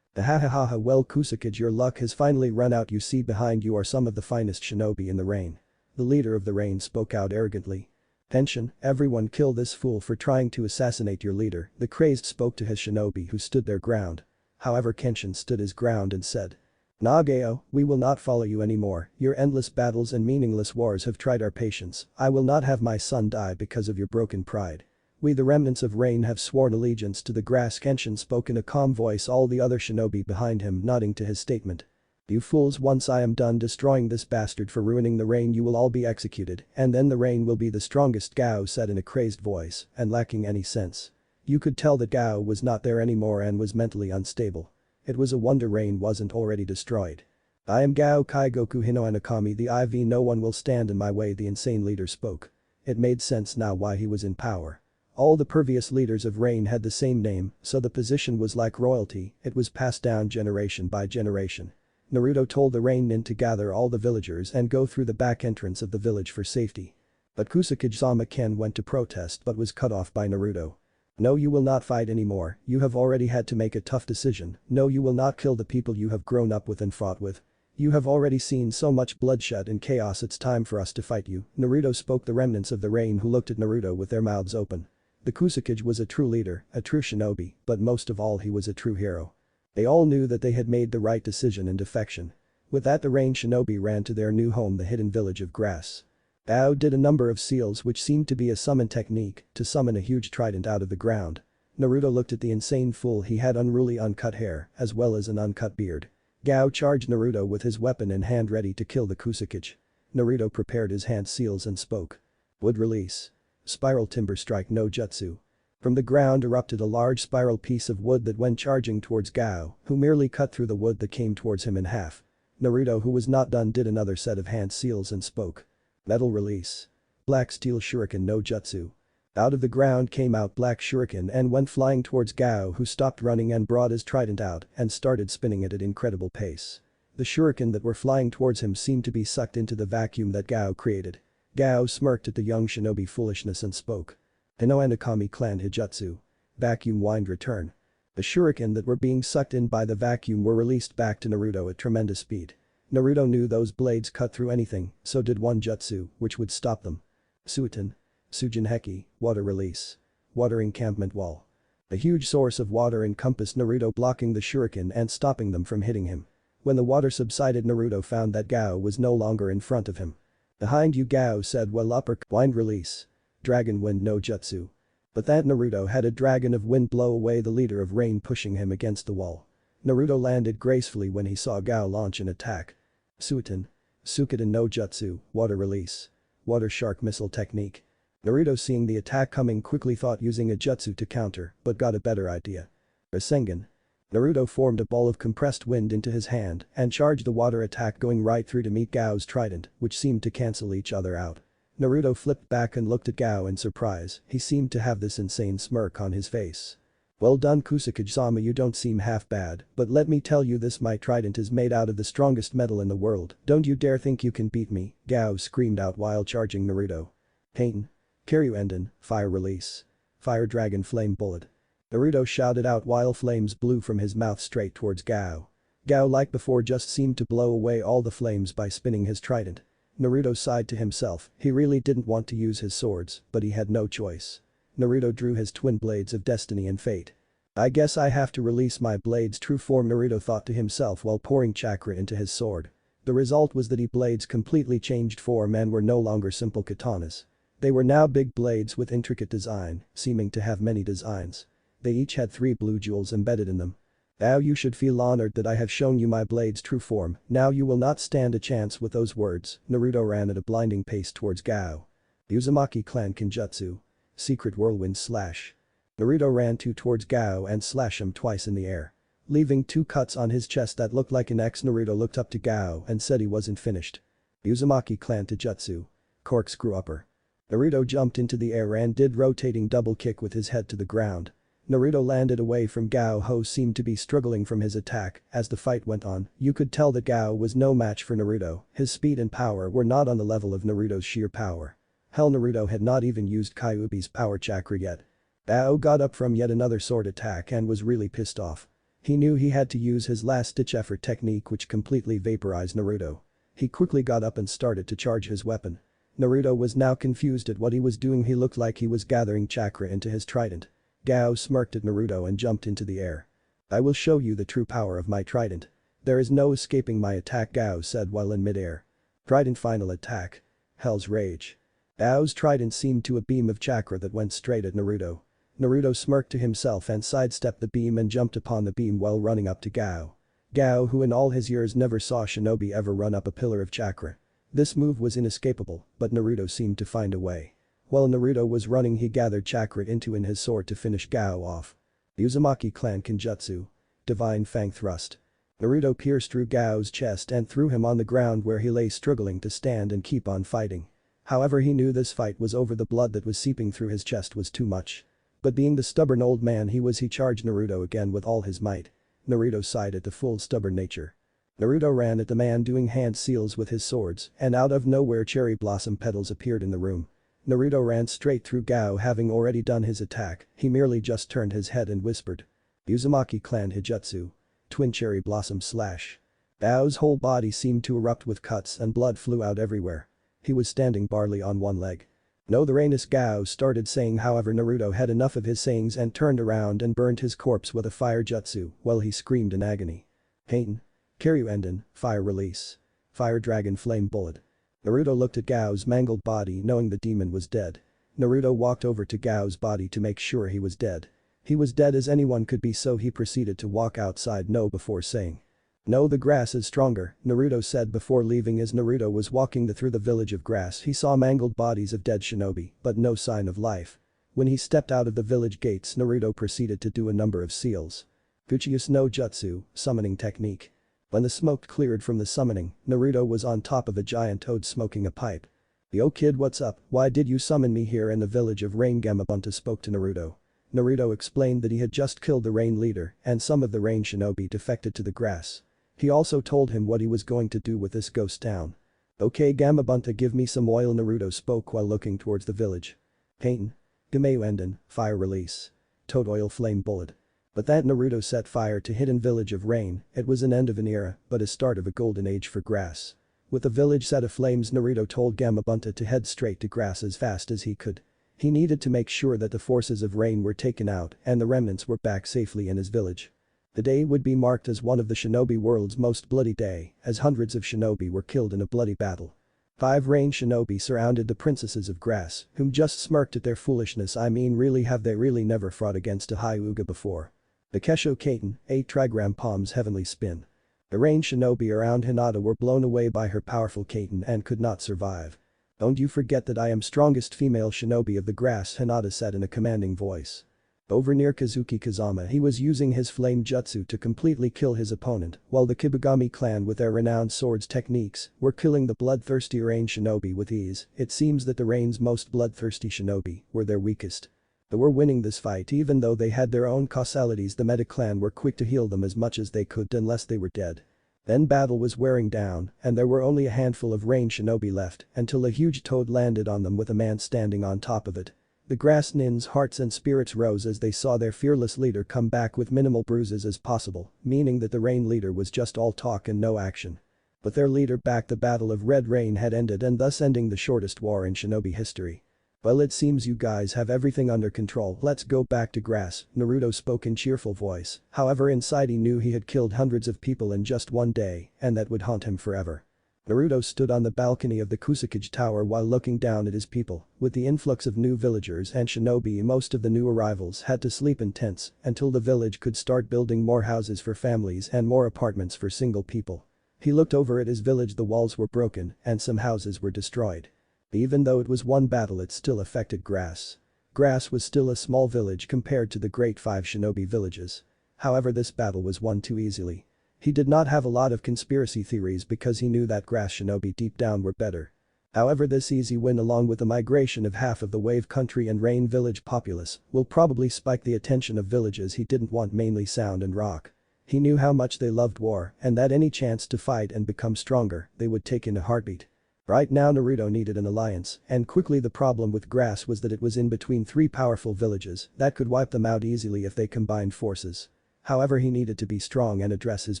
Hahaha, well Kusakage, your luck has finally run out, you see behind you are some of the finest shinobi in the Rain. The leader of the Rain spoke out arrogantly. Tension, everyone kill this fool for trying to assassinate your leader, the crazed spoke to his shinobi who stood their ground. However, Kenshin stood his ground and said. Nagao, we will not follow you anymore, your endless battles and meaningless wars have tried our patience, I will not have my son die because of your broken pride. We the remnants of Rain have sworn allegiance to the grass. Kenshin spoke in a calm voice, all the other shinobi behind him nodding to his statement. You fools, once I am done destroying this bastard for ruining the Rain you will all be executed and then the Rain will be the strongest, Gao said in a crazed voice and lacking any sense. You could tell that Gao was not there anymore and was mentally unstable. It was a wonder Rain wasn't already destroyed. I am Gao Kaigoku Hino Anakami the IV, no one will stand in my way, the insane leader spoke. It made sense now why he was in power. All the previous leaders of Rain had the same name, so the position was like royalty, it was passed down generation by generation. Naruto told the Rain Nin to gather all the villagers and go through the back entrance of the village for safety. But Kusakage-sama Ken went to protest but was cut off by Naruto. No, you will not fight anymore, you have already had to make a tough decision, no, you will not kill the people you have grown up with and fought with. You have already seen so much bloodshed and chaos, it's time for us to fight you, Naruto spoke. The remnants of the Rain who looked at Naruto with their mouths open. The Kusakage was a true leader, a true shinobi, but most of all he was a true hero. They all knew that they had made the right decision in defection. With that the Rain shinobi ran to their new home, the hidden village of grass. Bao did a number of seals which seemed to be a summon technique to summon a huge trident out of the ground. Naruto looked at the insane fool, he had unruly uncut hair as well as an uncut beard. Gao charged Naruto with his weapon in hand ready to kill the Kusakage. Naruto prepared his hand seals and spoke. Wood release. Spiral timber strike no jutsu. From the ground erupted a large spiral piece of wood that went charging towards Gao, who merely cut through the wood that came towards him in half. Naruto, who was not done, did another set of hand seals and spoke. Metal release. Black steel shuriken no jutsu. Out of the ground came out black shuriken and went flying towards Gao, who stopped running and brought his trident out and started spinning it at incredible pace. The shuriken that were flying towards him seemed to be sucked into the vacuum that Gao created. Gao smirked at the young shinobi foolishness and spoke. Hino Anakami clan Hijutsu. Vacuum wind return. The shuriken that were being sucked in by the vacuum were released back to Naruto at tremendous speed. Naruto knew those blades cut through anything, so did one jutsu, which would stop them. Suiten. Sujinheki, water release. Water encampment wall. A huge source of water encompassed Naruto, blocking the shuriken and stopping them from hitting him. When the water subsided, Naruto found that Gao was no longer in front of him. Behind you, Gao said, well, upper wind release. Dragon wind no jutsu. But that Naruto had a dragon of wind blow away the leader of Rain, pushing him against the wall. Naruto landed gracefully when he saw Gao launch an attack. Suiten. Suikoden no jutsu, water release. Water shark missile technique. Naruto, seeing the attack coming, quickly thought using a jutsu to counter, but got a better idea. Rasengan. Naruto formed a ball of compressed wind into his hand and charged the water attack, going right through to meet Gao's trident, which seemed to cancel each other out. Naruto flipped back and looked at Gao in surprise, he seemed to have this insane smirk on his face. Well done Kusakage-sama, you don't seem half bad, but let me tell you this, my trident is made out of the strongest metal in the world, don't you dare think you can beat me, Gao screamed out while charging Naruto. Pain. Kiryu-enden, fire release. Fire dragon flame bullet. Naruto shouted out while flames blew from his mouth straight towards Gao. Gao, like before, just seemed to blow away all the flames by spinning his trident. Naruto sighed to himself, he really didn't want to use his swords, but he had no choice. Naruto drew his twin blades of destiny and fate. I guess I have to release my blade's true form, Naruto thought to himself while pouring chakra into his sword. The result was that his blades completely changed form and were no longer simple katanas. They were now big blades with intricate design, seeming to have many designs. They each had 3 blue jewels embedded in them. Now you should feel honored that I have shown you my blade's true form, now you will not stand a chance. With those words, Naruto ran at a blinding pace towards Gao. Uzumaki clan Kenjutsu. Secret whirlwind slash. Naruto ran towards Gao and slashed him twice in the air. leaving 2 cuts on his chest that looked like an X. Naruto looked up to Gao and said he wasn't finished. Uzumaki clan Taijutsu. Corkscrew upper. Naruto jumped into the air and did rotating double kick with his head to the ground. Naruto landed away from Gao, who seemed to be struggling from his attack. As the fight went on, you could tell that Gao was no match for Naruto. His speed and power were not on the level of Naruto's sheer power. Hell, Naruto had not even used Kyuubi's power chakra yet. Gao got up from yet another sword attack and was really pissed off. He knew he had to use his last-ditch effort technique, which completely vaporized Naruto. He quickly got up and started to charge his weapon. Naruto was now confused at what he was doing. He looked like he was gathering chakra into his trident. Gao smirked at Naruto and jumped into the air. "I will show you the true power of my trident. There is no escaping my attack," Gao said while in midair. Trident final attack. Hell's Rage. Gao's trident seemed to a beam of chakra that went straight at Naruto. Naruto smirked to himself and sidestepped the beam and jumped upon the beam while running up to Gao. Gao, who in all his years never saw shinobi ever run up a pillar of chakra. This move was inescapable, but Naruto seemed to find a way. While Naruto was running, he gathered chakra into his sword to finish Gao off. Uzumaki clan Kenjutsu. Divine Fang Thrust. Naruto pierced through Gao's chest and threw him on the ground, where he lay struggling to stand and keep on fighting. However, he knew this fight was over. The blood that was seeping through his chest was too much. But being the stubborn old man he was, he charged Naruto again with all his might. Naruto sighed at the full stubborn nature. Naruto ran at the man doing hand seals with his swords, and out of nowhere cherry blossom petals appeared in the room. Naruto ran straight through Gao, having already done his attack. He merely just turned his head and whispered. Uzumaki clan Hijutsu. Twin cherry blossom slash. Gao's whole body seemed to erupt with cuts and blood flew out everywhere. He was standing barely on one leg. "No, the Rainus," Gao started saying. However, Naruto had enough of his sayings and turned around and burned his corpse with a fire jutsu while he screamed in agony. Heian. Kiryu Enden, fire release. Fire dragon flame bullet. Naruto looked at Gao's mangled body, knowing the demon was dead. Naruto walked over to Gao's body to make sure he was dead. He was dead as anyone could be, so he proceeded to walk outside before saying. "No, the grass is stronger," Naruto said before leaving. As Naruto was walking through the village of grass, he saw mangled bodies of dead shinobi, but no sign of life. When he stepped out of the village gates, Naruto proceeded to do a number of seals. Fuchius no Jutsu, summoning technique. When the smoke cleared from the summoning, Naruto was on top of a giant toad smoking a pipe. "Yo kid, what's up? Why did you summon me here in the village of Rain?" Gamabunta spoke to Naruto. Naruto explained that he had just killed the Rain leader and some of the Rain shinobi defected to the grass. He also told him what he was going to do with this ghost town. "Okay, Gamabunta, give me some oil," Naruto spoke while looking towards the village. Heian. Gameu Enden, fire release. Toad oil flame bullet. But that Naruto set fire to hidden village of Rain. It was an end of an era, but a start of a golden age for grass. With the village set aflames, Naruto told Gamabunta to head straight to grass as fast as he could. He needed to make sure that the forces of Rain were taken out and the remnants were back safely in his village. The day would be marked as one of the shinobi world's most bloody day, as hundreds of shinobi were killed in a bloody battle. 5 Rain shinobi surrounded the princesses of grass, whom just smirked at their foolishness. I mean, really, have they really never fought against a Hyuga before? The Kesho Kaiten, 8 Trigram Palm's heavenly spin. The Rain shinobi around Hinata were blown away by her powerful Kaiten and could not survive. "Don't you forget that I am strongest female shinobi of the grass," Hinata said in a commanding voice. Over near Kazuki Kazama, he was using his flame jutsu to completely kill his opponent, while the Kibagami clan with their renowned swords techniques were killing the bloodthirsty Rain shinobi with ease. It seems that the Rain's most bloodthirsty shinobi were their weakest. They were winning this fight even though they had their own causalities. The Meta clan were quick to heal them as much as they could unless they were dead. Then battle was wearing down and there were only a handful of Rain shinobi left until a huge toad landed on them with a man standing on top of it. The grass nin's hearts and spirits rose as they saw their fearless leader come back with minimal bruises as possible, meaning that the Rain leader was just all talk and no action. But their leader back. The Battle of Red Rain had ended and thus ending the shortest war in shinobi history. "Well, it seems you guys have everything under control. Let's go back to grass," Naruto spoke in cheerful voice. However, inside he knew he had killed hundreds of people in just one day and that would haunt him forever. Naruto stood on the balcony of the Kusakage Tower while looking down at his people. With the influx of new villagers and shinobi, most of the new arrivals had to sleep in tents until the village could start building more houses for families and more apartments for single people. He looked over at his village. The walls were broken and some houses were destroyed. Even though it was one battle, it still affected grass. Grass was still a small village compared to the great 5 shinobi villages. However, this battle was won too easily. He did not have a lot of conspiracy theories because he knew that grass shinobi deep down were better. However, this easy win along with the migration of half of the Wave Country and Rain Village populace will probably spike the attention of villages he didn't want, mainly Sound and Rock. He knew how much they loved war and that any chance to fight and become stronger they would take in a heartbeat. Right now Naruto needed an alliance, and quickly the problem with Grass was that it was in between three powerful villages that could wipe them out easily if they combined forces. However, he needed to be strong and address his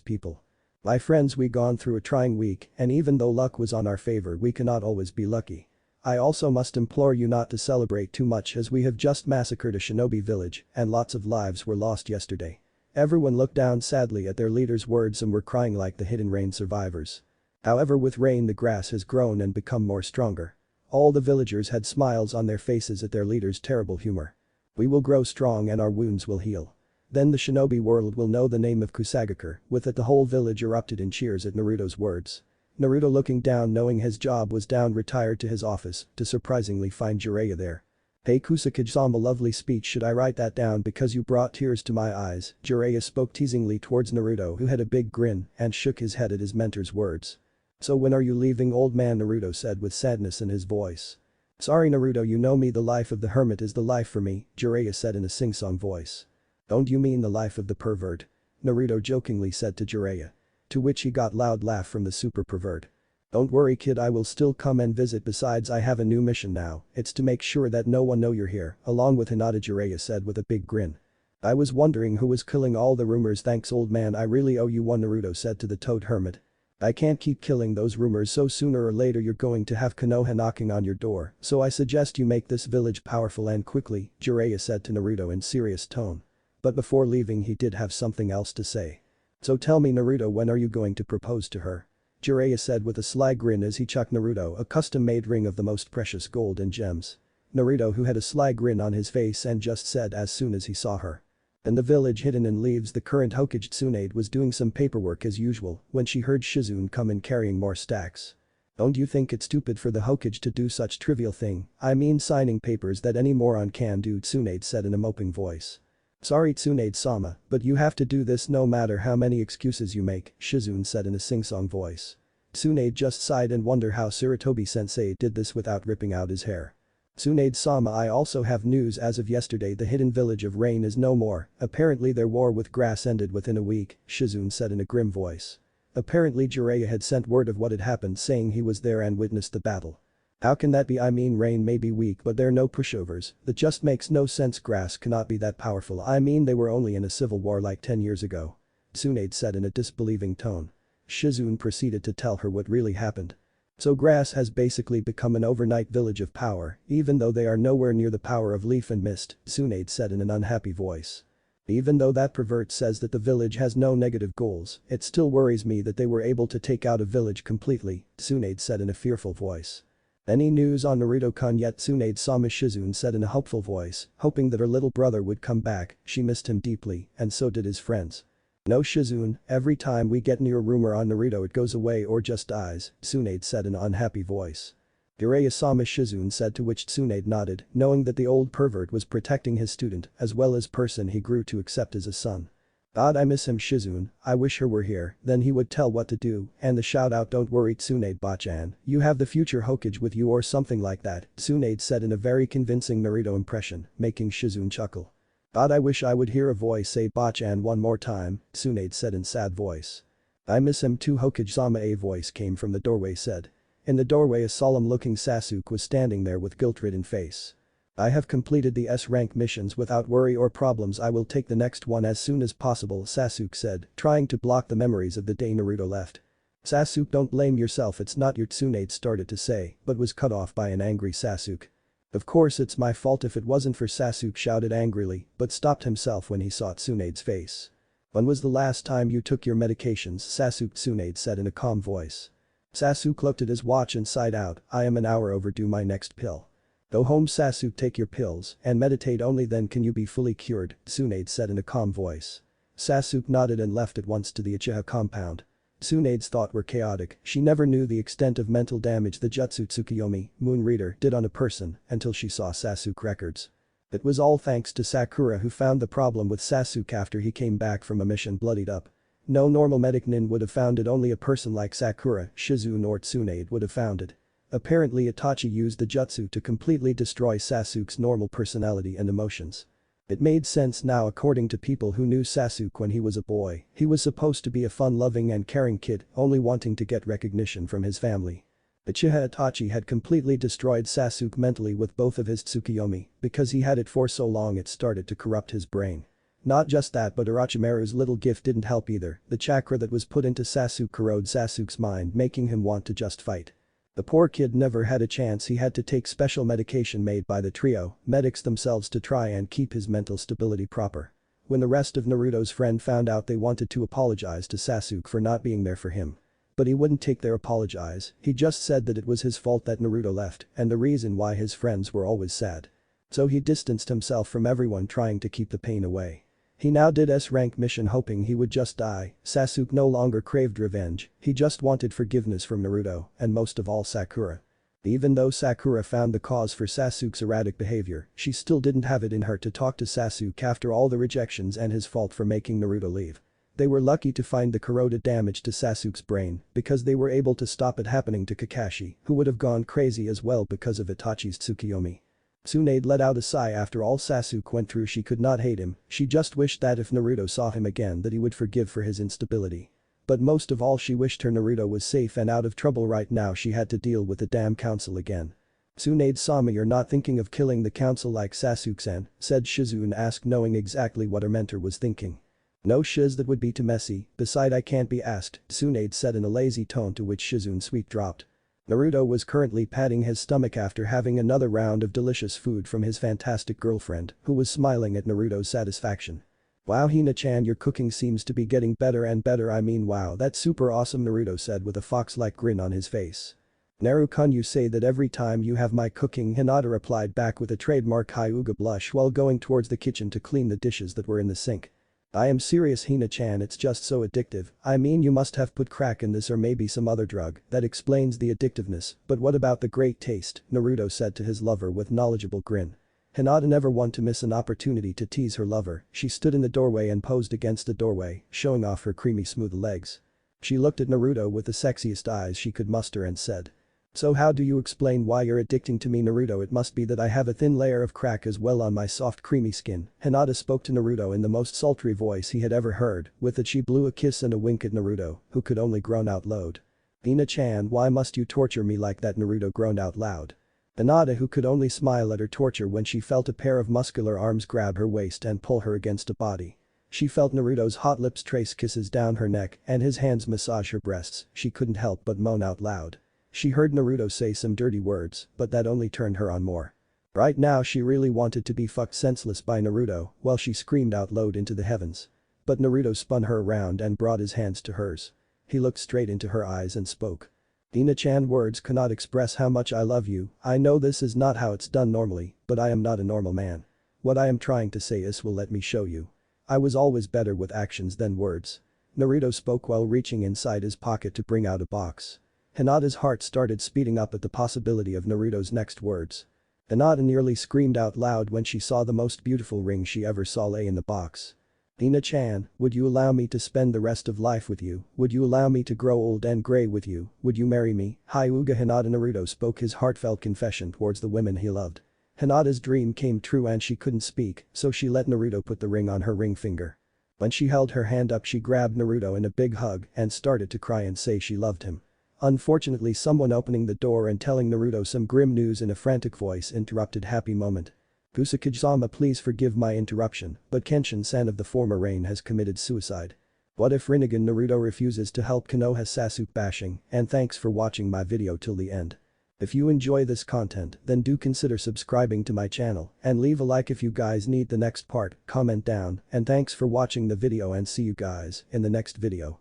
people. My friends, we gone through a trying week and even though luck was on our favor we cannot always be lucky. I also must implore you not to celebrate too much as we have just massacred a shinobi village and lots of lives were lost yesterday. Everyone looked down sadly at their leader's words and were crying like the Hidden Rain survivors. However, with rain the grass has grown and become more stronger. All the villagers had smiles on their faces at their leader's terrible humor. We will grow strong and our wounds will heal. Then the shinobi world will know the name of Kusagakure. With it the whole village erupted in cheers at Naruto's words. Naruto, looking down knowing his job was down, retired to his office to surprisingly find Jiraiya there. Hey Kusakage-sama, lovely speech, should I write that down because you brought tears to my eyes? Jiraiya spoke teasingly towards Naruto, who had a big grin and shook his head at his mentor's words. So when are you leaving, old man? Naruto said with sadness in his voice. Sorry Naruto, you know me, the life of the hermit is the life for me, Jiraiya said in a sing-song voice. Don't you mean the life of the pervert? Naruto jokingly said to Jiraiya. To which he got loud laugh from the super pervert. Don't worry kid, I will still come and visit, besides I have a new mission now, it's to make sure that no one know you're here, along with Hinata, Jiraiya said with a big grin. I was wondering who was killing all the rumors. Thanks old man, I really owe you one, Naruto said to the toad hermit. I can't keep killing those rumors, so sooner or later you're going to have Konoha knocking on your door, so I suggest you make this village powerful and quickly, Jiraiya said to Naruto in serious tone. But before leaving he did have something else to say. So tell me Naruto, when are you going to propose to her? Jiraiya said with a sly grin as he chucked Naruto a custom-made ring of the most precious gold and gems. Naruto, who had a sly grin on his face and just said as soon as he saw her. In the village hidden in leaves, the current Hokage Tsunade was doing some paperwork as usual when she heard Shizune come in carrying more stacks. Don't you think it's stupid for the Hokage to do such trivial thing? I mean signing papers that any moron can do, Tsunade said in a moping voice. Sorry Tsunade-sama, but you have to do this no matter how many excuses you make, Shizune said in a sing-song voice. Tsunade just sighed and wondered how Sarutobi-sensei did this without ripping out his hair. Tsunade-sama, I also have news. As of yesterday the hidden village of Rain is no more, apparently their war with Grass ended within a week, Shizune said in a grim voice. Apparently Jiraiya had sent word of what had happened, saying he was there and witnessed the battle. How can that be? I mean Rain may be weak but they're no pushovers, that just makes no sense. Grass cannot be that powerful, I mean they were only in a civil war like 10 years ago. Tsunade said in a disbelieving tone. Shizune proceeded to tell her what really happened. So Grass has basically become an overnight village of power, even though they are nowhere near the power of Leaf and Mist, Tsunade said in an unhappy voice. Even though that pervert says that the village has no negative goals, it still worries me that they were able to take out a village completely, Tsunade said in a fearful voice. Any news on Naruto-kun yet? Tsunade-sama, Shizune said in a hopeful voice, hoping that her little brother would come back. She missed him deeply, and so did his friends. No Shizune, every time we get near a rumor on Naruto it goes away or just dies, Tsunade said in an unhappy voice. Jiraiya-sama, Shizune said, to which Tsunade nodded, knowing that the old pervert was protecting his student as well as person he grew to accept as a son. God, I miss him, Shizune, I wish her were here, then he would tell what to do, and the shout out, don't worry Tsunade-bachan, you have the future Hokage with you or something like that, Tsunade said in a very convincing Naruto impression, making Shizune chuckle. God, I wish I would hear a voice say bachan one more time, Tsunade said in sad voice. I miss him too, Hokage-sama, a voice came from the doorway said. In the doorway a solemn-looking Sasuke was standing there with guilt-ridden face. I have completed the S-rank missions without worry or problems. I will take the next one as soon as possible, Sasuke said, trying to block the memories of the day Naruto left. Sasuke, don't blame yourself, it's not your, Tsunade started to say, but was cut off by an angry Sasuke. Of course it's my fault if it wasn't for, Sasuke shouted angrily, but stopped himself when he saw Tsunade's face. When was the last time you took your medications, Sasuke? Tsunade said in a calm voice. Sasuke looked at his watch and sighed out, I am an hour overdue my next pill. Go home Sasuke, take your pills and meditate, only then can you be fully cured, Tsunade said in a calm voice. Sasuke nodded and left at once to the Uchiha compound. Tsunade's thoughts were chaotic, she never knew the extent of mental damage the Jutsu Tsukuyomi, Moon Reader, did on a person until she saw Sasuke records. It was all thanks to Sakura, who found the problem with Sasuke after he came back from a mission bloodied up. No normal medic nin would have found it, only a person like Sakura, Shizune or Tsunade would have found it. Apparently Itachi used the jutsu to completely destroy Sasuke's normal personality and emotions. It made sense now. According to people who knew Sasuke when he was a boy, he was supposed to be a fun-loving and caring kid, only wanting to get recognition from his family. Uchiha Itachi had completely destroyed Sasuke mentally with both of his Tsukuyomi because he had it for so long it started to corrupt his brain. Not just that, but Orochimaru's little gift didn't help either. The chakra that was put into Sasuke corroded Sasuke's mind, making him want to just fight. The poor kid never had a chance. He had to take special medication made by the trio medics themselves to try and keep his mental stability proper. When the rest of Naruto's friend found out, they wanted to apologize to Sasuke for not being there for him. But he wouldn't take their apologies. He just said that it was his fault that Naruto left and the reason why his friends were always sad. So he distanced himself from everyone, trying to keep the pain away. He now did S-rank mission hoping he would just die. Sasuke no longer craved revenge, he just wanted forgiveness from Naruto and most of all Sakura. Even though Sakura found the cause for Sasuke's erratic behavior, she still didn't have it in her to talk to Sasuke after all the rejections and his fault for making Naruto leave. They were lucky to find the corroded damage to Sasuke's brain because they were able to stop it happening to Kakashi, who would have gone crazy as well because of Itachi's Tsukuyomi. Tsunade let out a sigh after all Sasuke went through. She could not hate him, she just wished that if Naruto saw him again that he would forgive for his instability. But most of all she wished her Naruto was safe and out of trouble. Right now she had to deal with the damn council again. Tsunade-sama, you're not thinking of killing the council like Sasuke-san, said Shizune, asked, knowing exactly what her mentor was thinking. No shiz, that would be too messy, beside I can't be asked, Tsunade said in a lazy tone, to which Shizune's sweet dropped. Naruto was currently patting his stomach after having another round of delicious food from his fantastic girlfriend, who was smiling at Naruto's satisfaction. Wow, Hina-chan, your cooking seems to be getting better and better. I mean, wow, that's super awesome, Naruto said with a fox-like grin on his face. Naru-kun, you say that every time you have my cooking, Hinata replied back with a trademark Hyuga blush while going towards the kitchen to clean the dishes that were in the sink. I am serious, Hina-chan, it's just so addictive. I mean, you must have put crack in this or maybe some other drug that explains the addictiveness, but what about the great taste, Naruto said to his lover with knowledgeable grin. Hinata never wanted to miss an opportunity to tease her lover. She stood in the doorway and posed against the doorway, showing off her creamy smooth legs. She looked at Naruto with the sexiest eyes she could muster and said, so how do you explain why you're addicting to me, Naruto? It must be that I have a thin layer of crack as well on my soft creamy skin. Hinata spoke to Naruto in the most sultry voice he had ever heard. With it she blew a kiss and a wink at Naruto, who could only groan out loud. Hina-chan, why must you torture me like that? Naruto groaned out loud. Hinata, who could only smile at her torture when she felt a pair of muscular arms grab her waist and pull her against a body. She felt Naruto's hot lips trace kisses down her neck and his hands massage her breasts. She couldn't help but moan out loud. She heard Naruto say some dirty words, but that only turned her on more. Right now she really wanted to be fucked senseless by Naruto while she screamed out loud into the heavens. But Naruto spun her around and brought his hands to hers. He looked straight into her eyes and spoke. Hina-chan, words cannot express how much I love you. I know this is not how it's done normally, but I am not a normal man. What I am trying to say is, well, let me show you. I was always better with actions than words. Naruto spoke while reaching inside his pocket to bring out a box. Hinata's heart started speeding up at the possibility of Naruto's next words. Hinata nearly screamed out loud when she saw the most beautiful ring she ever saw lay in the box. Hina-chan, would you allow me to spend the rest of life with you? Would you allow me to grow old and gray with you? Would you marry me? Hyuga Hinata. Naruto spoke his heartfelt confession towards the women he loved. Hinata's dream came true and she couldn't speak, so she let Naruto put the ring on her ring finger. When she held her hand up, she grabbed Naruto in a big hug and started to cry and say she loved him. Unfortunately, someone opening the door and telling Naruto some grim news in a frantic voice interrupted happy moment. Kusakage-sama, please forgive my interruption, but Kenshin-san of the former reign has committed suicide. What if Rinnegan Naruto refuses to help Konoha Sasuke bashing? And thanks for watching my video till the end. If you enjoy this content, then do consider subscribing to my channel and leave a like if you guys need the next part, comment down, and thanks for watching the video and see you guys in the next video.